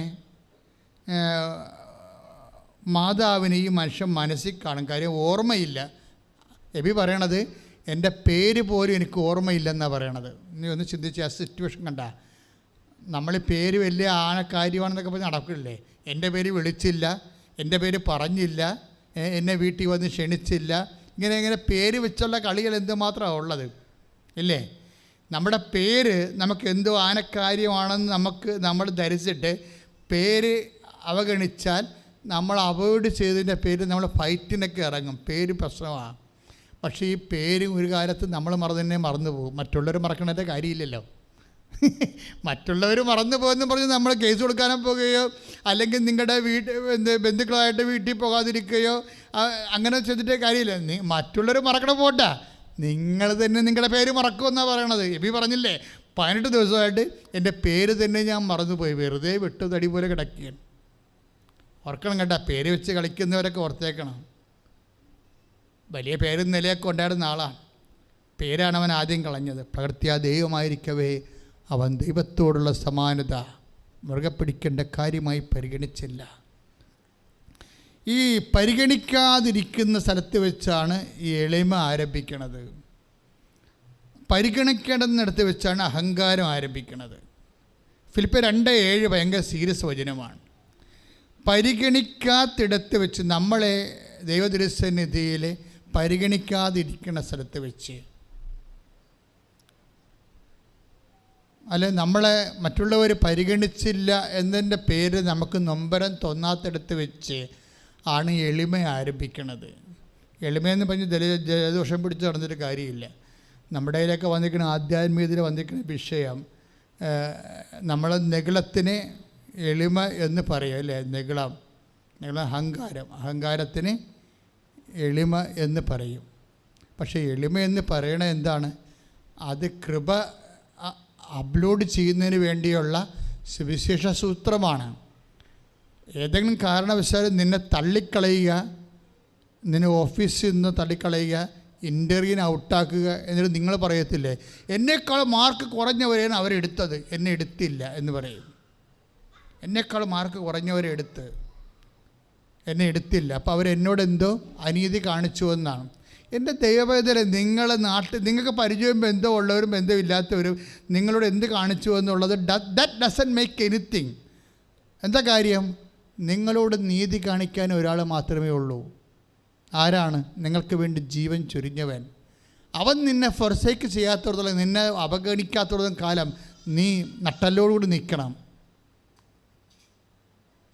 മാതാവിനെ ഈ മനുഷ്യൻ മനസ്സിൽ കാണും. കാര്യം ഓർമ്മയില്ല. എബി പറയണത് എൻ്റെ പേര് പോലും എനിക്ക് ഓർമ്മയില്ലെന്നാണ് പറയണത്. നീ ഒന്ന് ചിന്തിച്ച് ആ സിറ്റുവേഷൻ കണ്ട. നമ്മൾ പേര് വലിയ കാര്യമാണെന്നൊക്കെ പറഞ്ഞ് നടക്കില്ലേ. എൻ്റെ പേര് വിളിച്ചില്ല, എൻ്റെ പേര് പറഞ്ഞില്ല, എന്നെ വീട്ടിൽ വന്ന് ക്ഷണിച്ചില്ല, ഇങ്ങനെ പേര് വെച്ചുള്ള കളികൾ എന്തുമാത്രമാണ് ഉള്ളത് ഇല്ലേ. നമ്മുടെ പേര് നമുക്ക് എന്തോ ആനക്കാര്യമാണെന്ന് നമ്മൾ ധരിച്ചിട്ട് പേര് അവഗണിച്ചാൽ നമ്മൾ അവോയ്ഡ് ചെയ്തതിൻ്റെ പേര് നമ്മൾ ഫൈറ്റിനൊക്കെ ഇറങ്ങും. പേര് പ്രശ്നമാണ്. പക്ഷേ ഈ പേര് ഒരു കാലത്ത് നമ്മൾ മറന്നു പോകും. മറ്റുള്ളവർ മറക്കണതിൻ്റെ കാര്യമില്ലല്ലോ. മറ്റുള്ളവർ മറന്നു പോകുമെന്ന് പറഞ്ഞ് നമ്മൾ കേസ് കൊടുക്കാനോ പോകുകയോ അല്ലെങ്കിൽ നിങ്ങളുടെ ബന്ധുക്കളായിട്ട് വീട്ടിൽ പോകാതിരിക്കുകയോ അങ്ങനെ ചെയ്തിട്ടേ കാര്യമില്ല. മറ്റുള്ളവർ മറക്കണം പോട്ടെ, നിങ്ങൾ തന്നെ നിങ്ങളുടെ പേര് മറക്കുമെന്നാണ് പറയണത്. എബി പറഞ്ഞില്ലേ, 18 ദിവസമായിട്ട് എൻ്റെ പേര് തന്നെ ഞാൻ മറന്നുപോയി, വെറുതെ വെട്ടുതടി പോലെ കിടക്കുകയാണ്. ഓർക്കണം കേട്ടോ, പേര് വെച്ച് കളിക്കുന്നവരൊക്കെ ഓർത്തേക്കണം. വലിയ പേരും നിലയൊക്കെ ഉണ്ടായിരുന്ന ആളാണ്. പേരാണ് അവൻ ആദ്യം കളഞ്ഞത്. പ്രകൃത്യാ ദൈവമായിരിക്കവേ അവൻ ദൈവത്തോടുള്ള സമാനത മുറുകെ പിടിക്കേണ്ട കാര്യമായി പരിഗണിച്ചില്ല. ഈ പരിഗണിക്കാതിരിക്കുന്ന സ്ഥലത്ത് വെച്ചാണ് ഈ എളിമ ആരംഭിക്കുന്നത്. പരിഗണിക്കേണ്ടുന്നിടത്ത് വെച്ചാണ് അഹങ്കാരം ആരംഭിക്കുന്നത്. ഫിലിപ്പിയർ 2:7 ഭയങ്കര സീരിയസ് വചനമാണ്. പരിഗണിക്കാത്തിടത്ത് വെച്ച്, നമ്മളെ ദൈവതിരുസന്നിധിയിൽ പരിഗണിക്കാതിരിക്കുന്ന സ്ഥലത്ത് വെച്ച്, അല്ലെ നമ്മളെ മറ്റുള്ളവർ പരിഗണിച്ചില്ല എന്നതിൻ്റെ പേര് നമുക്ക് നൊമ്പരം തോന്നാത്തിടത്ത് വെച്ച് ആണ് എളിമ ആരംഭിക്കുന്നത്. എളിമയെന്ന് പറഞ്ഞ് ജലദോഷം പിടിച്ച് നടന്നിട്ട് കാര്യമില്ല. നമ്മുടെ കയ്യിലൊക്കെ വന്നിരിക്കുന്ന ആധ്യാത്മികതയിൽ വന്നിരിക്കുന്ന വിഷയം, നമ്മൾ നെഗളത്തിന് എളിമ എന്ന് പറയും അല്ലേ. നെഗളം അഹങ്കാരത്തിന് എളിമ എന്ന് പറയും. പക്ഷേ എളിമ എന്ന് പറയണ എന്താണ്? അത് കൃപ അപ്ലോഡ് ചെയ്യുന്നതിന് വേണ്ടിയുള്ള സുവിശേഷ സൂത്രമാണ്. ഏതെങ്കിലും കാരണവശാലും നിന്നെ തള്ളിക്കളയുക, നിന്നെ ഓഫീസിൽ നിന്ന് തള്ളിക്കളയുക, ഇൻ്റർവ്യൂവിന് ഔട്ടാക്കുക എന്നിട്ട് നിങ്ങൾ പറയത്തില്ലേ, എന്നേക്കാൾ മാർക്ക് കുറഞ്ഞവരെയാണ് അവരെടുത്തത്, എന്നെ എടുത്തില്ല എന്ന് പറയും. എന്നേക്കാൾ മാർക്ക് കുറഞ്ഞവരെ എടുത്ത്. എന്നെ എടുത്തില്ല. അപ്പോൾ അവരെന്നോട് എന്തോ അനീതി കാണിച്ചു എന്നാണ്. എൻ്റെ ദൈവവേദന നിങ്ങളെ നിങ്ങൾക്ക് പരിചയവും ബന്ധം ഉള്ളവരും ബന്ധമില്ലാത്തവരും നിങ്ങളോട് എന്ത് കാണിച്ചു എന്നുള്ളത് ദാറ്റ് ഡസൻറ്റ് മേക്ക് എനിത്തിങ്. എന്താ കാര്യം? നിങ്ങളോട് നീതി കാണിക്കാൻ ഒരാൾ മാത്രമേ ഉള്ളൂ. ആരാണ്? നിങ്ങൾക്ക് വേണ്ടി ജീവൻ ചൊരിഞ്ഞവൻ. അവൻ നിന്നെ ഫൊർസേക്ക് ചെയ്യാത്തടത്തോളം, നിന്നെ അവഗണിക്കാത്തടത്തോളം കാലം നീ നട്ടലോടുകൂടി നിൽക്കണം.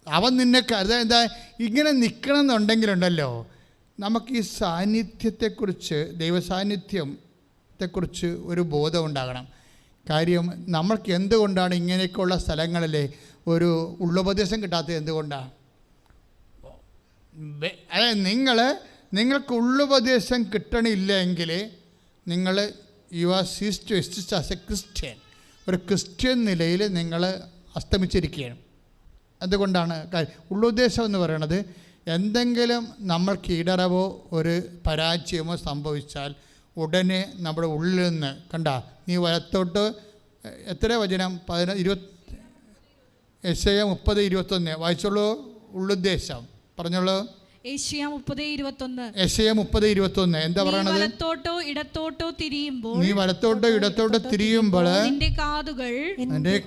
അവൻ നിന്നെ എന്താ ഇങ്ങനെ നിൽക്കണം എന്നുണ്ടെങ്കിലുണ്ടല്ലോ, നമുക്ക് ഈ സാന്നിധ്യത്തെക്കുറിച്ച്, ദൈവസാന്നിധ്യത്തെക്കുറിച്ച് ഒരു ബോധം ഉണ്ടാകണം. കാര്യം നമ്മൾക്ക് എന്തുകൊണ്ടാണ് ഇങ്ങനെയൊക്കെയുള്ള സ്ഥലങ്ങളിൽ ഒരു ഉള്ളുപദേശം കിട്ടാത്തത്? എന്തുകൊണ്ടാണ്? അതായത് നിങ്ങൾക്ക് ഉള്ളുപദേശം കിട്ടണില്ലെങ്കിൽ നിങ്ങൾ you are cease to exist as a Christian. ഒരു ക്രിസ്ത്യൻ നിലയിൽ നിങ്ങൾ അസ്തമിച്ചിരിക്കുകയാണ്. അതുകൊണ്ടാണ് ഉള്ളുദ്ദേശം എന്ന് പറയുന്നത്, എന്തെങ്കിലും നമ്മൾക്ക് ഇടറവോ ഒരു പരാജയമോ സംഭവിച്ചാൽ ഉടനെ നമ്മുടെ ഉള്ളിൽ നിന്ന് നീ വലത്തോട്ട് എത്ര വചനം 20 30:21 വായിച്ചോളൂ. ഉള്ളുദ്ദേശം പറഞ്ഞോളൂ. യെശയ്യാ 30:21. എന്താ പറയണത്? നീ വലത്തോട്ടോ ഇടത്തോട്ടോ തിരിയുമ്പോൾ നിന്റെ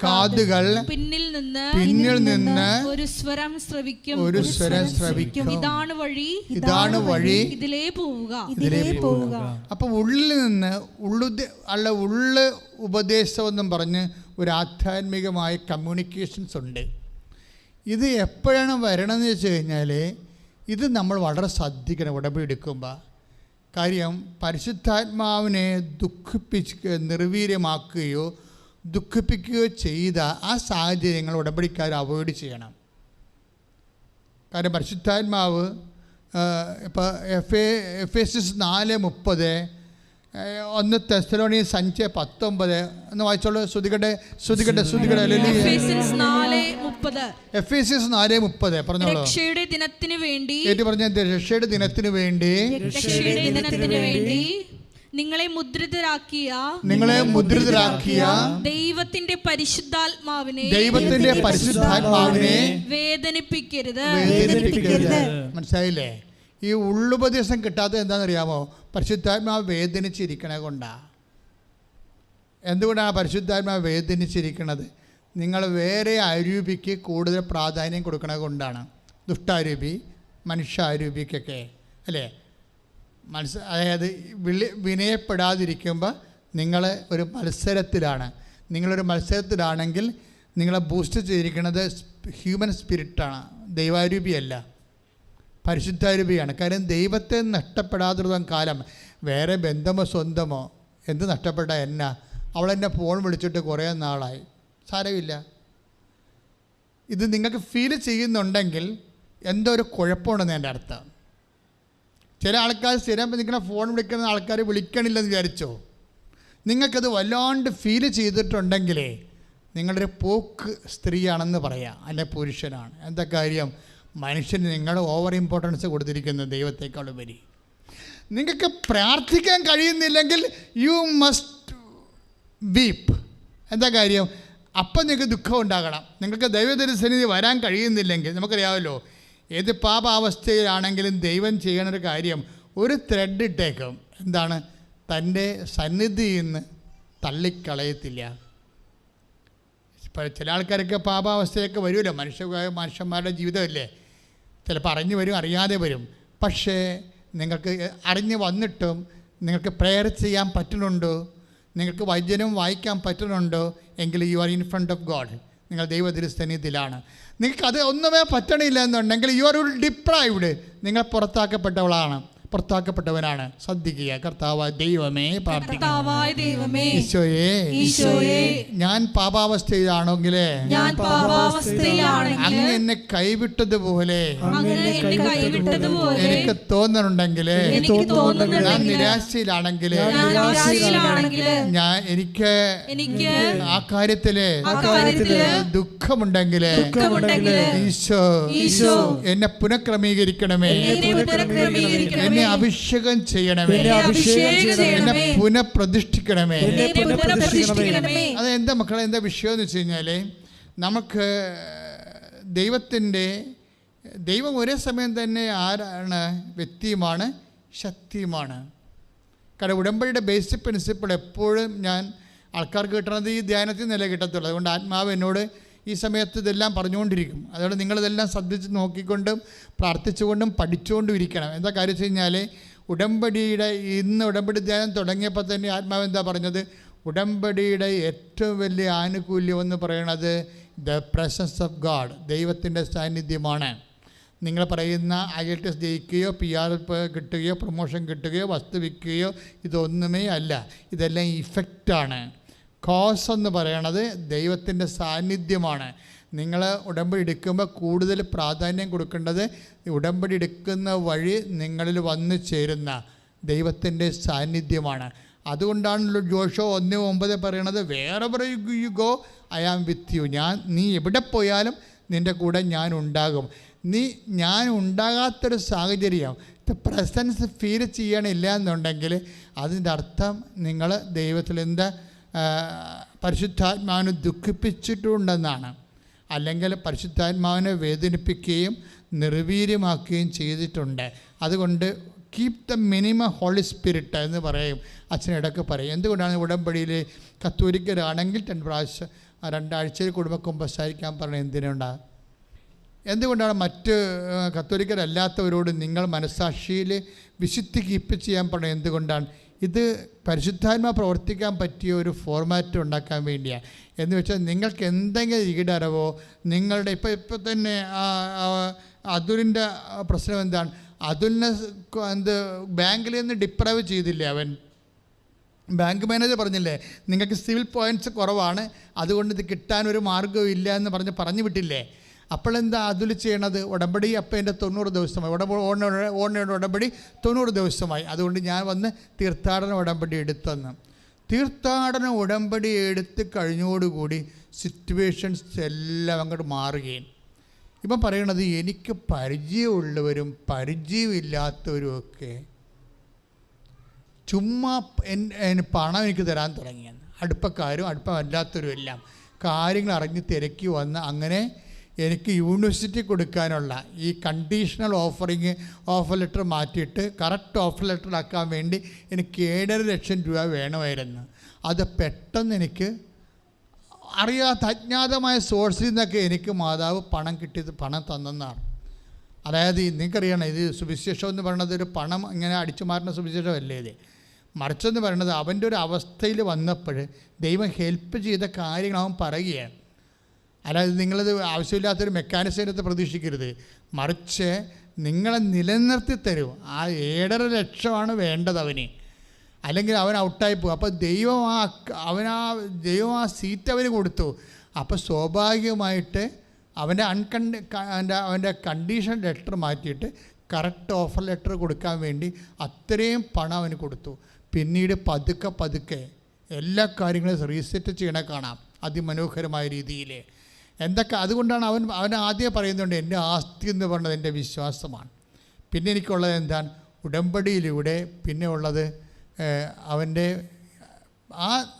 കാതുകൾ പിന്നിൽ നിന്ന് ഒരു സ്വരം ശ്രവിക്കും. ഇതാണ് വഴി, ഇതിലേ പോവുക. അപ്പൊ ഉള്ളിൽ നിന്ന് ഉള്ള് ഉപദേശം എന്നും പറഞ്ഞ് ഒരു ആധ്യാത്മികമായ കമ്മ്യൂണിക്കേഷൻസ് ഉണ്ട്. ഇത് എപ്പോഴാണ് വരണമെന്ന് വെച്ച് കഴിഞ്ഞാൽ, ഇത് നമ്മൾ വളരെ ശ്രദ്ധിക്കണം ഉടമ്പടി എടുക്കുമ്പോൾ. കാര്യം പരിശുദ്ധാത്മാവിനെ നിർവീര്യമാക്കുകയോ ദുഃഖിപ്പിക്കുകയോ ചെയ്ത ആ സാഹചര്യങ്ങൾ ഉടമ്പടിക്കാർ അവോയ്ഡ് ചെയ്യണം. കാര്യം പരിശുദ്ധാത്മാവ് ഇപ്പോൾ എഫേസ്യസ് 4:30, 1 തെസ്സലോനിക്കർ 5:19 എന്ന് വായിച്ചോളൂ. ശ്രുതികട്ടെ. എഫേസ്യസ് 4:30 പറഞ്ഞോളൂ. രക്ഷയുടെ ദിനത്തിനു വേണ്ടി നിങ്ങളെ മുദ്രിതരാക്കിയ ദൈവത്തിന്റെ പരിശുദ്ധാത്മാവിനെ വേദനിപ്പിക്കരുത്. മനസ്സിലായില്ലേ? ഈ ഉള്ളുപദേശം കിട്ടാത്തത് എന്താണെന്നറിയാമോ? പരിശുദ്ധാത്മാവ് വേദനിച്ചിരിക്കണ കൊണ്ടാണ്. എന്തുകൊണ്ടാണ് പരിശുദ്ധാത്മാവ് വേദനിച്ചിരിക്കുന്നത്? നിങ്ങൾ വേറെ അരൂപിക്ക് കൂടുതൽ പ്രാധാന്യം കൊടുക്കണ കൊണ്ടാണ്. ദുഷ്ടാരൂപി, മനുഷ്യാരൂപിക്കൊക്കെ അല്ലേ? അതായത് വിനയപ്പെടാതിരിക്കുമ്പോൾ നിങ്ങൾ ഒരു മത്സരത്തിലാണ്. നിങ്ങളൊരു മത്സരത്തിലാണെങ്കിൽ നിങ്ങളെ ബൂസ്റ്റ് ചെയ്തിരിക്കുന്നത് ഹ്യൂമൻ സ്പിരിറ്റാണ്, ദൈവാരൂപിയല്ല, പരിശുദ്ധാരൂപിയാണ്. കാര്യം ദൈവത്തെ നഷ്ടപ്പെടാതിരുന്ന കാലം വേറെ ബന്ധമോ സ്വന്തമോ എന്ത് നഷ്ടപ്പെട്ട എന്നാ? അവളെന്നെ ഫോൺ വിളിച്ചിട്ട് കുറേ നാളായി, സാരമില്ല. ഇത് നിങ്ങൾക്ക് ഫീൽ ചെയ്യുന്നുണ്ടെങ്കിൽ എന്തോ ഒരു കുഴപ്പമുണ്ടെന്ന് എൻ്റെ അർത്ഥം. ചില ആൾക്കാർ സ്ഥിരം നിങ്ങളെ ഫോൺ വിളിക്കുന്ന ആൾക്കാർ വിളിക്കണില്ലെന്ന് വിചാരിച്ചോ? നിങ്ങൾക്കത് വല്ലാണ്ട് ഫീൽ ചെയ്തിട്ടുണ്ടെങ്കിലേ നിങ്ങളൊരു പോക്ക് സ്ത്രീയാണെന്ന് പറയാം, അല്ലെ പുരുഷനാണ്. എന്താ കാര്യം? മനുഷ്യന് നിങ്ങൾ ഓവർ ഇമ്പോർട്ടൻസ് കൊടുത്തിരിക്കുന്നു ദൈവത്തേക്കാൾ ഉപരി. നിങ്ങൾക്ക് പ്രാർത്ഥിക്കാൻ കഴിയുന്നില്ലെങ്കിൽ യു മസ്റ്റ് വീപ്പ്. എന്താ കാര്യം? അപ്പം നിങ്ങൾക്ക് ദുഃഖം ഉണ്ടാകണം. നിങ്ങൾക്ക് ദൈവദർശനത്തിൽ വരാൻ കഴിയുന്നില്ലെങ്കിൽ, നമുക്കറിയാമല്ലോ ഏത് പാപാവസ്ഥയിലാണെങ്കിലും ദൈവം ചെയ്യണൊരു കാര്യം, ഒരു ത്രെഡ് ഇട്ടേക്കും. എന്താണ്? തൻ്റെ സന്നിധിയിൽ നിന്ന് തള്ളിക്കളയത്തില്ല. ഇപ്പോൾ ചില ആൾക്കാരൊക്കെ പാപാവസ്ഥയൊക്കെ വരുമല്ലോ, മനുഷ്യന്മാരുടെ ജീവിതമല്ലേ, ചിലപ്പോൾ അറിഞ്ഞു വരും, അറിയാതെ വരും. പക്ഷേ നിങ്ങൾക്ക് അറിഞ്ഞ് വന്നിട്ടും നിങ്ങൾക്ക് പ്രെയർ ചെയ്യാൻ പറ്റുന്നുണ്ടോ, നിങ്ങൾക്ക് വചനം വായിക്കാൻ പറ്റുന്നുണ്ടോ എങ്കിൽ you are in front of God. നിങ്ങൾ ദൈവതിരുസന്നിധിയിലാണ്. നിങ്ങൾക്കത് ഒന്നുമേ പറ്റണില്ല എന്നുണ്ടെങ്കിൽ യു ആർ ഡിപ്രൈവ്ഡ്. നിങ്ങൾ പുറത്താക്കപ്പെട്ടവനാണ്. ശ്രദ്ധിക്കുക. കർത്താവായ ദൈവമേ, ഈശോയെ, ഞാൻ പാപാവസ്ഥയിലാണെങ്കിൽ അങ്ങ് എന്നെ കൈവിട്ടതുപോലെ എനിക്ക് തോന്നുന്നുണ്ടെങ്കിൽ, ഞാൻ നിരാശയിലാണെങ്കിൽ, എനിക്ക് ആ കാര്യത്തില് ദുഃഖമുണ്ടെങ്കിൽ ഈശോ എന്നെ പുനഃക്രമീകരിക്കണമേ, എന്നെ അഭിഷേകം ചെയ്യണമേ, എന്നെ പുനഃപ്രതിഷ്ഠിക്കണമേ. അതെന്താ മക്കളെ, എന്താ വിഷയം എന്ന് വെച്ച് കഴിഞ്ഞാൽ, നമുക്ക് ദൈവത്തിൻ്റെ ദൈവം ഒരേ സമയം തന്നെ ആരാണ്? വ്യക്തിയുമാണ്, ശക്തിയുമാണ്. കാരണം ഉടമ്പടിയുടെ ബേസിക് പ്രിൻസിപ്പിൾ എപ്പോഴും ഞാൻ ആൾക്കാർക്ക് കിട്ടണത് ഈ ധ്യാനത്തിൽ നില കിട്ടത്തുള്ളൂ. അതുകൊണ്ട് ആത്മാവ് എന്നോട് ഈ സമയത്ത് ഇതെല്ലാം പറഞ്ഞുകൊണ്ടിരിക്കും. അതുകൊണ്ട് നിങ്ങളിതെല്ലാം ശ്രദ്ധിച്ച് നോക്കിക്കൊണ്ടും പ്രാർത്ഥിച്ചുകൊണ്ടും പഠിച്ചുകൊണ്ടും ഇരിക്കണം. എന്താ കാര്യം വെച്ച് കഴിഞ്ഞാൽ ഇന്ന് ഉടമ്പടി ധ്യാനം തുടങ്ങിയപ്പോൾ തന്നെ ആത്മാവ് എന്താ പറഞ്ഞത്? ഉടമ്പടിയുടെ ഏറ്റവും വലിയ ആനുകൂല്യം എന്ന് പറയുന്നത് ദ പ്രസൻസ് ഓഫ് ഗാഡ്, ദൈവത്തിൻ്റെ സാന്നിധ്യമാണ്. നിങ്ങൾ പറയുന്ന IELTS ജയിക്കുകയോ PR കിട്ടുകയോ പ്രൊമോഷൻ കിട്ടുകയോ വസ്തു വിൽക്കുകയോ ഇതൊന്നുമേ അല്ല. ഇതെല്ലാം ഇഫക്റ്റാണ്. കോസ് എന്ന് പറയണത് ദൈവത്തിൻ്റെ സാന്നിധ്യമാണ്. നിങ്ങൾ ഉടമ്പടി എടുക്കുമ്പോൾ കൂടുതൽ പ്രാധാന്യം കൊടുക്കേണ്ടത് ഉടമ്പടി എടുക്കുന്ന വഴി നിങ്ങളിൽ വന്നു ചേരുന്ന ദൈവത്തിൻ്റെ സാന്നിധ്യമാണ്. അതുകൊണ്ടാണല്ലോ ജോഷുവ 1:9 പറയണത്, wherever you go I am with you. നീ എവിടെ പോയാലും നിൻ്റെ കൂടെ ഞാൻ ഉണ്ടാകും. ഞാൻ ഉണ്ടാകാത്തൊരു സാഹചര്യം പ്രസൻസ് ഫീൽ ചെയ്യണില്ല എന്നുണ്ടെങ്കിൽ അതിൻ്റെ അർത്ഥം നിങ്ങൾ ദൈവത്തിൽ എന്താ പരിശുദ്ധാത്മാവിനെ ദുഃഖിപ്പിച്ചിട്ടുണ്ടെന്നാണ്. അല്ലെങ്കിൽ പരിശുദ്ധാത്മാവിനെ വേദനിപ്പിക്കുകയും നിർവീര്യമാക്കുകയും ചെയ്തിട്ടുണ്ട്. അതുകൊണ്ട് keep the minimum Holy Spirit എന്ന് പറയും, അച്ഛനിടയ്ക്ക് പറയും. എന്തുകൊണ്ടാണ് ഉടമ്പടിയിൽ കത്തോലിക്കരാണെങ്കിൽ 2 പ്രാവശ്യം 2 ആഴ്ചയിൽ കുടുംബം കുമ്പസാരിക്കാൻ പറയുന്നത്? എന്തുകൊണ്ടാണ് മറ്റ് കത്തോലിക്കരല്ലാത്തവരോട് നിങ്ങൾ മനസ്സാക്ഷിയിൽ വിശുദ്ധി കീപ്പ് ചെയ്യാൻ പറയുന്നത്? എന്തുകൊണ്ടാണ്? ഇത് പരിശുദ്ധാത്മ പ്രവർത്തിക്കാൻ പറ്റിയ ഒരു ഫോർമാറ്റ് ഉണ്ടാക്കാൻ വേണ്ടിയാണ്. എന്ന് വെച്ചാൽ നിങ്ങൾക്ക് എന്തെങ്കിലും ഈടറിവോ നിങ്ങളുടെ ഇപ്പോൾ തന്നെ അതുലിൻ്റെ പ്രശ്നം എന്താണ്? അതുലിനെ ബാങ്കിൽ നിന്ന് ഡിപ്രൈവ് ചെയ്തില്ലേ അവൻ? ബാങ്ക് മാനേജർ പറഞ്ഞില്ലേ നിങ്ങൾക്ക് സിവിൽ പോയിൻറ്റ്സ് കുറവാണ്, അതുകൊണ്ട് ഇത് കിട്ടാനൊരു മാർഗ്ഗവും ഇല്ല എന്ന് പറഞ്ഞു വിട്ടില്ലേ? അപ്പോഴെന്താ അതുൽ ചെയ്യണത്? ഉടമ്പടി അപ്പം എൻ്റെ 90 ദിവസമായി, ഓണയുടെ ഉടമ്പടി 90 ദിവസമായി. അതുകൊണ്ട് ഞാൻ വന്ന് തീർത്ഥാടന ഉടമ്പടി എടുത്തെന്ന്. തീർത്ഥാടന ഉടമ്പടി എടുത്ത് കഴിഞ്ഞോടുകൂടി സിറ്റുവേഷൻസ് എല്ലാം അങ്ങോട്ട് മാറുകയും ഇപ്പം പറയണത് എനിക്ക് പരിചയമുള്ളവരും പരിചയമില്ലാത്തവരും ഒക്കെ ചുമ്മാ പണം എനിക്ക് തരാൻ തുടങ്ങിയെന്ന്. അടുപ്പക്കാരും അടുപ്പമല്ലാത്തവരും എല്ലാം കാര്യങ്ങൾ അറിഞ്ഞ് തിരക്കി വന്ന് അങ്ങനെ എനിക്ക് യൂണിവേഴ്സിറ്റി കൊടുക്കാനുള്ള ഈ കണ്ടീഷണൽ ഓഫർ ലെറ്റർ മാറ്റിയിട്ട് കറക്റ്റ് ഓഫർ ലെറ്റർ ആക്കാൻ വേണ്ടി എനിക്ക് 7.5 ലക്ഷം രൂപ വേണമായിരുന്നു. അത് പെട്ടെന്ന് എനിക്ക് അറിയാത്ത അജ്ഞാതമായ സോഴ്സിൽ നിന്നൊക്കെ എനിക്ക് മാതാവ് പണം തന്നെന്നാണ്. അതായത് നിങ്ങൾക്കറിയണം, ഇത് സുവിശേഷം എന്ന് പറയുന്നത് ഒരു പണം ഇങ്ങനെ അടിച്ചു മാറുന്ന സുവിശേഷമല്ലേ ഇത്. മറിച്ചെന്ന് പറയുന്നത് അവൻ്റെ ഒരു അവസ്ഥയിൽ വന്നപ്പോൾ ദൈവം ഹെൽപ്പ് ചെയ്ത കാര്യങ്ങൾ അവൻ പറയുകയാണ്. അല്ലാതെ നിങ്ങളത് ആവശ്യമില്ലാത്തൊരു മെക്കാനിസത്തിനകത്ത് പ്രതീക്ഷിക്കരുത്. മറിച്ച് നിങ്ങളെ നിലനിർത്തി തരും. ആ 7.5 ലക്ഷമാണ് വേണ്ടത് അവന്, അല്ലെങ്കിൽ അവൻ ഔട്ടായി പോകും. അപ്പോൾ ദൈവം ആ സീറ്റ് അവന് കൊടുത്തു. അപ്പോൾ സ്വാഭാവികമായിട്ട് അവൻ്റെ കണ്ടീഷൻ ലെറ്റർ മാറ്റിയിട്ട് കറക്റ്റ് ഓഫർ ലെറ്റർ കൊടുക്കാൻ വേണ്ടി അത്രയും പണം അവന് കൊടുത്തു. പിന്നീട് പതുക്കെ എല്ലാ കാര്യങ്ങളും റീസെറ്റ് ചെയ്യണ കാണാം അതിമനോഹരമായ രീതിയിൽ. എന്തൊക്കെ അതുകൊണ്ടാണ് അവൻ ആദ്യം പറയുന്നുണ്ട് എൻ്റെ ആസ്തി എന്ന് പറയുന്നത് എൻ്റെ വിശ്വാസമാണ്. പിന്നെ എനിക്കുള്ളത് എന്താണ്? ഉടമ്പടിയിലൂടെ പിന്നെ ഉള്ളത് അവൻ്റെ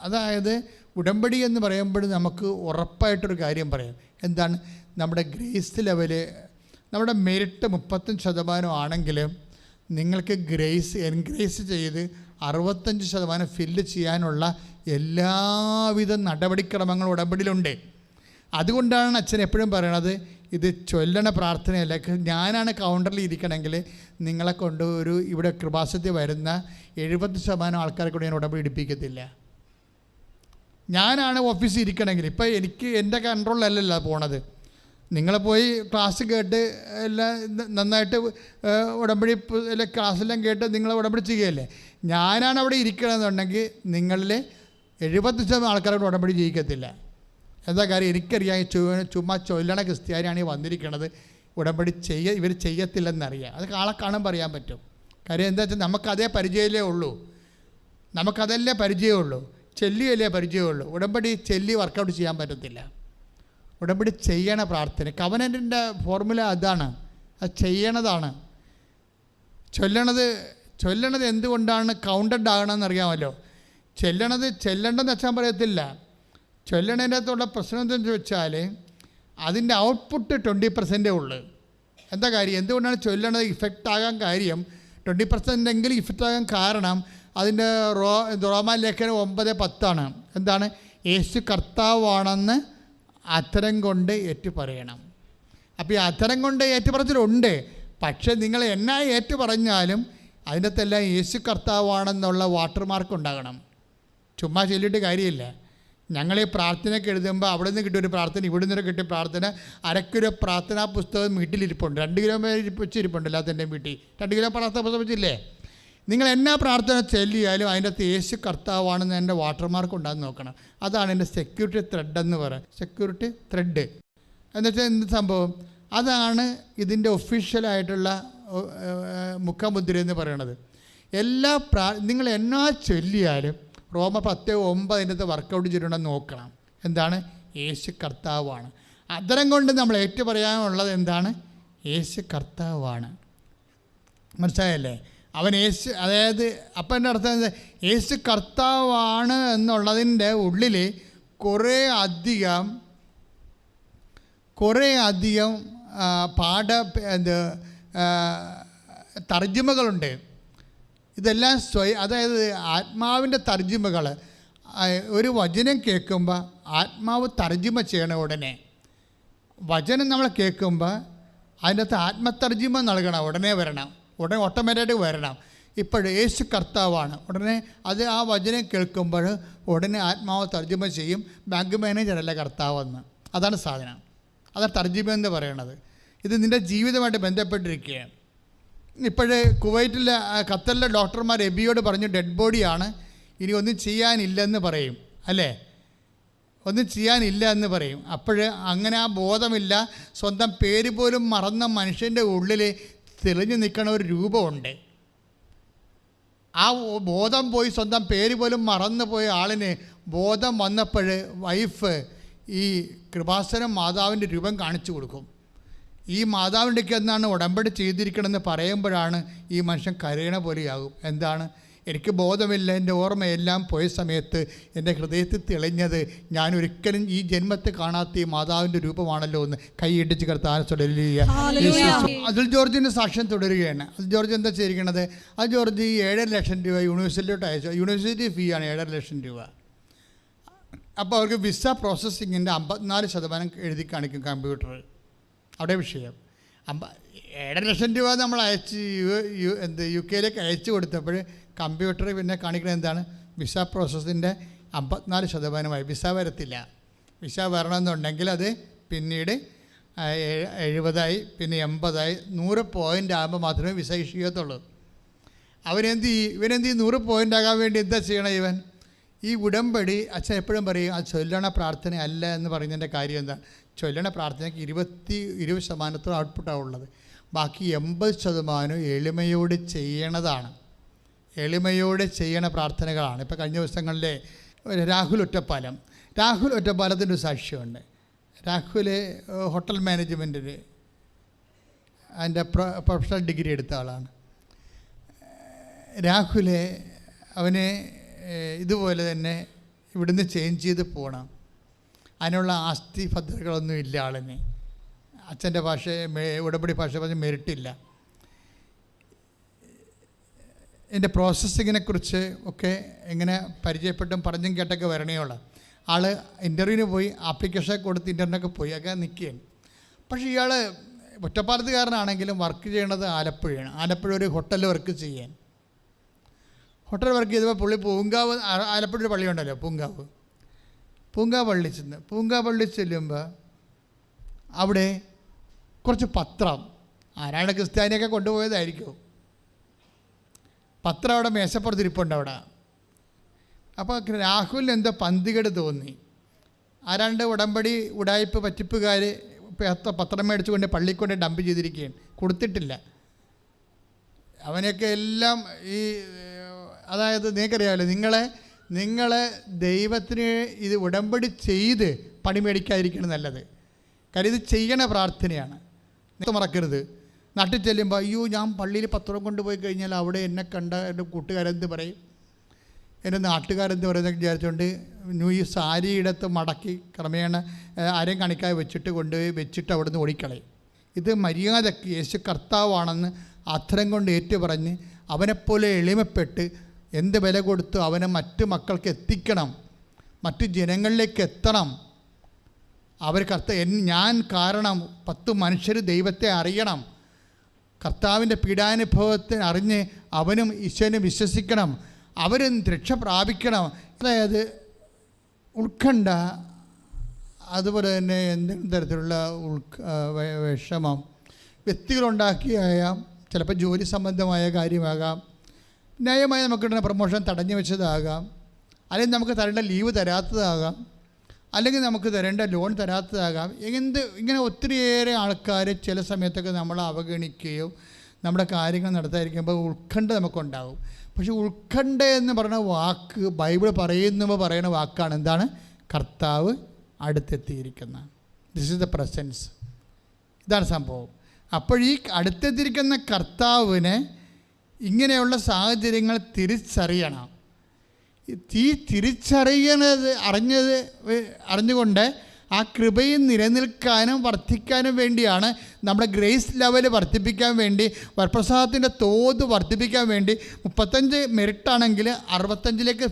അതായത് ഉടമ്പടി എന്ന് പറയുമ്പോൾ നമുക്ക് ഉറപ്പായിട്ടൊരു കാര്യം പറയാം. എന്താണ്? നമ്മുടെ ഗ്രേസ് ലെവല്, നമ്മുടെ മെരിറ്റ് 35% ആണെങ്കിലും നിങ്ങൾക്ക് എൻഗ്രേസ് ചെയ്ത് 65% ഫില്ല് ചെയ്യാനുള്ള എല്ലാവിധ നടപടിക്രമങ്ങളും ഉടമ്പടിയിലുണ്ട്. അതുകൊണ്ടാണ് അച്ഛൻ എപ്പോഴും പറയണത് ഇത് ചൊല്ലണ പ്രാർത്ഥനയല്ല. ഞാനാണ് കൗണ്ടറിൽ ഇരിക്കണമെങ്കിൽ നിങ്ങളെ കൊണ്ട് ഇവിടെ കൃപാസത്തിൽ വരുന്ന 70% ആൾക്കാരെ കൊണ്ട് ഞാൻ ഉടമ്പടി എടുപ്പിക്കത്തില്ല. ഞാനാണ് ഓഫീസിൽ ഇരിക്കണമെങ്കിൽ ഇപ്പം എനിക്ക് എൻ്റെ കൺട്രോളിലല്ലല്ലോ പോണത്. നിങ്ങൾ പോയി ക്ലാസ് കേട്ട് എല്ലാം നന്നായിട്ട് ഉടമ്പടി ക്ലാസ്സെല്ലാം കേട്ട് നിങ്ങൾ ഉടമ്പടി ചെയ്യുകയല്ലേ. ഞാനാണ് അവിടെ ഇരിക്കണമെന്നുണ്ടെങ്കിൽ നിങ്ങളിൽ 70% ആൾക്കാരോട് ഉടമ്പടി ചെയ്യിക്കത്തില്ല. എന്താ കാര്യം? എനിക്കറിയാം ചുമ്മാ ചൊല്ലണ ക്രിസ്ത്യാനിയാണ് ഈ വന്നിരിക്കണത്, ഉടമ്പടി ഇവർ ചെയ്യത്തില്ലെന്നറിയാം. അത് ആളെ കാണുമ്പോൾ പറയാൻ പറ്റും. കാര്യം എന്താ വെച്ചാൽ നമുക്കതേ പരിചയമല്ലേ ഉള്ളൂ, നമുക്കതല്ലേ പരിചയമുള്ളൂ, ചെല്ലിയല്ലേ പരിചയമുള്ളൂ. ഉടമ്പടി ചെല്ലി വർക്കൗട്ട് ചെയ്യാൻ പറ്റത്തില്ല. ഉടമ്പടി ചെയ്യണ പ്രാർത്ഥന കവനൻറ്റിൻ്റെ ഫോർമുല അതാണ്, അത് ചെയ്യണതാണ്. ചൊല്ലണത് എന്തുകൊണ്ടാണ് കൗണ്ടഡ് ആകണമെന്ന് അറിയാമല്ലോ. ചെല്ലണ്ടെന്ന് വെച്ചാൽ പറയത്തില്ല. ചൊല്ലണതിൻ്റെ അകത്തുള്ള പ്രശ്നം എന്താണെന്ന് വെച്ചാൽ അതിൻ്റെ ഔട്ട്പുട്ട് 20% ഉള്ളു. എന്താ കാര്യം? എന്തുകൊണ്ടാണ് ചൊല്ലണത് ഇഫക്റ്റ് ആകാൻ കാര്യം? 20% എങ്കിലും ഇഫക്റ്റ് ആകാൻ കാരണം അതിൻ്റെ റോമാലേഖനം 9:10 എന്താണ്? യേശു കർത്താവാണെന്ന് അധരം കൊണ്ട് ഏറ്റു പറയണം. അപ്പോൾ ഈ അധരം കൊണ്ട് ഏറ്റുപറച്ചിലുണ്ട്. പക്ഷേ നിങ്ങൾ എന്നാ ഏറ്റു പറഞ്ഞാലും അതിൻ്റെ അകത്തെല്ലാം യേശു കർത്താവാണെന്നുള്ള വാട്ടർമാർക്ക് ഉണ്ടാകണം. ചുമ്മാ ചൊല്ലിയിട്ട് കാര്യമില്ല. ഞങ്ങൾ ഈ പ്രാർത്ഥനയ്ക്ക് എഴുതുമ്പോൾ അവിടെ നിന്ന് കിട്ടിയൊരു പ്രാർത്ഥന, ഇവിടെ നിന്ന് കിട്ടിയ പ്രാർത്ഥന, അരക്കൊരു പ്രാർത്ഥനാ പുസ്തകം വീട്ടിലിരിപ്പുണ്ട്. 2 കിലോ വെച്ചിരിപ്പുണ്ട് എല്ലാത്തിൻ്റെയും വീട്ടിൽ. 2 കിലോ പ്രാർത്ഥന പുസ്തകം വെച്ചില്ലേ? നിങ്ങൾ എന്നാ പ്രാർത്ഥന ചൊല്ലിയാലും അതിൻ്റെ അകത്ത് യേശു കർത്താവാണെന്ന് എൻ്റെ വാട്ടർമാർക്ക് ഉണ്ടാകുന്ന നോക്കണം. അതാണ് എൻ്റെ സെക്യൂരിറ്റി ത്രെഡ് എന്ന് പറയുന്നത്. സെക്യൂരിറ്റി ത്രെഡ് എന്നുവെച്ചാൽ എന്ത് സംഭവം? അതാണ് ഇതിൻ്റെ ഒഫീഷ്യലായിട്ടുള്ള മുഖമുദ്ര എന്ന് പറയണത്. എല്ലാ നിങ്ങൾ എന്നാ ചൊല്ലിയാലും റോമ 10:9 അതിൻ്റെ വർക്കൗട്ട് ചെയ്തിട്ടുണ്ടെന്ന് നോക്കണം. എന്താണ്? യേശു കർത്താവാണ്. അധരം കൊണ്ട് നമ്മൾ ഏറ്റു പറയാനുള്ളത് എന്താണ്? യേശു കർത്താവാണ്. മനസ്സിലായല്ലേ? അവൻ യേശു, അതായത് അപ്പം എൻ്റെ അർത്ഥം എന്താ? യേശു കർത്താവാണ് എന്നുള്ളതിൻ്റെ ഉള്ളിൽ കുറേ അധികം തർജ്ജിമകളുണ്ട്. ഇതെല്ലാം അതായത് ആത്മാവിൻ്റെ തർജ്ജിമകൾ. ഒരു വചനം കേൾക്കുമ്പോൾ ആത്മാവ് തർജ്ജിമ ചെയ്യണം. ഉടനെ വചനം നമ്മൾ കേൾക്കുമ്പോൾ അതിൻ്റെ അകത്ത് ആത്മതർജ്ജിമ നൽകണം. ഉടനെ വരണം, ഉടനെ ഓട്ടോമാറ്റിക്കായിട്ട് വരണം. ഇപ്പോൾ യേശു കർത്താവാണ്, ഉടനെ അത് ആ വചനം കേൾക്കുമ്പോൾ ഉടനെ ആത്മാവ് തർജ്ജിമ ചെയ്യും. ബാങ്ക് മാനേജറല്ല കർത്താവെന്ന്. അതാണ് സാധനം. അതാണ് തർജ്ജിമ എന്ന് പറയണത്. ഇത് നിൻ്റെ ജീവിതമായിട്ട് ബന്ധപ്പെട്ടിരിക്കുകയാണ്. ഇപ്പോഴേ കുവൈറ്റിലെ ഖത്തറിലെ ഡോക്ടർമാർ എബിയോട് പറഞ്ഞു ഡെഡ് ബോഡിയാണ്, ഇനി ഒന്നും ചെയ്യാനില്ലെന്ന് പറയും. അല്ലേ? ഒന്നും ചെയ്യാനില്ല എന്ന് പറയും. അപ്പോൾ അങ്ങനെ ആ ബോധമില്ല, സ്വന്തം പേര് പോലും മറന്ന മനുഷ്യൻ്റെ ഉള്ളിൽ തെളിഞ്ഞു നിൽക്കണ ഒരു രൂപമുണ്ട്. ആ ബോധം പോയി, സ്വന്തം പേര് പോലും മറന്നു പോയ ആളിന് ബോധം വന്നപ്പോൾ വൈഫ് ഈ കൃപാസനം മാതാവിൻ്റെ രൂപം കാണിച്ചു കൊടുക്കും. ഈ മാതാവിൻ്റെക്ക് എന്നാണ് ഉടമ്പടി ചെയ്തിരിക്കണമെന്ന് പറയുമ്പോഴാണ് ഈ മനുഷ്യൻ കരയണ പോലെയാകും. എന്താണ്? എനിക്ക് ബോധമില്ല, എൻ്റെ ഓർമ്മയെല്ലാം പോയ സമയത്ത് എൻ്റെ ഹൃദയത്തിൽ തെളിഞ്ഞത് ഞാൻ ഒരിക്കലും ഈ ജന്മത്തെ കാണാത്ത ഈ മാതാവിൻ്റെ രൂപമാണല്ലോ എന്ന് കൈയിടിച്ച് കർത്താൻ തുടരുക. അതുൽ ജോർജിൻ്റെ സാക്ഷ്യം തുടരുകയാണ്. അതുൽ ജോർജ് എന്താ ചെയ്തിരിക്കണത്? അത് ജോർജ് 7 ലക്ഷം രൂപ യൂണിവേഴ്സിറ്റിയിലോട്ട് അയച്ചു. യൂണിവേഴ്സിറ്റി ഫീ ആണ് 7 ലക്ഷം രൂപ. അപ്പോൾ അവർക്ക് വിസ പ്രോസസ്സിങ്ങിൻ്റെ 54% എഴുതി കാണിക്കും കമ്പ്യൂട്ടർ. അവിടെ വിഷയം 7 ലക്ഷം രൂപ നമ്മൾ അയച്ച് UK അയച്ചു കൊടുത്തപ്പോൾ കമ്പ്യൂട്ടർ പിന്നെ കാണിക്കുന്നത് എന്താണ്? വിസ പ്രോസസ്സിൻ്റെ 54%. വിസ വരത്തില്ല. വിസ വരണമെന്നുണ്ടെങ്കിൽ അത് പിന്നീട് 70 പിന്നെ 80 100 പോയിൻ്റ് ആകുമ്പോൾ മാത്രമേ വിസ ഇഷ്യൂ ചെയ്യത്തുള്ളൂ. ഇവനെന്ത് 100 പോയിൻ്റ് ആകാൻ വേണ്ടി എന്താ ചെയ്യണം? ഇവൻ ഈ ഉടമ്പടി അച്ഛൻ എപ്പോഴും പറയും അത് ചൊല്ലണ പ്രാർത്ഥന അല്ല എന്ന് പറയുന്നതിൻ്റെ കാര്യം എന്താ? ചൊല്ലണ പ്രാർത്ഥനയ്ക്ക് 20% ഔട്ട്പുട്ടാണ് ഉള്ളത്. ബാക്കി 80% എളിമയോട് ചെയ്യണതാണ്. എളിമയോടെ ചെയ്യണ പ്രാർത്ഥനകളാണ്. ഇപ്പോൾ കഴിഞ്ഞ ദിവസങ്ങളിലെ രാഹുൽ ഒറ്റപ്പാലത്തിൻ്റെ ഒരു സാക്ഷ്യമുണ്ട്. രാഹുൽ ഹോട്ടൽ മാനേജ്മെൻറ്റിൽ അതിൻ്റെ പ്രൊഫഷണൽ ഡിഗ്രി എടുത്ത ആളാണ്. രാഹുലെ അവന് ഇതുപോലെ തന്നെ ഇവിടുന്ന് ചേഞ്ച് ചെയ്ത് പോകണം. അതിനുള്ള ആസ്തി ഭദ്രതകളൊന്നും ഇല്ല ആളിന്. അച്ഛൻ്റെ ഭാഷ ഉടമ്പടി ഭാഷ പറഞ്ഞ് മെറിറ്റില്ല. എൻ്റെ പ്രോസസ്സിങ്ങിനെക്കുറിച്ച് ഒക്കെ ഇങ്ങനെ പരിചയപ്പെട്ടും പറഞ്ഞും കേട്ടൊക്കെ വരണേയുള്ള ആൾ ഇൻ്റർവ്യൂവിന് പോയി, ആപ്ലിക്കേഷൻ കൊടുത്ത് ഇൻ്റർവ്യൂവിനൊക്കെ പോയി ഒക്കെ നിൽക്കുകയാണ്. പക്ഷേ ഇയാൾ ഒറ്റപ്പാലത്തുകാരനാണെങ്കിലും വർക്ക് ചെയ്യണത് ആലപ്പുഴയാണ്. ആലപ്പുഴ ഒരു ഹോട്ടലിൽ വർക്ക് ചെയ്യാൻ. ഹോട്ടൽ വർക്ക് ചെയ്തപ്പോൾ പുള്ളി പൂങ്കാവ്, ആലപ്പുഴ ഒരു പള്ളിയുണ്ടല്ലോ പൂങ്കാവ് പള്ളി ചെല്ലുമ്പോൾ അവിടെ കുറച്ച് പത്രം, ആരാണ് ക്രിസ്ത്യാനിയൊക്കെ കൊണ്ടുപോയതായിരിക്കും, പത്രം അവിടെ മേശപ്പുറത്തിരിപ്പുണ്ട് അവിടെ. അപ്പോൾ രാഹുലിന് എന്തോ പന്തികേട് തോന്നി. ആരാണ്ട് ഉടമ്പടി ഉടായ്പ പറ്റിപ്പുകാർ പത്രം മേടിച്ചുകൊണ്ട് പള്ളിക്കൊണ്ട് ഡംപ് ചെയ്തിരിക്കുകയാണ്, കൊടുത്തിട്ടില്ല. അവനൊക്കെ എല്ലാം ഈ അതായത് നിങ്ങൾക്കറിയാമല്ലോ, നിങ്ങളെ ദൈവത്തിന് ഇത് ഉടമ്പടി ചെയ്ത് പണി മേടിക്കാതിരിക്കണം നല്ലത്. കാര്യം ഇത് ചെയ്യണ പ്രാർത്ഥനയാണ്. മറക്കരുത്. നാട്ടിൽ ചെല്ലുമ്പോൾ അയ്യോ ഞാൻ പള്ളിയിൽ പത്രം കൊണ്ടുപോയി കഴിഞ്ഞാൽ അവിടെ എന്നെ കണ്ട എൻ്റെ കൂട്ടുകാരെന്ത് പറയും, എൻ്റെ നാട്ടുകാരെന്ത് പറയുന്നതൊക്കെ വിചാരിച്ചുകൊണ്ട് ഈ സാരിയിടത്ത് മടക്കി ക്രമേണ ആരെയും കാണിക്കാതെ വെച്ചിട്ട് കൊണ്ടുപോയി വെച്ചിട്ട് അവിടെ നിന്ന് ഓടിക്കളയും. ഇത് മര്യാദയ്ക്ക് യേശു കർത്താവാണെന്ന് അധരം കൊണ്ട് ഏറ്റുപറഞ്ഞ് അവനെപ്പോലെ എളിമപ്പെട്ട് എന്ത് വില കൊടുത്തു അവനെ മറ്റു മക്കൾക്ക് എത്തിക്കണം, മറ്റു ജനങ്ങളിലേക്ക് എത്തണം. അവർ ഞാൻ കാരണം 10 മനുഷ്യർ ദൈവത്തെ അറിയണം, കർത്താവിൻ്റെ പീഡാനുഭവത്തെ അറിഞ്ഞ് അവനും ഈശോനെ വിശ്വസിക്കണം, അവരും രക്ഷ പ്രാപിക്കണം. അതായത് ഉത്കണ്ഠ, അതുപോലെ തന്നെ എന്തെങ്കിലും തരത്തിലുള്ള വിഷമം വ്യക്തികളുണ്ടാക്കിയാകാം, ചിലപ്പോൾ ജോലി സംബന്ധമായ കാര്യമാകാം, ന്യായമായി നമുക്ക് കിട്ടുന്ന പ്രൊമോഷൻ തടഞ്ഞു വെച്ചതാകാം, അല്ലെങ്കിൽ നമുക്ക് തരേണ്ട ലീവ് തരാത്തതാകാം, അല്ലെങ്കിൽ നമുക്ക് തരേണ്ട ലോൺ തരാത്തതാകാം. ഇങ്ങനെ ഒത്തിരിയേറെ ആൾക്കാർ ചില സമയത്തൊക്കെ നമ്മളെ അവഗണിക്കുകയോ നമ്മുടെ കാര്യങ്ങൾ നടത്താതിരിക്കുമ്പോൾ ഉത്കണ്ഠ നമുക്കുണ്ടാകും. പക്ഷേ ഉത്കണ്ഠ എന്ന് പറയുന്ന വാക്ക് ബൈബിൾ പറയുന്ന വാക്കാണ് എന്താണ്? കർത്താവ് അടുത്തെത്തിയിരിക്കുന്ന. This is the presence. ഇതാണ് സംഭവം. അപ്പോൾ ഈ അടുത്തെത്തിയിരിക്കുന്ന കർത്താവിനെ ഇങ്ങനെയുള്ള സാഹചര്യങ്ങൾ തിരിച്ചറിയണം. അറിഞ്ഞുകൊണ്ട് ആ കൃപയിൽ നിലനിൽക്കാനും വർദ്ധിക്കാനും വേണ്ടിയാണ് നമ്മുടെ ഗ്രേസ് ലെവൽ വർദ്ധിപ്പിക്കാൻ വേണ്ടി, വരപ്രസാദത്തിൻ്റെ തോത് വർദ്ധിപ്പിക്കാൻ വേണ്ടി 35 മെറിറ്റാണെങ്കിൽ 65ലേക്ക്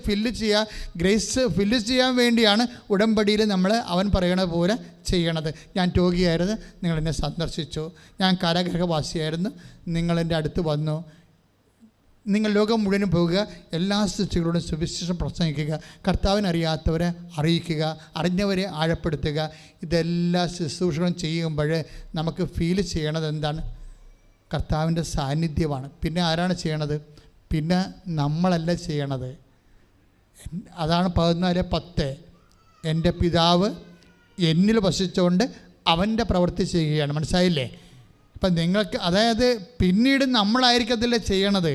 ഗ്രേസ് ഫില്ല് ചെയ്യാൻ വേണ്ടിയാണ് ഉടമ്പടിയിൽ അവൻ പറയണ പോലെ ചെയ്യണത്. ഞാൻ രോഗിയായിരുന്നു, നിങ്ങളെന്നെ സന്ദർശിച്ചു. ഞാൻ കാരാഗൃഹവാസിയായിരുന്നു, നിങ്ങളെൻ്റെ അടുത്ത് വന്നു. നിങ്ങൾ ലോകം മുഴുവനും പോകുക, എല്ലാ സൃഷ്ടികളോടും സുവിശേഷം പ്രസംഗിക്കുക, കർത്താവിനറിയാത്തവരെ അറിയിക്കുക, അറിഞ്ഞവരെ ആഴപ്പെടുത്തുക. ഇതെല്ലാ ശുശ്രൂഷകളും ചെയ്യുമ്പോൾ നമുക്ക് ഫീൽ ചെയ്യണത് എന്താണ്? കർത്താവിൻ്റെ സാന്നിധ്യമാണ്. പിന്നെ ആരാണ് ചെയ്യണത്? പിന്നെ നമ്മളല്ല ചെയ്യണത്. അതാണ് 14:10. എൻ്റെ പിതാവ് എന്നിൽ വസിച്ചുകൊണ്ട് അവൻ്റെ പ്രവൃത്തി ചെയ്യുകയാണ്. മനസ്സിലായില്ലേ? ഇപ്പം നിങ്ങൾക്ക്, അതായത് പിന്നീട് നമ്മളായിരിക്കത്തില്ല ചെയ്യണത്.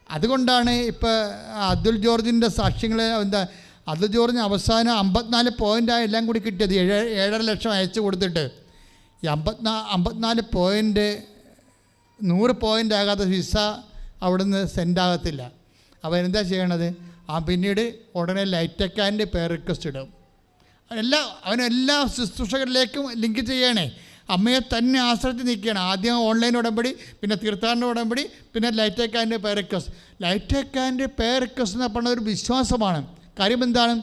അതുകൊണ്ടാണ് ഇപ്പോൾ അതുൽ ജോർജിൻ്റെ സാക്ഷ്യങ്ങൾ അതുൽ ജോർജിന് അവസാനം 54 പോയിൻ്റാണ് എല്ലാം കൂടി കിട്ടിയത്. 7.5 ലക്ഷം അയച്ചു കൊടുത്തിട്ട് ഈ 54 പോയിൻ്റ് 100 പോയിൻ്റ് ആകാത്ത വിസ അവിടുന്ന് സെൻഡാകത്തില്ല. അപ്പോൾ എന്താ ചെയ്യണത്? പിന്നീട് ഉടനെ ലൈറ്റക്കാൻ്റെ പേർ റിക്വസ്റ്റ് ഇടും. അവനെല്ലാ ശുശ്രൂഷകരിലേക്കും ലിങ്ക് ചെയ്യണേ. അമ്മയെ തന്നെ ആശ്രയിച്ച് നിൽക്കുകയാണ്. ആദ്യം ഓൺലൈൻ ഉടമ്പടി, പിന്നെ തീർത്ഥാടന ഉടമ്പടി, പിന്നെ light and pay request. Light and pay request എന്ന് പറഞ്ഞ ഒരു വിശ്വാസമാണ്. കാര്യം എന്താണ്?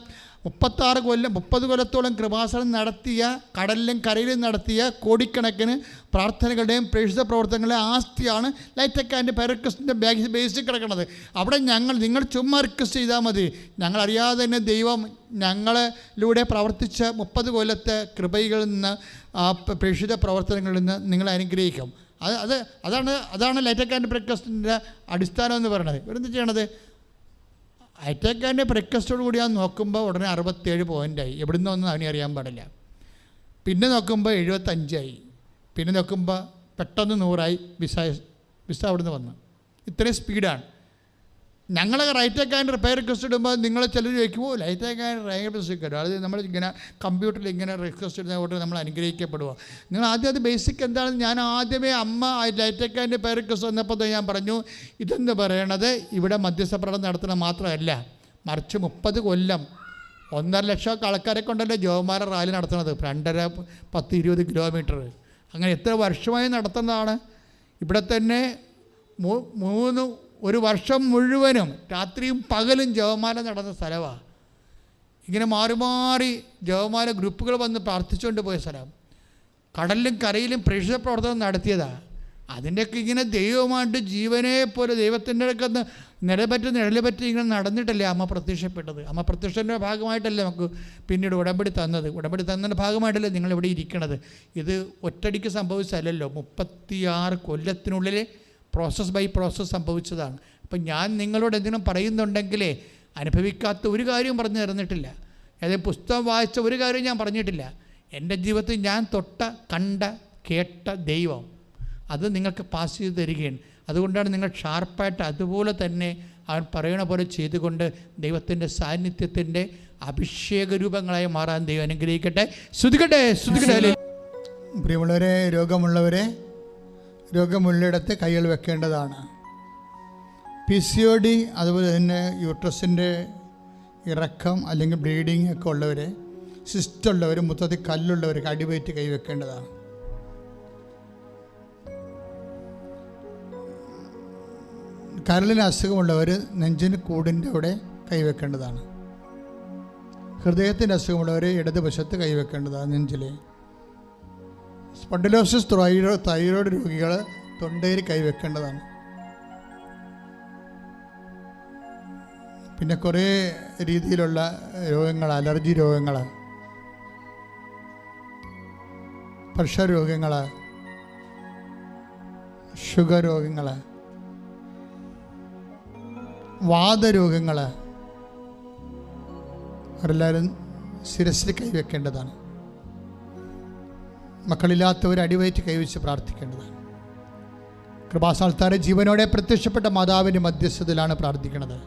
30 കൊല്ലത്തോളം കൃപാസനം നടത്തിയ, കടലിലും കരയിലും നടത്തിയ കോടിക്കണക്കിന് പ്രാർത്ഥനകളുടെയും പ്രേക്ഷിത പ്രവർത്തനങ്ങളുടെയും ആസ്തിയാണ് ലൈറ്റ് ആൻഡ് പേ റിക്വസ്റ്റിൻ്റെ ബേസിൽ കിടക്കുന്നത്. അവിടെ നിങ്ങൾ ചുമ്മാ റിക്വസ്റ്റ് ചെയ്താൽ മതി. ഞങ്ങളറിയാതെ തന്നെ ദൈവം ഞങ്ങളിലൂടെ പ്രവർത്തിച്ച 30 കൊല്ലത്തെ കൃപകളിൽ നിന്ന്, പ്രേക്ഷിത പ്രവർത്തനങ്ങളിൽ നിന്ന് നിങ്ങളെ അനുഗ്രഹിക്കും. അതാണ് ലൈറ്റ് ആൻഡ് പേ റിക്വസ്റ്റിൻ്റെ അടിസ്ഥാനം എന്ന് പറയുന്നത്. ഇവരെന്ത് ചെയ്യണത്? ലൈറ്റ് ബ്രേക്ക്ഫാസ്റ്റോട് കൂടി ഞാൻ നോക്കുമ്പോൾ ഉടനെ 67 പോയിൻ്റായി. എവിടെ നിന്നൊന്നും അവനെ അറിയാൻ പാടില്ല. പിന്നെ നോക്കുമ്പോൾ 75ആയി. പിന്നെ നോക്കുമ്പോൾ പെട്ടെന്ന് 100ആയി. വിസ അവിടെ നിന്ന് വന്നു. ഇത്രയും സ്പീഡാണ്. ഞങ്ങൾ റൈറ്റ് ആൻഡ് റിപ്പയർ റിക്വസ്റ്റ് ഇടുമ്പോൾ നിങ്ങൾ ചിലർ ചോദിക്കുമ്പോൾ ലൈറ്റ് ആൻഡ് റിക്വസ്റ്റ് ഇടും. അത് നമ്മൾ ഇങ്ങനെ കമ്പ്യൂട്ടറിൽ ഇങ്ങനെ റിക്വസ്റ്റ് ഇടുന്നതുകൊണ്ട് നമ്മൾ അനുഗ്രഹിക്കപ്പെടുക. നിങ്ങൾ ആദ്യം അത് ബേസിക് എന്താണെന്ന് ഞാൻ ആദ്യമേ അമ്മ ലൈറ്റ് ആൻഡ് റിപ്പയർ റിക്വസ്റ്റ് വന്നപ്പോൾ ഞാൻ പറഞ്ഞു, ഇതെന്ന് പറയണത് ഇവിടെ മധ്യസ്ഥ പ്രവർത്തനം നടത്തുന്നത് മാത്രമല്ല, മറിച്ച് 30 കൊല്ലം 1.5 ലക്ഷം ആൾക്കാരെ കൊണ്ടല്ലേ ജോമാര റാലി നടത്തുന്നത്. 2.5, 10, 20 കിലോമീറ്റർ അങ്ങനെ എത്ര വർഷമായി നടത്തുന്നതാണ്. ഇവിടെ തന്നെ 1 വർഷം മുഴുവനും രാത്രിയും പകലും ജപമാല നടന്ന സ്ഥലമാണ്. ഇങ്ങനെ മാറി മാറി ജപമാല ഗ്രൂപ്പുകൾ വന്ന് പ്രാർത്ഥിച്ചുകൊണ്ട് പോയ സ്ഥലം. കടലിലും കരയിലും പ്രേക്ഷിത പ്രവർത്തനം നടത്തിയതാണ്. അതിൻ്റെയൊക്കെ ഇങ്ങനെ ദൈവമായിട്ട് ജീവനെ പോലെ ദൈവത്തിൻ്റെ ഒക്കെ നിഴലുപറ്റി ഇങ്ങനെ നടന്നിട്ടല്ലേ അമ്മ പ്രത്യക്ഷപ്പെട്ടത്. അമ്മ പ്രത്യക്ഷൻ്റെ ഭാഗമായിട്ടല്ലേ നമുക്ക് പിന്നീട് ഉടമ്പടി തന്നത്. ഉടമ്പടി തന്നതിൻ്റെ ഭാഗമായിട്ടല്ലേ നിങ്ങളിവിടെ ഇരിക്കണത്. ഇത് ഒറ്റടിക്ക് സംഭവിച്ചതല്ലല്ലോ, 36 കൊല്ലത്തിനുള്ളിൽ പ്രോസസ്സ് ബൈ പ്രോസസ്സ് സംഭവിച്ചതാണ്. അപ്പം ഞാൻ നിങ്ങളോട് എന്തെങ്കിലും പറയുന്നുണ്ടെങ്കിലേ അനുഭവിക്കാത്ത ഒരു കാര്യവും പറഞ്ഞു തരുന്നിട്ടില്ല. അതായത് പുസ്തകം വായിച്ച ഒരു കാര്യവും ഞാൻ പറഞ്ഞിട്ടില്ല. എൻ്റെ ജീവിതത്തിൽ ഞാൻ തൊട്ട, കണ്ട, കേട്ട ദൈവം അത് നിങ്ങൾക്ക് പാസ് ചെയ്ത് തരികയാണ്. അതുകൊണ്ടാണ് നിങ്ങൾ ഷാർപ്പായിട്ട് അതുപോലെ തന്നെ അവൻ പറയണ പോലെ ചെയ്തുകൊണ്ട് ദൈവത്തിൻ്റെ സാന്നിധ്യത്തിൻ്റെ അഭിഷേക രൂപങ്ങളായി മാറാൻ ദൈവം അനുഗ്രഹിക്കട്ടെ. ശ്രുതികട്ടെ. പ്രിയമുള്ളവരെ, രോഗമുള്ളിടത്ത് കൈകൾ വെക്കേണ്ടതാണ്. PCOD അതുപോലെ തന്നെ യൂട്രസിൻ്റെ ഇറക്കം അല്ലെങ്കിൽ ബ്ലീഡിങ് ഒക്കെ ഉള്ളവർ, സിസ്റ്റുള്ളവർ, മൊത്തത്തിൽ കല്ലുള്ളവർക്ക് അടിവയറ്റ് കൈവെക്കേണ്ടതാണ്. കരളിന് അസുഖമുള്ളവർ നെഞ്ചിന് കൂടിൻ്റെ അവിടെ കൈവെക്കേണ്ടതാണ്. ഹൃദയത്തിൻ്റെ അസുഖമുള്ളവർ ഇടതുവശത്ത് കൈവെക്കേണ്ടതാണ് നെഞ്ചിലെ. സ്പോണ്ടിലോസിസ് തൈറോയ്ഡ് രോഗികൾ തൊണ്ടയിൽ കൈവെക്കേണ്ടതാണ്. പിന്നെ കുറേ രീതിയിലുള്ള രോഗങ്ങൾ, അലർജി രോഗങ്ങൾ, പ്രഷർ രോഗങ്ങൾ, ഷുഗർ രോഗങ്ങൾ, വാതരോഗങ്ങൾ അവരെല്ലാവരും ശിരസിൽ കൈവെക്കേണ്ടതാണ്. മക്കളില്ലാത്തവർ അടിവയറ്റ് കൈവച്ച് പ്രാർത്ഥിക്കേണ്ടതാണ്. കൃപാസ്ഥാനത്താരെ ജീവനോടെ പ്രത്യക്ഷപ്പെട്ട മാതാവിൻ്റെ മധ്യസ്ഥതയിലാണ് പ്രാർത്ഥിക്കുന്നത്.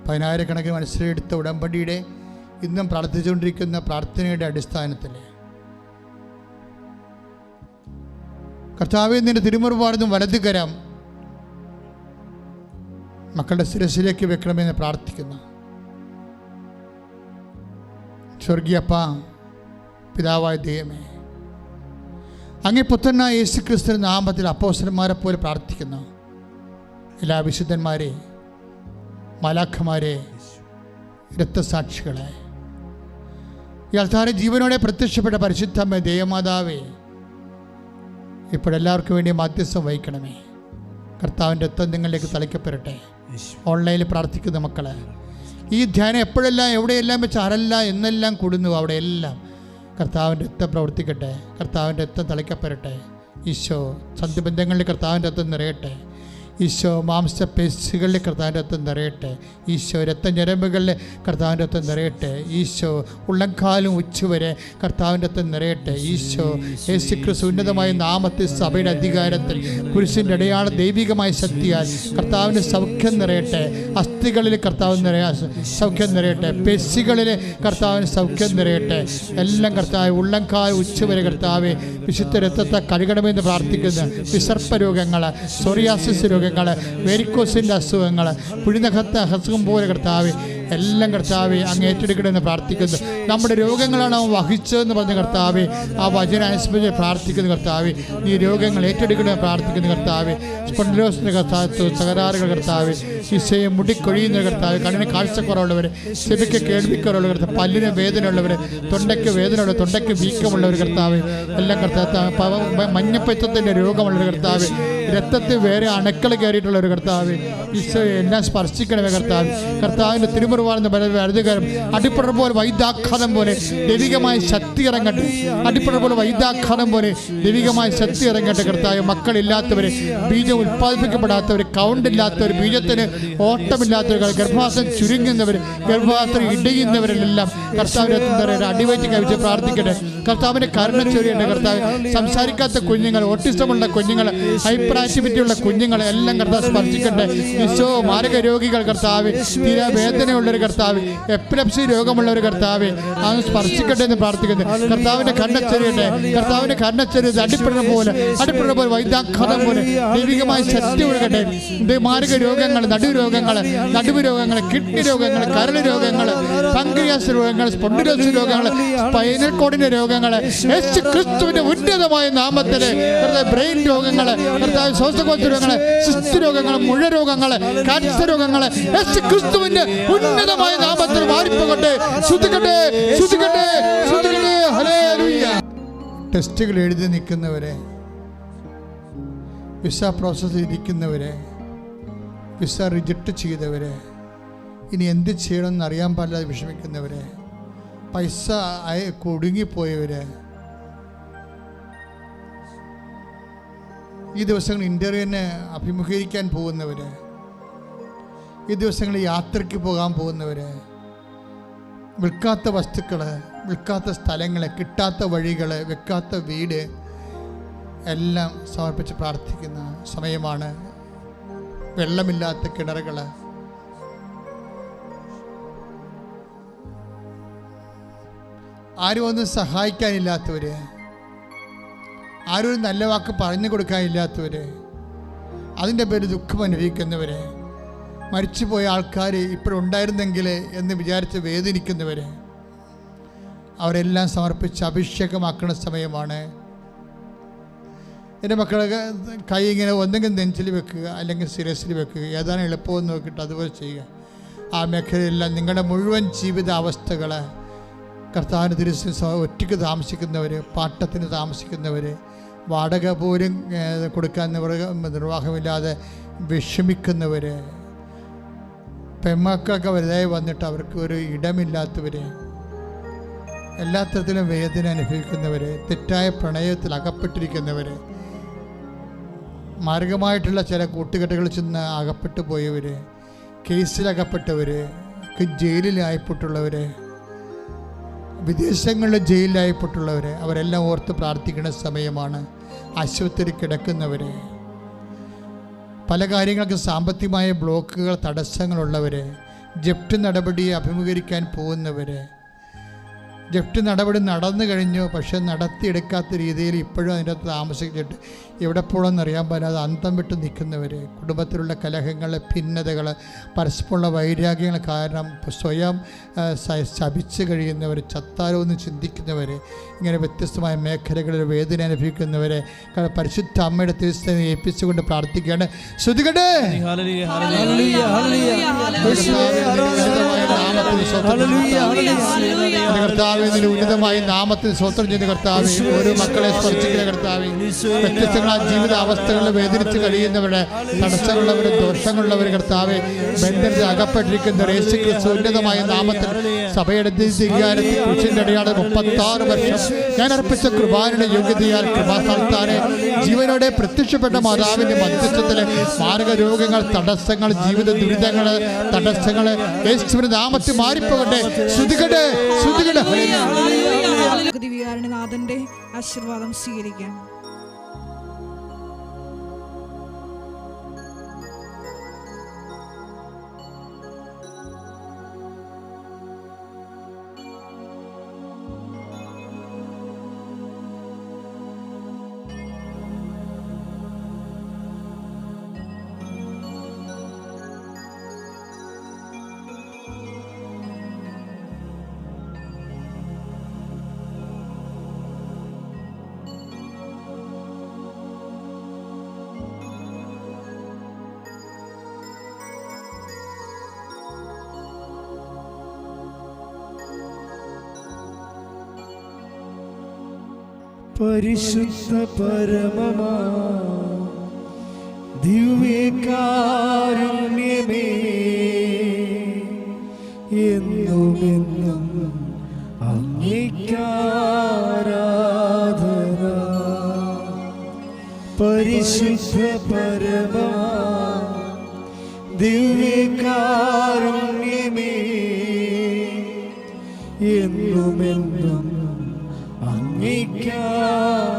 10,000 മനുഷ്യരെടുത്ത ഉടമ്പടിയുടെ ഇന്നും പ്രാർത്ഥിച്ചുകൊണ്ടിരിക്കുന്ന പ്രാർത്ഥനയുടെ അടിസ്ഥാനത്തിൽ കർത്താവേ, നിന്റെ തിരുമുറിവാർന്നും വലതുകരം മക്കളുടെ ശിരസിലേക്ക് വെക്കണമെന്ന് പ്രാർത്ഥിക്കുന്നു. സ്വർഗീയപ്പ, പിതാവായ ദൈവമേ, അങ്ങേ പുത്രനായ യേശു ക്രിസ്തുവിന്റെ നാമത്തിൽ അപ്പോസ്തലന്മാരെ പോലെ പ്രാർത്ഥിക്കുന്നു. എല്ലാ വിശുദ്ധന്മാരെ, മാലാഖമാരെ, രക്തസാക്ഷികളെ, ഈ അൾത്താരെ ജീവനോടെ പ്രത്യക്ഷപ്പെട്ട പരിശുദ്ധമ്മേ, ദേവമാതാവേ, ഇപ്പോഴെല്ലാവർക്കും വേണ്ടി മധ്യസ്ഥം വഹിക്കണമേ. കർത്താവിൻ്റെ രക്തം നിങ്ങളിലേക്ക് തളിക്കപ്പെടട്ടെ. ഓൺലൈനിൽ പ്രാർത്ഥിക്കുന്ന മക്കളെ, ഈ ധ്യാനം എപ്പോഴെല്ലാം എവിടെയെല്ലാം വെച്ച് ആരെല്ലാം എന്നെല്ലാം കൂടുന്നു അവിടെയെല്ലാം കർത്താവിൻ്റെ രക്തം പ്രവർത്തിക്കട്ടെ. കർത്താവിൻ്റെ രക്തം തളിക്കപ്പെടട്ടെ. ഈശോ സന്ധിബന്ധങ്ങളിൽ കർത്താവിൻ്റെ രക്തം നിറയട്ടെ. ഈശോ മാംസപേശികളിൽ കർത്താവിൻ്റെ രക്തം നിറയട്ടെ. ഈശോ രക്തഞരമ്പുകളിൽ കർത്താവിൻ്റെ രക്തം നിറയട്ടെ. ഈശോ ഉള്ളംകാലും ഉച്ചവരെ കർത്താവിൻ്റെ രക്തം നിറയട്ടെ. ഈശോ യേശുക്രിസ്തു ഉന്നതമായ നാമത്തിൽ സഭയുടെ അധികാരത്തിൽ കുരിശിൻ്റെ അടയാള ദൈവികമായ ശക്തിയാൽ കർത്താവിൻ്റെ സൗഖ്യം നിറയട്ടെ. അസ്ഥികളിൽ കർത്താവ് സൗഖ്യം നിറയട്ടെ. പേശികളിൽ കർത്താവിന് സൗഖ്യം നിറയട്ടെ. എല്ലാം കർത്താവ് ഉള്ളംകാൽ ഉച്ചവരെ കർത്താവ് വിശുദ്ധ രക്തത്തെ കഴുകണമെന്ന് പ്രാർത്ഥിക്കുന്നു. വിസർപ്പ രോഗങ്ങൾ, സോറിയാസിസ് രോഗങ്ങൾ, വെരിക്കോസിൻ്റെ അസുഖങ്ങൾ, പുഴിനഖത്തെ അസുഖം പോലെ കർത്താവ് എല്ലാം കർത്താവെ അങ്ങ് ഏറ്റെടുക്കണമെന്ന് പ്രാർത്ഥിക്കുന്നു. നമ്മുടെ രോഗങ്ങളാണ് അവൻ വഹിച്ചതെന്ന് പറഞ്ഞ കർത്താവെ, ആ വചന അനുസ്മരിച്ച് പ്രാർത്ഥിക്കുന്ന കർത്താവെ, ഈ രോഗങ്ങൾ ഏറ്റെടുക്കണമെന്ന് പ്രാർത്ഥിക്കുന്ന കർത്താവെ. സ്പോണ്ടിലോസിൻ്റെ കർത്താവ്, തകരാറുകൾ കർത്താവെ, ഈശോയെ മുടിക്കൊഴിയുന്ന കർത്താവ്, കണ്ണിന് കാഴ്ചക്കുറവുള്ളവർ, ചെവിക്ക് കേൾവിക്കുറവുള്ള കർത്താവ്, പല്ലിന് വേദനയുള്ളവർ, തൊണ്ടയ്ക്ക് വേദനയുള്ള, തൊണ്ടയ്ക്ക് വീക്കമുള്ളവർ കർത്താവ്, എല്ലാം കർത്താവ്, മഞ്ഞപ്പറ്റത്തിൻ്റെ രോഗമുള്ളൊരു കർത്താവ്, രക്തത്തിൽ വേറെ അണുക്കൾ കയറിയിട്ടുള്ള ഒരു കർത്താവ്, ഈശോയെ എല്ലാം സ്പർശിക്കണമേ കർത്താവ്. കർത്താവിൻ്റെ തിരുമുറിവാർന്ന വലതുകരം അടിപ്പടർ പോലെ വൈദ്യാഘാതം പോലെ ദൈവികമായ ശക്തി ഇറങ്ങട്ടെ. അടിപ്പടർ പോലെ വൈദ്യാഘാതം പോലെ ദൈവികമായ ശക്തി ഇറങ്ങട്ടെ കർത്താവ്. മക്കളില്ലാത്തവർ, ബീജം ഉൽപ്പാദിപ്പിക്കപ്പെടാത്തവർ, കൗണ്ടില്ലാത്തവർ, ബീജത്തിന് ഓട്ടമില്ലാത്തവർ, ഗർഭാശയം ചുരുങ്ങുന്നവർ, ഗർഭാശയം ഇടയുന്നവരെല്ലാം കർത്താവിനെ അടിവയറ്റ് കഴിച്ച് പ്രാർത്ഥിക്കട്ടെ. കർത്താവിൻ്റെ കരുണ ചൊരിയട്ടെ കർത്താവ്. സംസാരിക്കാത്ത കുഞ്ഞുങ്ങൾ, ഓട്ടിസമുള്ള കുഞ്ഞുങ്ങൾ, ഹൈപ്പർ ആക്ടിവിറ്റിയുള്ള കുഞ്ഞുങ്ങൾ എല്ലാം കർത്താവ് സ്പർശിക്കട്ടെ. ഈശോ മാരക രോഗികൾ കർത്താവ്, തീരാവേദനയുള്ളൊരു കർത്താവ്, എപ്പിലെപ്സി രോഗമുള്ളൊരു കർത്താവ്, അത് സ്പർശിക്കട്ടെ എന്ന് പ്രാർത്ഥിക്കുന്നു. കർത്താവിൻ്റെ കരുണ ചൊരിയട്ടെ. കർത്താവിൻ്റെ കരുണ ചൊരിയത് അടിപ്പെടുന്ന പോലെ വൈദ്യാഘാതം പോലെ ദൈവികമായ ശക്തി ഒഴുകട്ടെ. മാരക രോഗങ്ങൾ, നടുവ് രോഗങ്ങൾ, കിഡ്നി രോഗങ്ങൾ, കരൾ രോഗങ്ങൾ, പങ്ക്രിയാസ് രോഗങ്ങൾ, സ്പോണ്ടിലോസിസ് രോഗങ്ങൾ, സ്പൈനൽ കോഡിന്റെ രോഗങ്ങൾ, യേശു ക്രിസ്തുവിന്റെ ഉന്നതമായ നാമത്തിൽ ബ്രെയിൻ രോഗങ്ങൾ, കർത്താവ് ശ്വാസകോശ രോഗങ്ങൾ, സിസ്റ്റ് രോഗങ്ങൾ, മുഴ രോഗങ്ങൾ, ക്യാൻസർ രോഗങ്ങൾ യേശു ക്രിസ്തുവിന്റെ ഉന്നതമായ നാമത്തിൽ മാറിപ്പോകട്ടെ. ശ്രുതിക്കട്ടെ, ശ്രുതിക്കട്ടെ, ശ്രുതിക്കട്ടെ. ഹല്ലേലൂയ. ടെസ്റ്റുകൾ എഴുതി നിൽക്കുന്നവരെ, വിസ പ്രോസസ് ഇരിക്കുന്നവരെ, വിസ റിജക്റ്റ് ചെയ്തവരെ, ഇനി എന്ത് ചെയ്യണമെന്ന് അറിയാൻ പാടില്ലാതെ വിഷമിക്കുന്നവരെ, പൈസ കുടുങ്ങിപ്പോയവര്, ഈ ദിവസങ്ങൾ ഇൻ്റർവ്യൂവിന് അഭിമുഖീകരിക്കാൻ പോകുന്നവർ, ഈ ദിവസങ്ങളിൽ യാത്രയ്ക്ക് പോകാൻ പോകുന്നവർ, വിൽക്കാത്ത വസ്തുക്കൾ, വിൽക്കാത്ത സ്ഥലങ്ങൾ, കിട്ടാത്ത വഴികൾ, വെക്കാത്ത വീട് എല്ലാം സമർപ്പിച്ച് പ്രാർത്ഥിക്കുന്ന സമയമാണ്. വെള്ളമില്ലാത്ത കിണറുകൾ, ആരും ഒന്നും സഹായിക്കാനില്ലാത്തവർ, ആരും ഒരു നല്ല വാക്ക് പറഞ്ഞു കൊടുക്കാനില്ലാത്തവർ, അതിൻ്റെ പേര് ദുഃഖം അനുഭവിക്കുന്നവർ, മരിച്ചുപോയ ആൾക്കാർ ഇപ്പോഴുണ്ടായിരുന്നെങ്കിൽ എന്ന് വിചാരിച്ച് വേദനിക്കുന്നവർ, അവരെല്ലാം സമർപ്പിച്ച് അഭിഷേകമാക്കുന്ന സമയമാണ്. എൻ്റെ മക്കളൊക്കെ കൈ ഇങ്ങനെ ഒന്നെങ്കിൽ നെഞ്ചിൽ വെക്കുക അല്ലെങ്കിൽ ശിരസിൽ വെക്കുക, ഏതാണ് എളുപ്പമെന്ന് നോക്കിയിട്ട് അതുപോലെ ചെയ്യുക. ആ മേഖലയെല്ലാം നിങ്ങളുടെ മുഴുവൻ ജീവിത അവസ്ഥകൾ കർത്താവിന് തിരുസ ഒറ്റയ്ക്ക് താമസിക്കുന്നവർ, പാട്ടത്തിന് താമസിക്കുന്നവർ, വാടക പോലും കൊടുക്കാൻ നിർവാഹമില്ലാതെ വിഷമിക്കുന്നവർ, പെൺമക്കളൊക്കെ വലുതായി വന്നിട്ട് അവർക്ക് ഒരു ഇടമില്ലാത്തവർ, എല്ലാ തരത്തിലും വേദന അനുഭവിക്കുന്നവർ, തെറ്റായ പ്രണയത്തിൽ അകപ്പെട്ടിരിക്കുന്നവർ, മാർഗമായിട്ടുള്ള ചില കൂട്ടുകെട്ടുകളിൽ ചെന്ന് അകപ്പെട്ടു പോയവർ, കേസിലകപ്പെട്ടവർ, ജയിലിലായിപ്പെട്ടുള്ളവർ, വിദേശങ്ങളിൽ ജയിലിലായിപ്പെട്ടുള്ളവർ, അവരെല്ലാം ഓർത്ത് പ്രാർത്ഥിക്കുന്ന സമയമാണ്. ആശുപത്രി കിടക്കുന്നവർ, പല കാര്യങ്ങൾക്ക് സാമ്പത്തികമായ ബ്ലോക്കുകൾ, തടസ്സങ്ങളുള്ളവർ, ജപ്തി നടപടിയെ അഭിമുഖീകരിക്കാൻ പോകുന്നവർ, ജപ്തി നടപടി നടന്നു കഴിഞ്ഞു പക്ഷെ നടത്തിയെടുക്കാത്ത രീതിയിൽ ഇപ്പോഴും അതിൻ്റെ അകത്ത് താമസിച്ചിട്ട് എവിടെ പോകണമെന്ന് അറിയാൻ പാടാതെ അന്തം വിട്ട് നിൽക്കുന്നവർ, കുടുംബത്തിലുള്ള കലഹങ്ങൾ, ഭിന്നതകൾ, പരസ്പരമുള്ള വൈരാഗ്യങ്ങൾ കാരണം സ്വയം ശപിച്ച് കഴിയുന്നവർ, ചത്താലോ എന്ന് ചിന്തിക്കുന്നവർ, ഇങ്ങനെ വ്യത്യസ്തമായ മേഖലകളിൽ വേദന അനുഭവിക്കുന്നവരെ പരിശുദ്ധ അമ്മയുടെ തിരുസ്ഥനെ ഏൽപ്പിച്ചുകൊണ്ട് പ്രാർത്ഥിക്കുകയാണ്. ശ്രുതികട്ടെ ഉന്നതമായ നാമത്തിൽ സ്വന്തം ചെയ്യുന്ന കർത്താവേ, ഓരോ മക്കളെ സ്പർശിക്കുന്ന കർത്താവേ, വ്യത്യസ്തങ്ങളായ ജീവിത അവസ്ഥകളിൽ വേദനിച്ച് കഴിയുന്നവരുടെ, തടസ്സമുള്ളവരും ദോഷങ്ങളുള്ളവർ കർത്താവേ, ബന്ധത്തിൽ അകപ്പെട്ടിരിക്കുന്ന യേശുക്രിസ്തു ഉന്നതമായ നാമത്തിൽ സഭയുടെ അധികാരത്തിൽ കുരിശിന്റെ അടയാളം 36 വർഷം ഞാൻ അർപ്പിച്ച കൃപാനയുടെ യോഗ്യതയാൽ കൃപാസ്ഥാനത്താനെ ജീവനോടെ പ്രത്യക്ഷപ്പെട്ട മാതാവിന്റെ മധ്യസ്ഥത്തിലെ മാർഗരോഗങ്ങൾ, തടസ്സങ്ങൾ, ജീവിത ദുരിതങ്ങൾ, തടസ്സങ്ങൾ യേശുവിന്റെ നാമത്തിൽ മാറിപ്പോകട്ടെ. ശ്രുതികട്ടെ ശ്രുതികട്ടെ. ദിവ്യകാരുണ്യനാഥന്റെ ആശീർവാദം സ്വീകരിക്കാം. പരിശുദ്ധ പരമമാ ദിവ്യകാരുണ്യമേ, എന്നുമെന്നും അങ്ങേക്കാരാധന. പരിശുദ്ധ പരമമാ ദിവ്യകാരുണ്യമേ, എന്നുമെന്നും അങ്ങേക്കാരാധന.